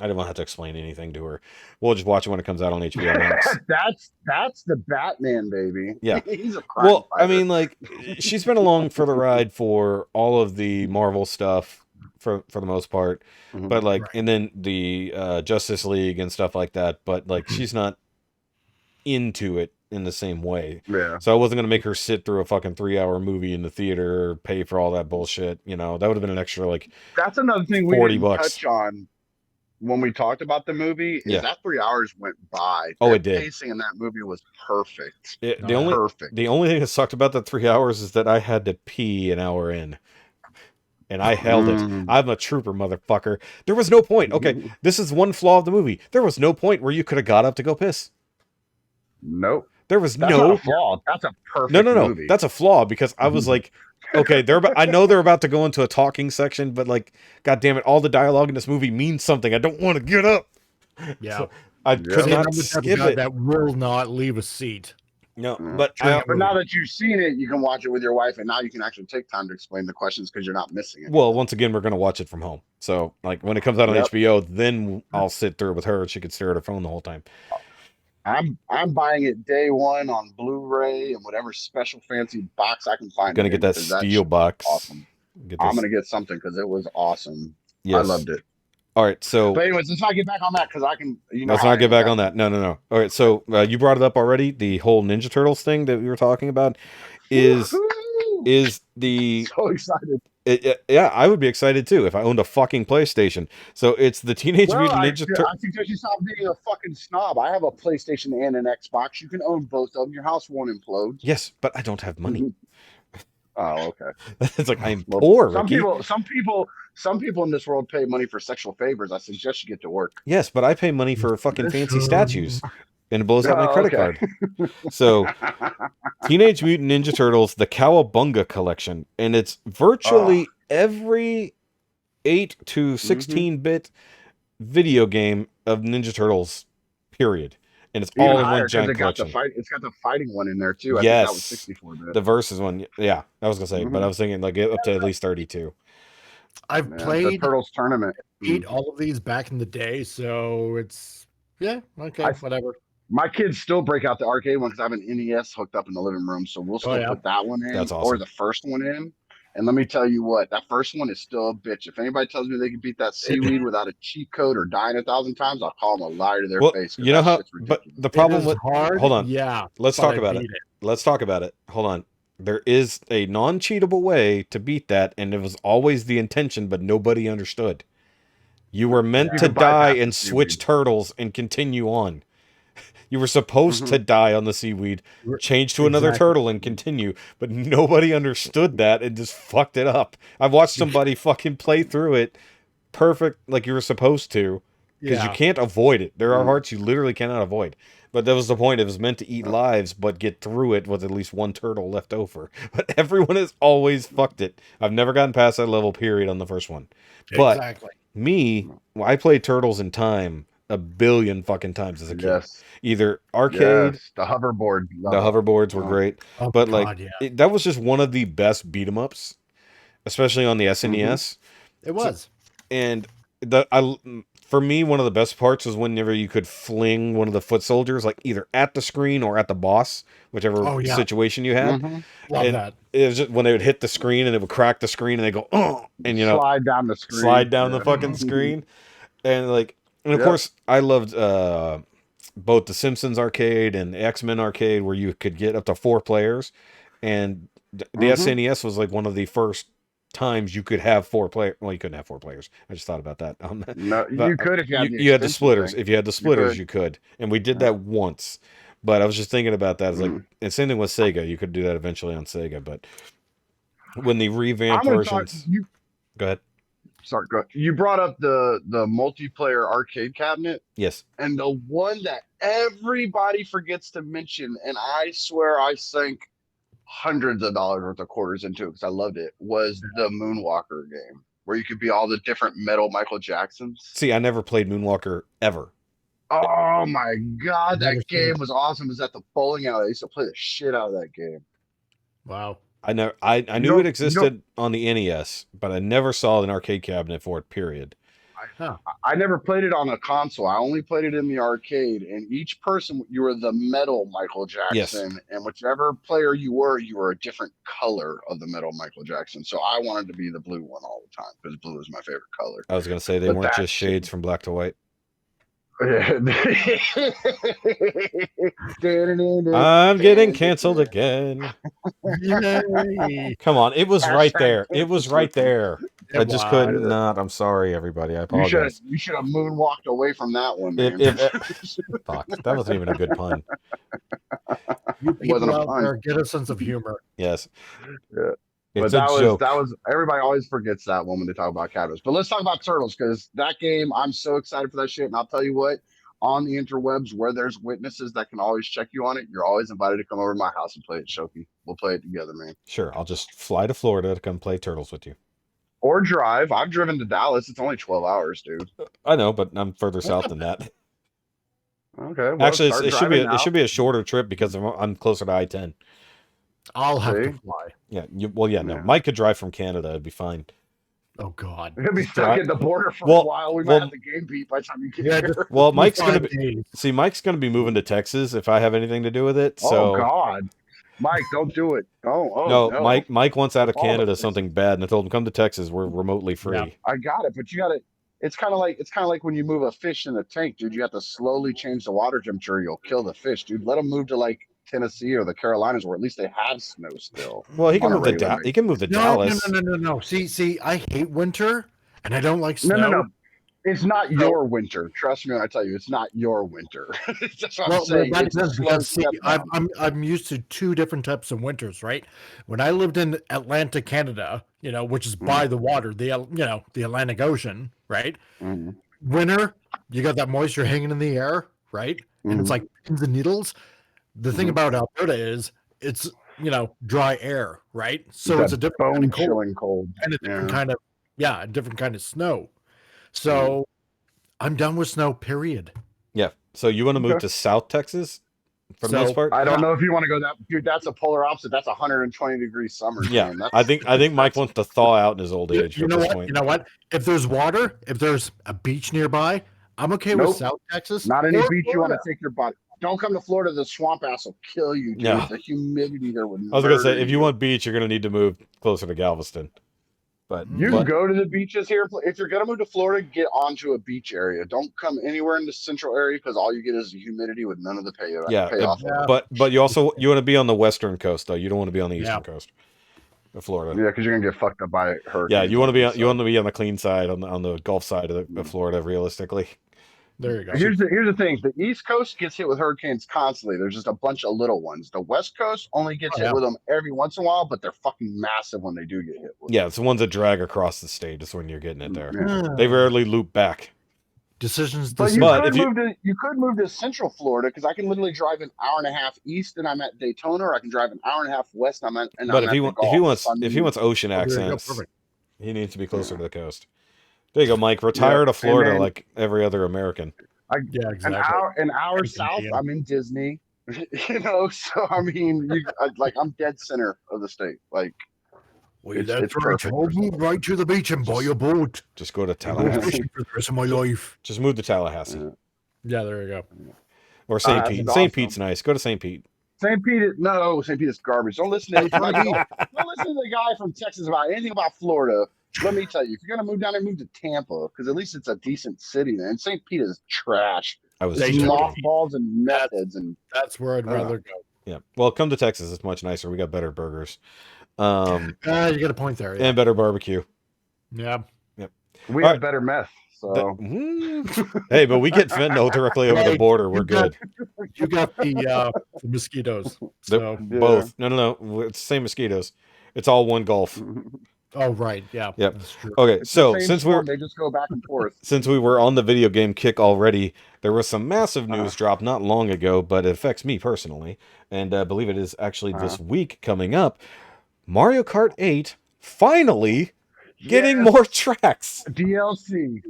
I didn't want to have to explain anything to her. We'll just watch it when it comes out on HBO Max. That's the Batman, baby. Yeah. He's a crime Well, fighter. I mean, like, she's been along for the ride for all of the Marvel stuff for the most part, but like, and then the Justice League and stuff like that. But like, she's not into it in the same way. Yeah. So I wasn't gonna make her sit through a fucking 3-hour movie in the theater or pay for all that bullshit. That would have been an extra like. That's another thing we $40 didn't touch on when we talked about the movie. Is that 3 hours went by? Oh, it did. Pacing in that movie was perfect. The only thing that sucked about that 3 hours is that I had to pee an hour in. And I held it. I'm a trooper, motherfucker. There was no point. Okay, this is one flaw of the movie. There was no point where you could have got up to go piss. Nope. There was That's not a flaw. That's a perfect movie. That's a flaw because I was like, okay, I know they're about to go into a talking section, but like, god damn it, all the dialogue in this movie means something. I don't want to get up. Yeah. So I could not skip it. That will not leave a seat. No, but now that you've seen it, you can watch it with your wife, and now you can actually take time to explain the questions because you're not missing it. Well, once again, we're going to watch it from home. So, like, when it comes out on HBO, then I'll sit through it with her, and she could stare at her phone the whole time. I'm buying it day one on Blu-ray and whatever special fancy box I can find. Gonna get that steel box. Awesome. I'm gonna get something because it was awesome. Yes. I loved it. All right, so. But anyways, let's not get back on that because I can. Let's not get back on that. No. All right, so you brought it up already. The whole Ninja Turtles thing that we were talking about is the. So excited. Yeah, I would be excited too if I owned a fucking PlayStation. So it's the Teenage Mutant Ninja Turtles. I suggest you stop being a fucking snob. I have a PlayStation and an Xbox. You can own both of them. Your house won't implode. Yes, but I don't have money. Oh, okay. It's like I'm poor. Some Rikki. some people in this world pay money for sexual favors. I suggest you get to work. Yes, but I pay money for fucking fancy statues. And it blows out my credit card. So, Teenage Mutant Ninja Turtles, the Cowabunga collection. And it's virtually every 8 to 16-bit video game of Ninja Turtles, period. And it's all in one giant collection. It's got the fighting one in there, too. I yes. think that was 64-bit. The Versus one. Yeah, I was going to say. But I was thinking like up to at least 32. I've played the Turtles tournament. Beat all of these back in the day, so it's... Yeah, okay, whatever. My kids still break out the arcade one because I have an NES hooked up in the living room, so we'll still put that one in, That's awesome. or the first one in, And let me tell you what, that first one is still a bitch. If anybody tells me they can beat that seaweed without a cheat code or dying 1,000 times, I'll call them a liar to their Well, face because you know that how, shit's but ridiculous. the It problem is with, hard. hold on, Yeah. let's but talk I about beat it. Let's talk about it. Hold on. There is a non-cheatable way to beat that, and it was always the intention, but nobody understood. You were meant You to can die bypass the and switch seaweed. turtles and continue on. You were supposed to die on the seaweed, change to another Exactly. turtle, and continue, but nobody understood that and just fucked it up. I've watched somebody fucking play through it perfect like you were supposed to, because you Yeah. can't avoid it. There are Mhm. hearts you literally cannot avoid. But that was the point. It was meant to eat lives, but get through it with at least one turtle left over. But everyone has always fucked it. I've never gotten past that level, period, on the first one. But Exactly. me, I played Turtles in Time a billion fucking times as a kid. Yes. Either arcade, Yes. The hoverboard. the hoverboards were great, Oh but my like God, yeah. that was just one of the best beat 'em ups, especially on the SNES. It was. And for me, one of the best parts was whenever you could fling one of the foot soldiers, like either at the screen or at the boss, whichever Oh, yeah. situation you had. Love And that. it was just when they would hit the screen and it would crack the screen and they go, oh, and Slide down the screen. slide down the Yeah. fucking screen. And like, and of Yep. course, I loved both the Simpsons arcade and the X-Men arcade, where you could get up to 4 players, and the SNES was like one of the first times you could have 4 players. Well, you couldn't have 4 players. I just thought about that. No, But you could if you had the you had the extension splitters. thing. If you had the splitters, you could. And we did that once. But I was just thinking about that. It's like, and same thing with Sega. You could do that eventually on Sega. But when the revamped I'm gonna talk. versions, go ahead. Sorry, go ahead. You brought up the multiplayer arcade cabinet, Yes. and the one that everybody forgets to mention, and I swear I sank hundreds of dollars worth of quarters into it because I loved it, was the Moonwalker game where you could be all the different metal Michael Jacksons. See, I never played Moonwalker ever. Oh my God, Never that seen game it. was awesome. It was at the bowling alley. I used to play the shit out of that game. Wow. I knew don't- it existed on the NES, but I never saw an arcade cabinet for it, period. I never played it on a console. I only played it in the arcade. And each person, you were the metal Michael Jackson, and whichever player you were a different color of the metal Michael Jackson. So I wanted to be the blue one all the time because blue is my favorite color. I was going to say they But weren't that just shades from black to white. I'm I'm getting canceled again. Yay. Come on, it was right Hashtag there. It was right there. I It just was. couldn't not. I'm sorry, everybody. I apologize. You should have moonwalked away from that one, man. Fuck, that wasn't even a good pun. You Wasn't people a out pun. there, get a sense of humor. Yes. Yeah. But It's a joke. that was everybody always forgets that one when they talk about cabinets. But let's talk about turtles because that game, I'm so excited for that shit. And I'll tell you what, on the interwebs where there's witnesses that can always check you on it, you're always invited to come over to my house and play it, Shoki. We'll play it together, man. Sure, I'll just fly to Florida to come play Turtles with you. Or drive. I've driven to Dallas. It's only 12 hours, dude. I know, but I'm further south than that. Okay. Well, Actually, start it should be driving now. it should be a shorter trip because I'm closer to I-10. I'll have to See? fly. Yeah. No. Mike could drive from Canada. It'd be fine. Oh God. You're gonna be stuck at the border for Well- a while. We well- might have the game beat by the time you get Yeah, here. just Well, Mike's gonna 5 be days. see. Mike's gonna be moving to Texas if I have anything to do with it. Oh So God, Mike, don't do it. Oh no, no. Mike wants out of All the Canada places. something bad, and I told him come to Texas. We're remotely free. Yeah. I got it, but you got to. It's kind of like when you move a fish in a tank, dude. You have to slowly change the water temperature. You'll kill the fish, dude. Let them move to like Tennessee or the Carolinas, where at least they have snow still. Well, he can On a move to regular He can move to No, Dallas. no. See, I hate winter, and I don't like snow. No. It's not your winter. Trust me when I tell you, it's not your winter. That's what I'm saying. That It's a depends slow because see, step down. I'm used to 2 different types of winters, right? When I lived in Atlanta, Canada, which is by the water, the Atlantic Ocean, right? Mhm. Winter, you got that moisture hanging in the air, right? And it's like pins and needles. The thing about Alberta is it's dry air, right? So it's a different kind bone of cold chilling cold. and a different Yeah. kind of a different kind of snow. So I'm done with snow, period. Yeah. So you want to move Okay. to South Texas for the So, most part? I don't know if you want to go that, dude. That's a polar opposite. That's 120-degree summer. Yeah. Man. I think Mike wants to thaw out in his old age You at know this what? point. You know what? If there's water, if there's a beach nearby, I'm okay Nope. with South Texas. Not any or beach you want Florida. to take your body. don't come to Florida. The swamp ass will kill you, dude. Yeah. The humidity there would. I was gonna say, murder if you want beach, you're gonna need to move closer to Galveston. But You can go to the beaches here. If you're gonna move to Florida, get onto a beach area. Don't come anywhere in the central area because all you get is the humidity with none of the payoff. But you want to be on the western coast though. You don't want to be on the eastern coast of Florida. Yeah, because you're gonna get fucked up by hurricanes. Yeah, you want to be on the clean side, on the Gulf side of Florida. Realistically, there you go. Here's the thing: the East Coast gets hit with hurricanes constantly. There's just a bunch of little ones. The West Coast only gets hit with them every once in a while, but they're fucking massive when they do get hit with them. It's the ones that drag across the state. Is when you're getting it there. Yeah. They rarely loop back. Decisions. But you could move to Central Florida because I can literally drive an hour and a half east and I'm at Daytona, or I can drive an hour and a half west and I'm at. But if he wants ocean accents, he needs to be closer to the coast. There you go, Mike. Retire to Florida like every other American. Exactly. An hour south, I'm in Disney. So I mean, I'm dead center of the state. Like, that's right. I'll move right to the beach and buy a boat. Just go to Tallahassee for the rest of my life. Just move to Tallahassee. Yeah, there you go. Or St. Pete. Awesome. St. Pete's nice. Go to St. Pete. St. Pete is garbage. Don't listen to don't listen to the guy from Texas about anything about Florida. Let me tell you, if you're gonna move down there, move to Tampa because at least it's a decent city there. And St. Pete is trash. I was mothballs and methods, and that's where I'd rather go. Yeah. Well, come to Texas. It's much nicer. We got better burgers. You got a point there. Yeah. And better barbecue. Yeah. Yep. We have better meth. So hey, but we get fentanyl directly over the border. We're good. You got the mosquitoes. So. Both. No. It's the same mosquitoes. It's all one Gulf. Oh right, yeah. Yep. That's true. Okay, so they just go back and forth. Since we were on the video game kick already, there was some massive news drop not long ago, but it affects me personally, and I believe it is actually this week coming up. Mario Kart 8 finally getting more tracks. DLC.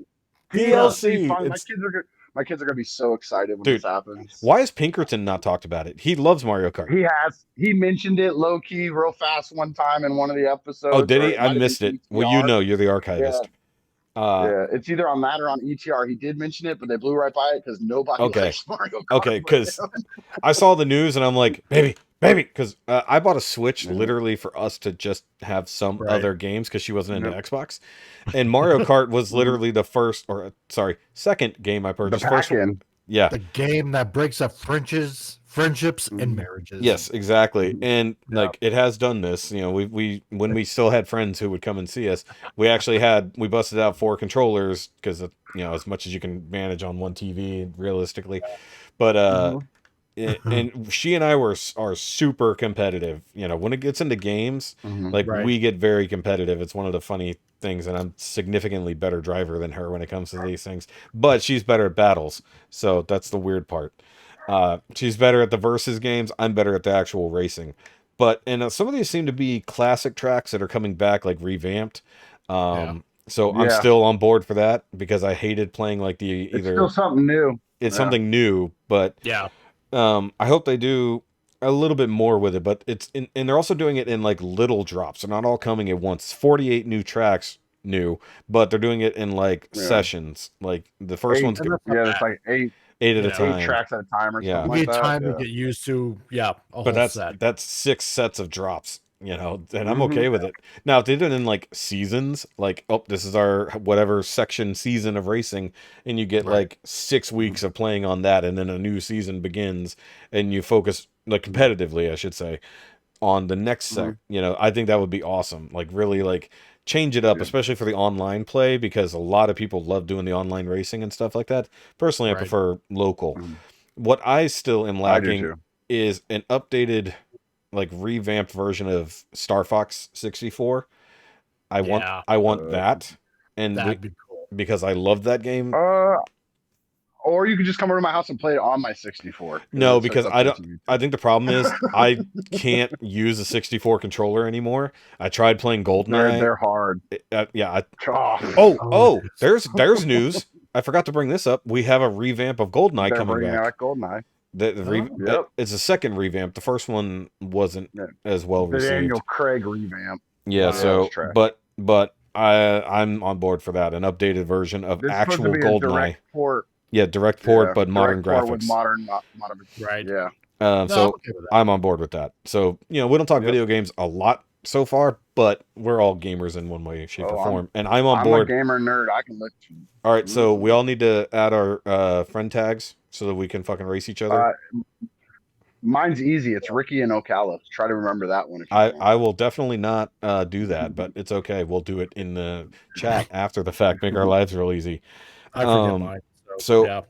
My kids are gonna be so excited when this happens. Why has Pinkerton not talked about it? He loves Mario Kart. He has. He mentioned it low key, real fast one time in one of the episodes. Oh, did he? I missed it. Well, you're the archivist. Yeah, it's either on that or on ETR. He did mention it, but they blew right by it because nobody likes Mario Kart. Okay, because I saw the news and I'm like, baby, because I bought a Switch literally for us to just have some other games because she wasn't into Xbox, and Mario Kart was literally the second game I purchased. The game that breaks up friendships and marriages. Yes, exactly. And like it has done this. We when we still had friends who would come and see us, we busted out 4 controllers because as much as you can manage on one TV realistically, but and she and I are super competitive. When it gets into games, we get very competitive. It's one of the funny things, and I'm significantly better driver than her when it comes to these things. But she's better at battles, so that's the weird part. She's better at the versus games. I'm better at the actual racing. But some of these seem to be classic tracks that are coming back, like revamped. So I'm still on board for that because I hated playing like It's still something new. It's something new, but I hope they do a little bit more with it. But and they're also doing it in like little drops. They're not all coming at once. 48 new tracks but they're doing it in like sessions. Like the first one's it's like 8 at a time. 8 tracks at a time or something like that. Time to get used to. Yeah, but that's 6 sets of drops. And I'm okay with it. Now, if they did it in like seasons, like, this is our whatever section season of racing, and you get like 6 weeks of playing on that, and then a new season begins, and you focus like competitively, I should say, on the next I think that would be awesome. Like really like change it up, especially for the online play, because a lot of people love doing the online racing and stuff like that. Personally, I prefer local. What I still am lacking is an updated, like revamped version of Star Fox 64. I want that, and that'd be cool because I love that game. Or you could just come over to my house and play it on my 64. No, because I don't. I think the problem is I can't use a 64 controller anymore. I tried playing GoldenEye. They're hard. There's news. I forgot to bring this up. We have a revamp of GoldenEye coming back. GoldenEye. It's a second revamp. The first one wasn't as well received. The Daniel Craig revamp. Yeah. But I'm on board for that. An updated version of actual GoldenEye. Yeah, direct port, Yeah, but modern direct port with graphics. modern. Right. Yeah. No, I'm So okay with that. I'm on board with that. So, you know, we don't talk Yep. video games a lot so far, but we're all gamers in one way, shape, or Oh, form. And I'm on I'm a board. gamer nerd. I can look. All right, so we Mhm. all need to add our friend tags so that we can fucking race each other. Uh, mine's easy. It's Rikki and Ocala. Try to remember that one if you can. I will definitely not do that, but it's okay. We'll do it in the chat after the fact. Make our lives real easy. I forget mine. So Yeah.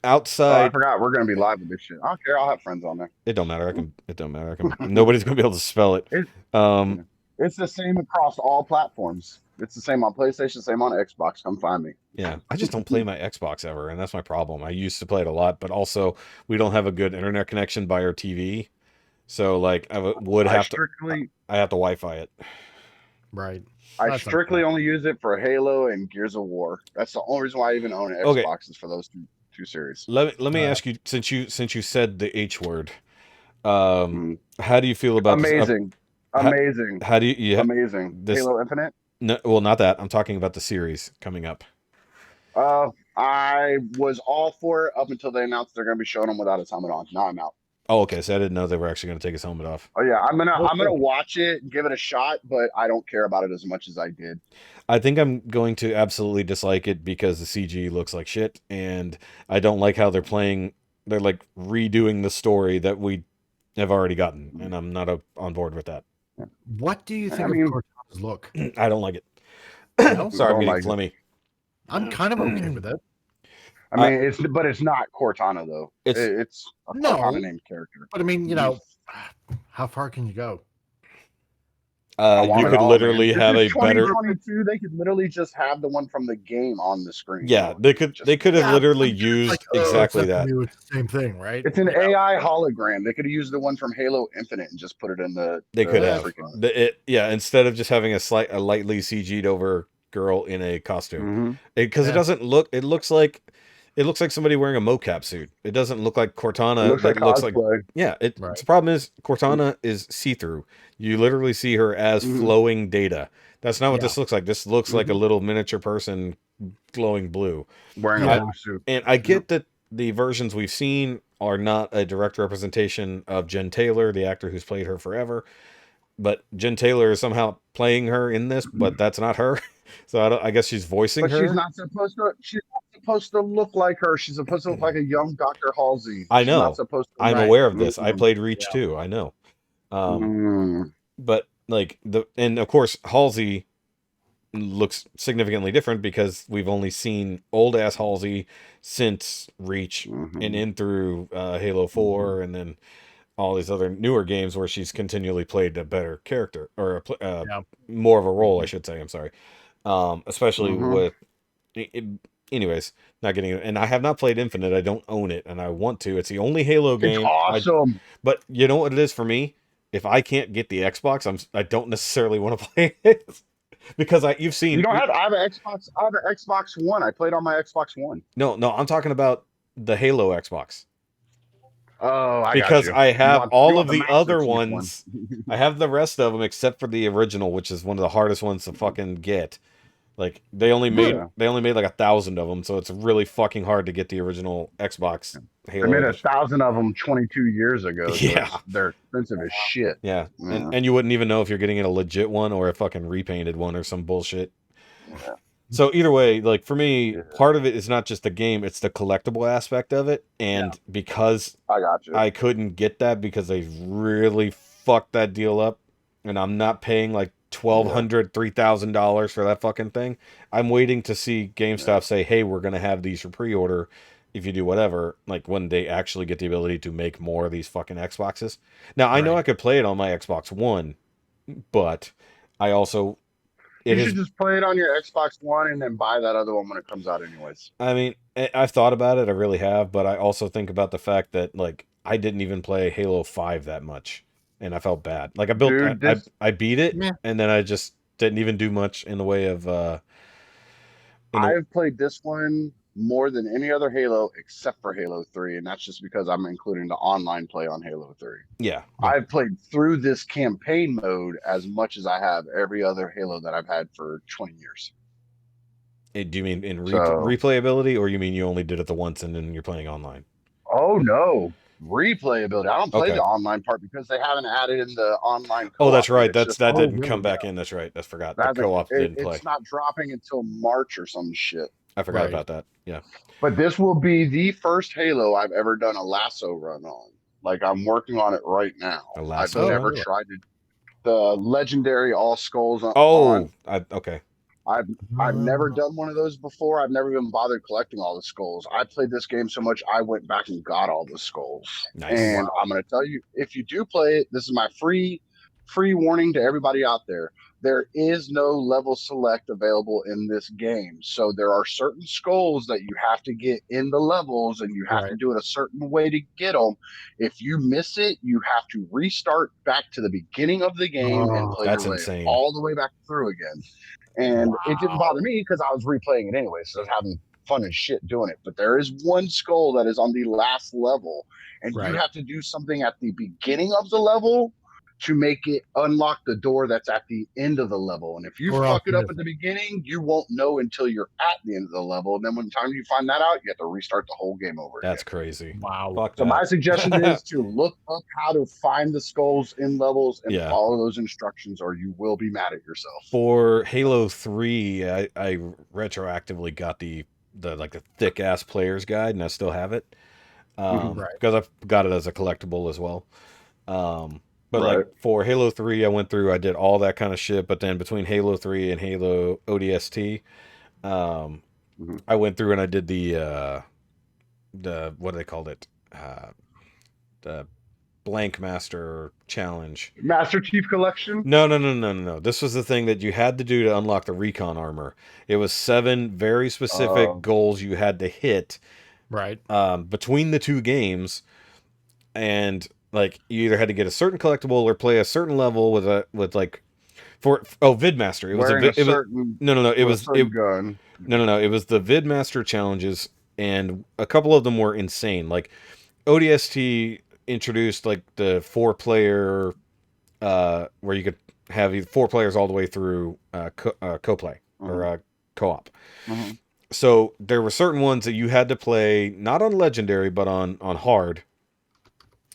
Oh, I outside, forgot. We're gonna be live with this shit. I don't care. I'll have friends on there. it don't matter. It don't matter. Nobody's gonna be able to spell it. It, Um, it's the same across all platforms. It's the same on PlayStation, same on Xbox. Come find me. yeah, I just don't play my Xbox ever, and that's my problem. I used to play it a lot, but also we don't have a good internet connection by our TV, so like would I have to. strictly, I have to Wi-Fi it. Right. I That's strictly okay. only use it for Halo and Gears of War. That's the only reason why I even own an Okay, Xbox is for those two series. let me Uh, ask you since you said the H word. Mm. How do you feel about this? Amazing, How, amazing, how do amazing. this? Halo Infinite. No, well, not that. I'm talking about the series coming up. I was all for it up until they announced they're gonna be showing him without his helmet on. Now I'm out. Oh, okay. So I didn't know they were actually going to take his helmet off. Oh yeah, I'm okay. gonna watch it and give it a shot, but I don't care about it as much as I did. I think I'm going to absolutely dislike it because the CG looks like shit, and I don't like how they're playing. They're like redoing the story that we have already gotten, and I'm not on board with that. What do you I think mean, of Cortana's look? I don't like it. No? Sorry, I'm don't getting like it. phlegmy. I'm kind of okay with it. I mean, it's not Cortana though. It's It's a No. Cortana named character. But I mean, you know, how far can you go? I want you it could all, literally man. have a This is better. 2022. They could literally just have the one from the game on the screen. Yeah, going. they could have Yeah, literally I'm sure it's used like, exactly except for that. me, it's the same thing, right? It's an You know? AI hologram. They could have used the one from Halo Infinite and just put it in the. They could have. freaking. Yeah, instead of just having a lightly CG'd over girl in a costume, Mhm. because it Yeah. doesn't look. It looks like somebody wearing a mocap suit. It doesn't look like It Cortana. looks like That looks like cosplay. yeah. Right. The problem is Cortana is see through. You literally see her as Mhm. flowing data. That's not what Yeah. this looks like. This looks like a little miniature person glowing blue. Wearing Yeah. a blue suit. And I get that the versions we've seen are not a direct representation of Jen Taylor, the actor who's played her forever. But Jen Taylor is somehow playing her in this, but that's not her. So I guess she's voicing But her. she's not supposed to. She's not supposed to look like her. She's supposed to look like a young Dr. Halsey. I She's not know. supposed to. I'm Right. aware of this. I Mhm. played Reach Yeah. too. I know. Mm. But like and of course Halsey looks significantly different because we've only seen old ass Halsey since Reach Mhm. and in through Halo 4 and then all these other newer games where she's continually played a better character or Yeah. more of a role, I should say. I'm sorry. Especially Mhm. with anyways, not getting it. And I have not played Infinite. I don't own it and I want to. It's the only Halo It's game awesome. but you know what it is for me? If I can't get the Xbox, I don't necessarily want to play it. Because you've seen You don't have. I have an Xbox. I have an Xbox One. I played on my Xbox One. no, I'm talking about the Halo Xbox. Oh, I got Because you. I have You all want of the Master other Chief ones. I have the rest of them except for the original, which is one of the hardest ones to fucking get. Like they only made Yeah. like 1,000 of them, so it's really fucking hard to get the original Xbox They Halo made edition. 1,000 of them 22 years ago. So Yeah. they're expensive as shit. Yeah, Yeah. and you wouldn't even know if you're getting a legit one or a fucking repainted one or some bullshit. Yeah. So either way, like for me, Yeah. part of it is not just the game; it's the collectible aspect of it. And because I got you. I couldn't get that because they really fucked that deal up, and I'm not paying like $1,200, $3,000 for that fucking thing. I'm waiting to see GameStop say, "Hey, we're gonna have these for pre-order if you do whatever." Like when they actually get the ability to make more of these fucking Xboxes. Now I know Right. I could play it on my Xbox One, but I also You should just play it on your Xbox One and then buy that other one when it comes out, anyways. I mean, I've thought about it. I really have, but I also think about the fact that like I didn't even play Halo 5 that much, and I felt bad. Like I built, Dude, I beat it, Meh. and then I just didn't even do much in the way of. I've played this one more than any other Halo except for Halo 3, and that's just because I'm including the online play on Halo 3. Yeah, I've played through this campaign mode as much as I have every other Halo that I've had for 20 years. Do you mean in So, replayability, or you mean you only did it the once and then you're playing online? oh no, replayability. I don't play Okay. the online part because they haven't added in the online Oh, that's co-op yet. right. It's just That Oh, didn't really? come Yeah. back in. That's right. I forgot. The that co-op didn't play. it's not dropping until March or some shit. I forgot Right. about that. Yeah. But this will be the first Halo I've ever done a lasso run on. Like I'm working on it right now. A I've lasso Oh, run? never really? tried to the legendary all skulls Oh, on. okay. I've I've never done one of those before. I've never even bothered collecting all the skulls. I played this game so much I went back and got all the skulls. Nice. And Wow. I'm gonna tell you, if you do play it, this is my free warning to everybody out there. There is no level select available in this game. So there are certain skulls that you have to get in the levels and you have to Right. do it a certain way to get them. If you miss it, you have to restart back to the beginning of the game and Oh, play your That's way insane. all the way back through again. And it didn't bother wow. me because I was replaying it anyway, so I was having fun as shit doing it. But there is one skull that is on the last level, and you Right. have to do something at the beginning of the level to make it unlock the door that's at the end of the level. And if you Or else fuck it you up miss at the it. beginning, you won't know until you're at the end of the level. And then when time you find that out, you have to restart the whole game over That's again. crazy. Wow. Fuck So my that. suggestion is to look up how to find the skulls in levels and Yeah. follow those instructions, or you will be mad at yourself. For Halo 3, I retroactively got the like the thick ass player's guide, and I still have it. Right. Because I've got it as a collectible as well. But like Right. for Halo 3, I went through, I did all that kind of shit, but then between Halo 3 and Halo ODST, um, Mhm. I went through and I did the what do they called it? The Blank Master Challenge. Master Chief Collection. No. This was the thing that you had to do to unlock the recon armor. It was 7 very specific Uh, goals you had to hit Right. between the two games, and like you either had to get a certain collectible or play a certain level with like for Vidmaster. It was wearing a it was certain no it with a was it certain gun. no it was the Vidmaster challenges, and a couple of them were insane. Like ODST introduced like the 4-player where you could have 4 players all the way through co-play or Mhm, co-op. mhm. So there were certain ones that you had to play not on legendary but on hard.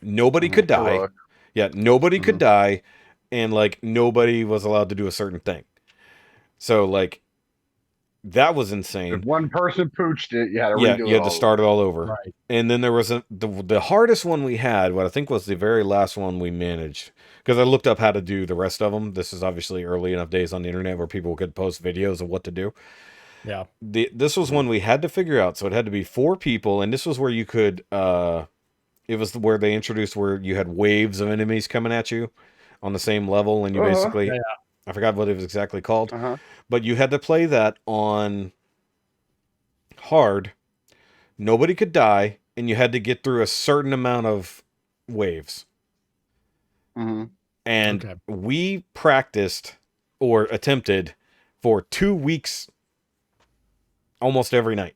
Nobody could die. Heroic. Yeah, nobody could Mhm. die, and like nobody was allowed to do a certain thing. So like that was If insane. one person pooched it, you had to Yeah, redo you it had to all start it over. all over. Right. And then there was the hardest one we had, what I think was the very last one we managed, because I looked up how to do the rest of them. This is obviously early enough days on the internet where people could post videos of what to do. Yeah. This was one we had to figure out, so it had to be 4 people, and this was where you could it was where they introduced where you had waves of enemies coming at you on the same level, and you Uh-huh. basically, Yeah. I forgot what it was exactly called, Uh-huh. but you had to play that on hard. Nobody could die, and you had to get through a certain amount of waves. Mhm. And Okay. we practiced or attempted for 2 weeks almost every night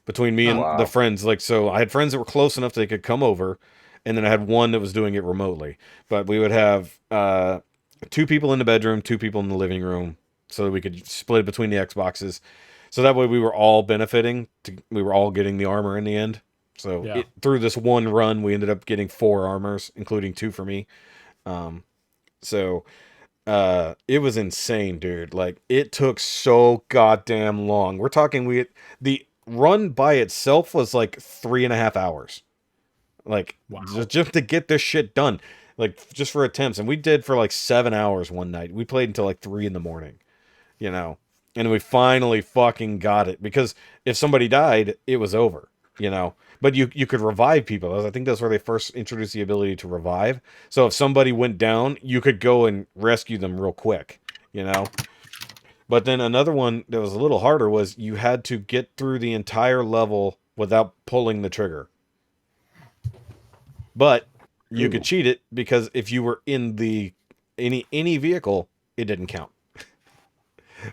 between me and the Wow. friends. Like, so I had friends that were close enough they could come over, and then I had one that was doing it remotely. But we would have 2 people in the bedroom, 2 people in the living room, so that we could split it between the Xboxes. So that way we were all benefiting. We were all getting the armor in the end. So Yeah. through this one run, we ended up getting 4 armors, including 2 for me. Um, so it was insane, dude. Like it took so goddamn long. We're talking the run by itself was like 3.5 hours. Like Wow. just to get this shit done. Like just for attempts. And we did for like 7 hours one night. We played until like 3 in the morning, you know. And we finally fucking got it. Because if somebody died, it was over, you know. But you could revive people. I think that's where they first introduced the ability to revive. So if somebody went down, you could go and rescue them real quick, you know. But then another one that was a little harder was you had to get through the entire level without pulling the trigger. But you could Ooh. cheat it because if you were in the any vehicle, it didn't count.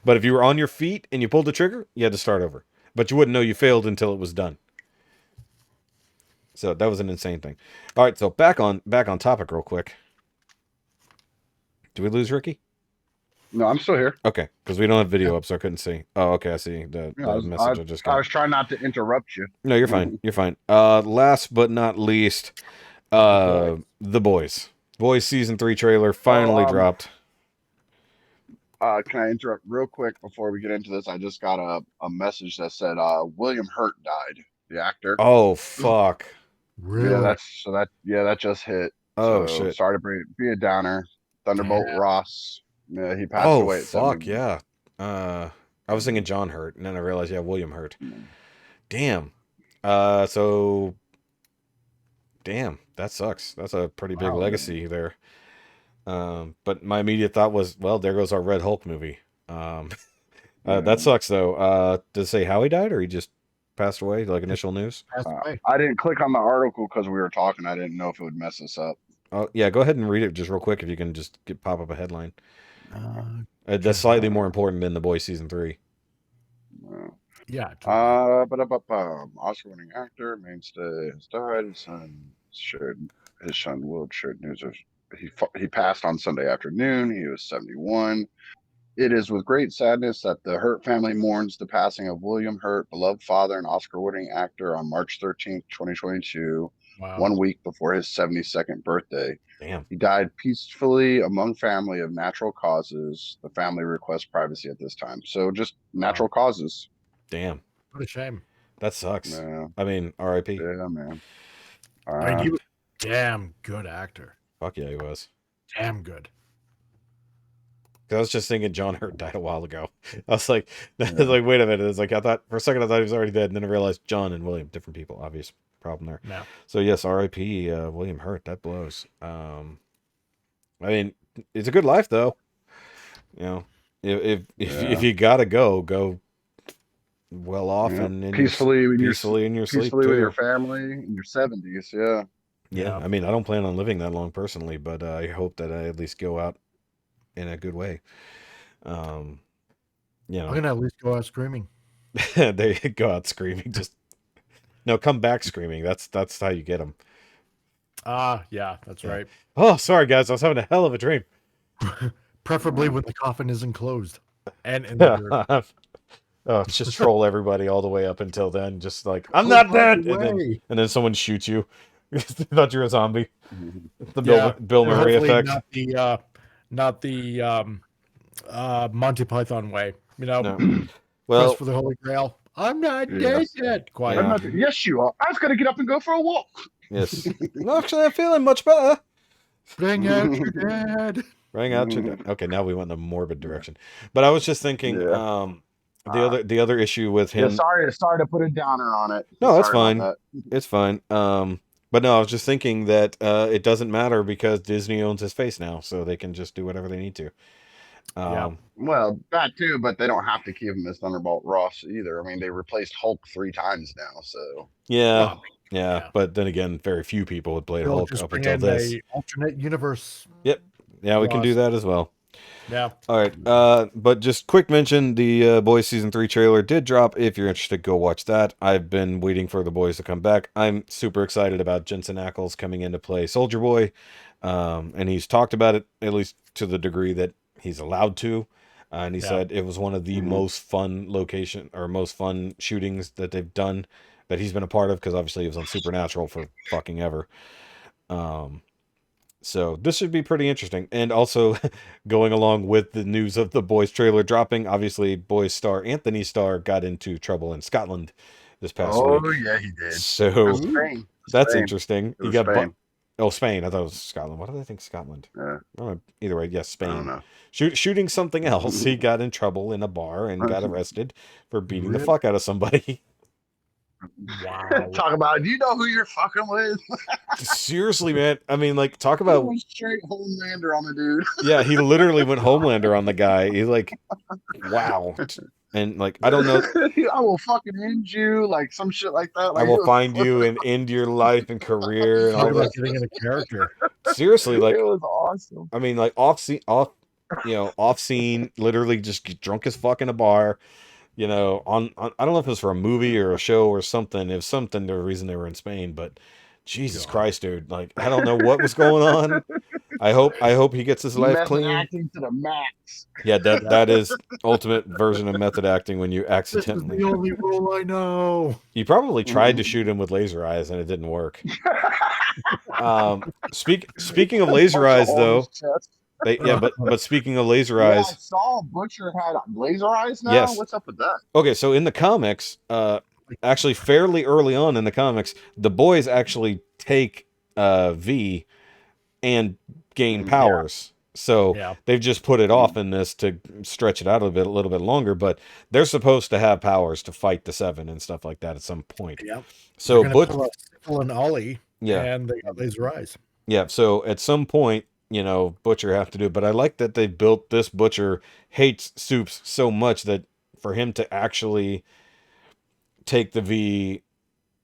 But if you were on your feet and you pulled the trigger, you had to start over. But you wouldn't know you failed until it was done. So that was an insane thing. All right, so back on topic real quick. Did we lose Rikki? No, I'm still here. Okay, because we don't have video up, so I couldn't see. Oh, okay, I see the, Yeah, the message I just got. I was trying not to interrupt you. No, you're fine. You're fine. Last but not least, The Boys. Boys season 3 trailer finally Oh, dropped. can I interrupt real quick before we get into this? I just got a message that said William Hurt died, the actor. Oh fuck. Really? That just hit. Oh So shit. sorry to be a downer. Thunderbolt Damn. Ross. Yeah, he passed Oh away at fuck 71. yeah. I was thinking John Hurt, and then I realized William Hurt. Damn. So damn, that sucks. That's a pretty big legacy there. But my immediate thought was, well, there goes our Red Hulk movie. That sucks though. Does it say how he died, or he just passed away? Like initial news? Passed away. I didn't click on the article because we were talking. I didn't know if it would mess us up. Oh yeah, go ahead and read it just real quick if you can just pop up a headline. That's just- slightly more important than The Boys season 3. Yeah. Oscar-winning actor, mainstay has died. His son Will shared news of he passed on Sunday afternoon. He was 71. It is with great sadness that the Hurt family mourns the passing of William Hurt, beloved father and Oscar-winning actor, on March 13th, 2022, Wow. 1 week before his 72nd birthday. Damn. He died peacefully among family of natural causes. The family requests privacy at this time. So just natural causes. Damn. What a shame. That sucks. Yeah, I mean, R.I.P. yeah, man. I mean, he was a damn good actor. Fuck yeah, he was. Damn good. 'Cause I was just thinking John Hurt died a while ago. I was like, wait a minute. It's like I thought for a second I thought he was already dead, and then I realized John and William, different people. Obvious problem there. No. So yes, R.I.P. William Hurt. That blows. I mean, it's a good life though. You know, if you gotta go well off and peacefully in your sleep with too. your family in your 70s. Yeah. Yeah, I mean, I don't plan on living that long personally, but I hope that I at least go out in a good way. You I'm know, gonna at least go out screaming. they go out screaming. Just no, come back screaming. That's how you get them. Yeah, that's right. Oh, sorry guys, I was having a hell of a dream. Preferably when the coffin isn't closed. And in the dirt. Oh, just troll everybody all the way up until then. Just like I'm not dead, and then someone shoots you. Thought you were a zombie. The Bill Murray hopefully effect. Not the Monty Python way. You know, No. Well, quest for the Holy Grail. I'm not dead yet. Quiet. Yes, you are. I was going to get up and go for a walk. yes. No, actually, I'm feeling much better. Bring out your dad. Bring out your dad. Okay, now we went in the morbid direction. But I was just thinking, the other issue with him. Yeah, sorry to put a downer on it. No, that's fine. It's fine. But no, I was just thinking that it doesn't matter because Disney owns his face now, so they can just do whatever they need to. Well, that too, but they don't have to keep him as Thunderbolt Ross either. I mean, they replaced Hulk 3 times now, so yeah. But then again, very few people had played Hulk up until this. Alternate universe. Yep. Yeah, we can do that as well. Yeah. All right. But just quick mention, the Boys Season 3 trailer did drop. If you're interested, go watch that. I've been waiting for the boys to come back. I'm super excited about Jensen Ackles coming in to play Soldier Boy. And he's talked about it, at least to the degree that he's allowed to. And he said it was one of the most fun most fun shootings that they've done, that he's been a part of, because obviously he was on Supernatural for fucking ever. So this should be pretty interesting. And also, going along with the news of the Boys trailer dropping, obviously Boys star Anthony Starr got into trouble in Scotland this past week. Oh, yeah, he did. So Spain. that's interesting. It was got Spain. Spain. I thought it was Scotland. What did I think Scotland? Yeah. Either way, yes, Spain. I don't know. Shooting something else. He got in trouble in a bar and got arrested for beating the fuck out of somebody. Wow. Talk about, do you know who you're fucking with? Seriously, man. I mean, like, talk about Straight Homelander on the dude. yeah, he literally went Homelander on the guy. He's like, wow. And like, I don't know. I will fucking end you, like some shit like that. Like, I will find you and end your life and career and all Talk about that. getting in a character. Seriously, like, it was awesome. I mean, like off scene, literally just get drunk as fuck in a bar. You know, on I don't know if it was for a movie or a show or something. It was something, the reason they were in Spain, but Jesus Christ, dude. Like, I don't know what was going on. I hope he gets his life Method clean. acting to the max. Yeah, that is ultimate version of method acting when you This is accidentally. the only rule I know. You probably tried to shoot him with laser eyes and it didn't work. Speaking of laser Punch a eyes hole in though, his chest. but speaking of laser Yeah, I eyes, saw Butcher had laser eyes now. yes. What's up with that? Okay, so in the comics, actually fairly early on in the comics, the boys actually take V and gain powers. So Yeah. they've just put it off in this to stretch it out a little bit longer, but they're supposed to have powers to fight the Seven and stuff like that at some point. Yep. So They're gonna pull a Syphil and Ollie, and they got laser eyes. Yeah, so at some point, Butcher have to do it. But I like that they built this Butcher hates soups so much that for him to actually take the V,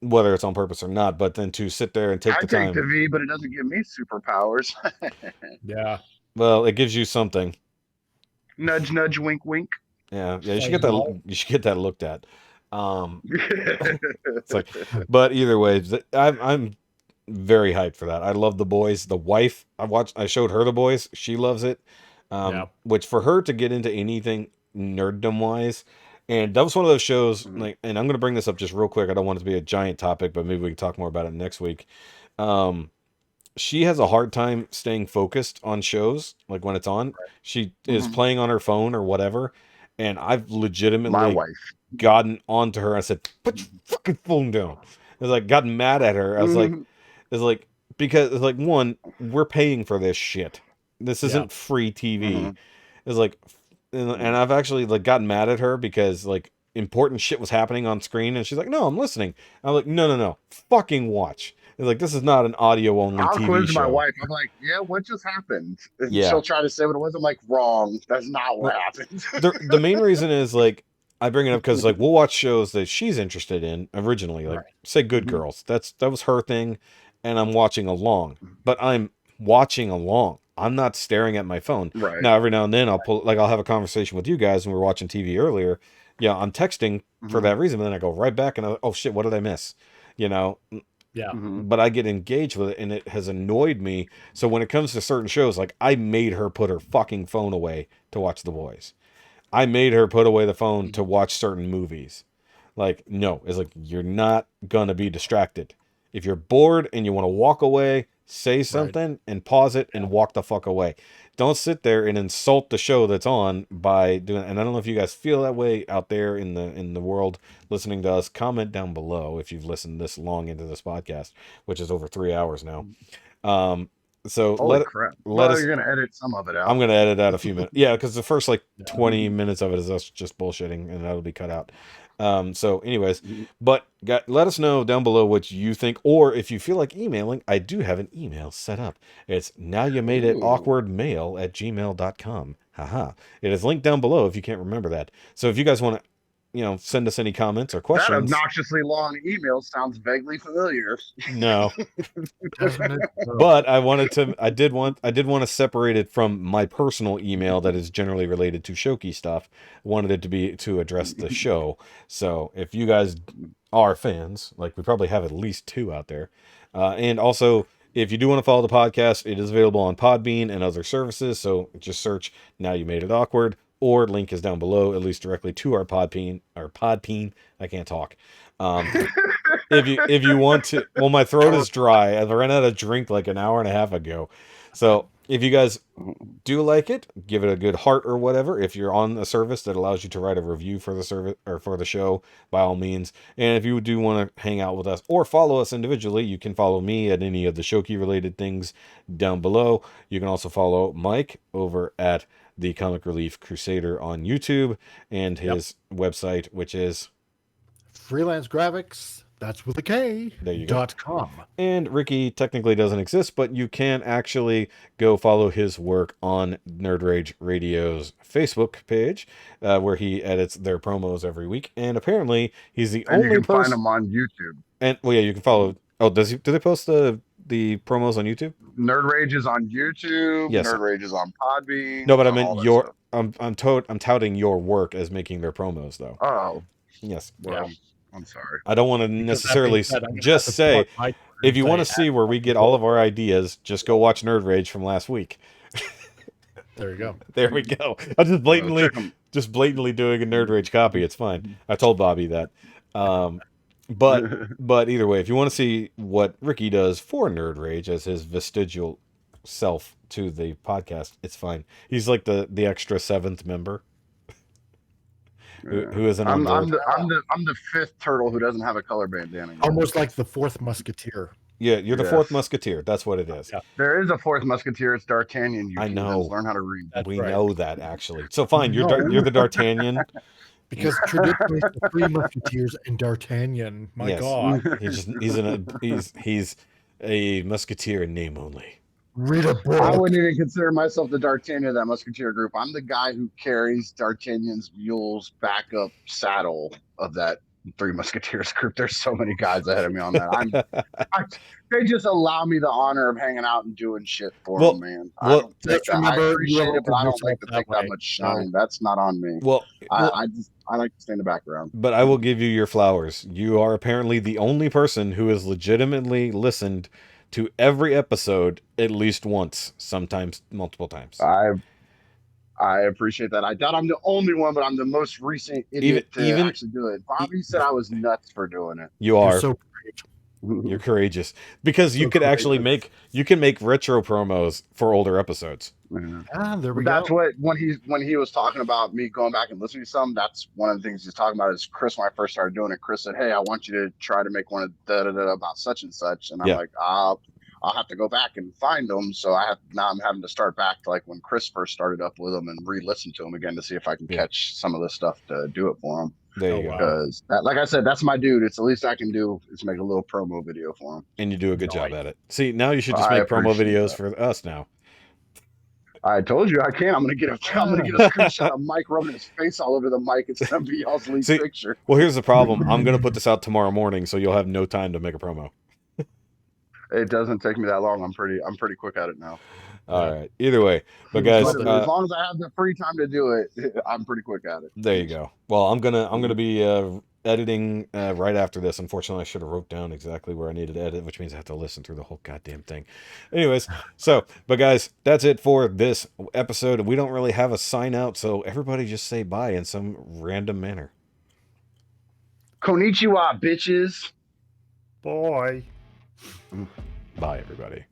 whether it's on purpose or not, but then to sit there and take the time. I take the V, but it doesn't give me superpowers. Yeah. Well, it gives you something. Nudge, nudge, wink, wink. Yeah, you should get that. You should get that looked at. It's like, but either way, I'm very hyped for that. I love the boys. The wife, I showed her the boys. She loves it. Which for her to get into anything nerddom wise, and that was one of those shows. Like, and I'm gonna bring this up just real quick. I don't want it to be a giant topic, but maybe we can talk more about it next week. She has a hard time staying focused on shows, like when it's on. She is playing on her phone or whatever, and I've legitimately My wife gotten onto her. I said, "Put your fucking phone down." I was like, gotten mad at her. I was like, because it's like, one, we're paying for this shit. This isn't free TV. It's like, and I've actually like gotten mad at her because like important shit was happening on screen, and she's like, "No, I'm listening." I'm like, "No, fucking watch." It's like, this is not an audio only I'll TV quiz show. my wife. I'm like, "Yeah, what just happened?" And Yeah. she'll try to say what it was. I'm like, "Wrong. That's not what happened." The main reason is like, I bring it up because like we'll watch shows that she's interested in originally, like say Good Girls. That was her thing, and I'm watching along. But I'm watching along. I'm not staring at my phone. Right. Now every now and then I'll have a conversation with you guys when we were watching TV earlier. Yeah, I'm texting for that reason, but then I go right back and oh shit, what did I miss? Yeah. But I get engaged with it, and it has annoyed me. So when it comes to certain shows, like I made her put her fucking phone away to watch The Boys. I made her put away the phone to watch certain movies. Like, no, it's like, you're not gonna be distracted. If you're bored and you want to walk away, say something and pause it and walk the fuck away. Don't sit there and insult the show that's on by doing. And I don't know if you guys feel that way out there in the world listening to us. Comment down below if you've listened this long into this podcast, which is over 3 hours now. So Holy crap. Let us. You're gonna edit some of it out. I'm gonna edit out a few minutes. Yeah, because the first like 20 minutes of it is us just bullshitting, and that'll be cut out. So anyways, but let us know down below what you think, or if you feel like emailing, I do have an email set up. It's NowYouMadeItAwkwardMail@gmail.com. Haha. It is linked down below if you can't remember that. So if you guys want to, send us any comments or questions. That obnoxiously long email sounds vaguely familiar. No. But I did want to separate it from my personal email that is generally related to SHOKY stuff. I wanted it to be to address the show. So if you guys are fans, like we probably have at least 2 out there. And also, if you do want to follow the podcast, it is available on Podbean and other services. So just search Now You Made It Awkward, or link is down below, at least directly to our Podbean. I can't talk. If you want to, well, my throat is dry. I ran out of drink like an hour and a half ago. So if you guys do like it, give it a good heart or whatever. If you're on a service that allows you to write a review for the service or for the show, by all means. And if you do want to hang out with us or follow us individually, you can follow me at any of the SHOKY related things down below. You can also follow Mike over at the Comic Relief Crusader on YouTube and his website, which is Freelance Graphics. That's with a K. There you go. .com. And Rikki technically doesn't exist, but you can actually go follow his work on Nerd Rage Radio's Facebook page, where he edits their promos every week. And apparently, he's the only you can person. find him on YouTube. And well, yeah, you can follow. Oh, do they post the promos on YouTube? Nerd Rage is on YouTube. Yes. Nerd Rage is on Podbean. No, but I meant I'm touting your work as making their promos, though. Oh, Yes. well, I'm sorry. I don't want to Because that necessarily being said, I'm gonna just have to say, plug my Twitter if you and want to say, see where we get all of our ideas, just go watch Nerd Rage from last week. there you go. There we go. I'm Check 'em. just blatantly doing a Nerd Rage copy. It's fine. I told Bobby that. But either way, if you want to see what Rikki does for Nerd Rage as his vestigial self to the podcast, it's fine. He's like the extra seventh member who isn't on board. I'm the fifth turtle who doesn't have a color bandana. Yet. Almost like the fourth musketeer. Yeah, you're the Yes. fourth musketeer. That's what it is. Yeah. There is a fourth musketeer. It's D'Artagnan. You I know. heathens. Learn how to read. That's We right. know that actually. So fine, you're No. you're the D'Artagnan. Because traditionally it's the three musketeers and D'Artagnan. My Yes. God. He's a musketeer in name only. Read a I book. wouldn't even consider myself the D'Artagnan of that musketeer group. I'm the guy who carries D'Artagnan's mule's backup saddle of that three musketeers group. There's so many guys ahead of me on that. They just allow me the honor of hanging out and doing shit for them, man. I well, don't take just that. I remember, appreciate you it, but I don't yourself like to that take that way. much shine. That's not on me. well, I like to stay in the background. but I will give you your flowers. You are apparently the only person who has legitimately listened to every episode at least once, sometimes multiple times. I appreciate that. I doubt I'm the only one, but I'm the most recent idiot to actually do it. Bobby said I was nuts for doing it. You are. You're so great. You're courageous because you could actually make retro promos for older episodes. Ah, there we That's go. what when he was talking about me going back and listening to some. That's one of the things he's talking about. Is Chris, when I first started doing it, Chris said, "Hey, I want you to try to make one of about such and such," and I'm like, I'll have to go back and find them. So I'm having to start back to like when Chris first started up with them and re-listen to them again to see if I can catch some of the stuff to do it for him. There you go. Because, like I said, that's my dude. It's the least I can do is make a little promo video for him. And you do a good job at it. See, now you should just I make promo appreciate videos that. for us now. I told you I can. I'm gonna get a screenshot of Mike rubbing his face all over the mic. It's gonna be y'all's lead picture. Well, here's the problem. I'm gonna put this out tomorrow morning, so you'll have no time to make a promo. It doesn't take me that long. I'm pretty quick at it now. All right. Either way, but guys, As long as I have the free time to do it, I'm pretty quick at it. there you go. Well, I'm gonna be editing right after this. Unfortunately, I should have wrote down exactly where I needed to edit, which means I have to listen through the whole goddamn thing. Anyways, but guys, that's it for this episode. We don't really have a sign out, so everybody just say bye in some random manner. Konnichiwa, bitches. Boy. Bye, everybody.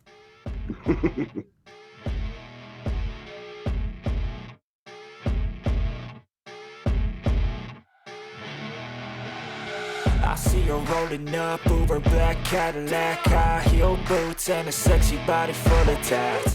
I see her rolling up, Uber black Cadillac, high heel boots and a sexy body full of tats.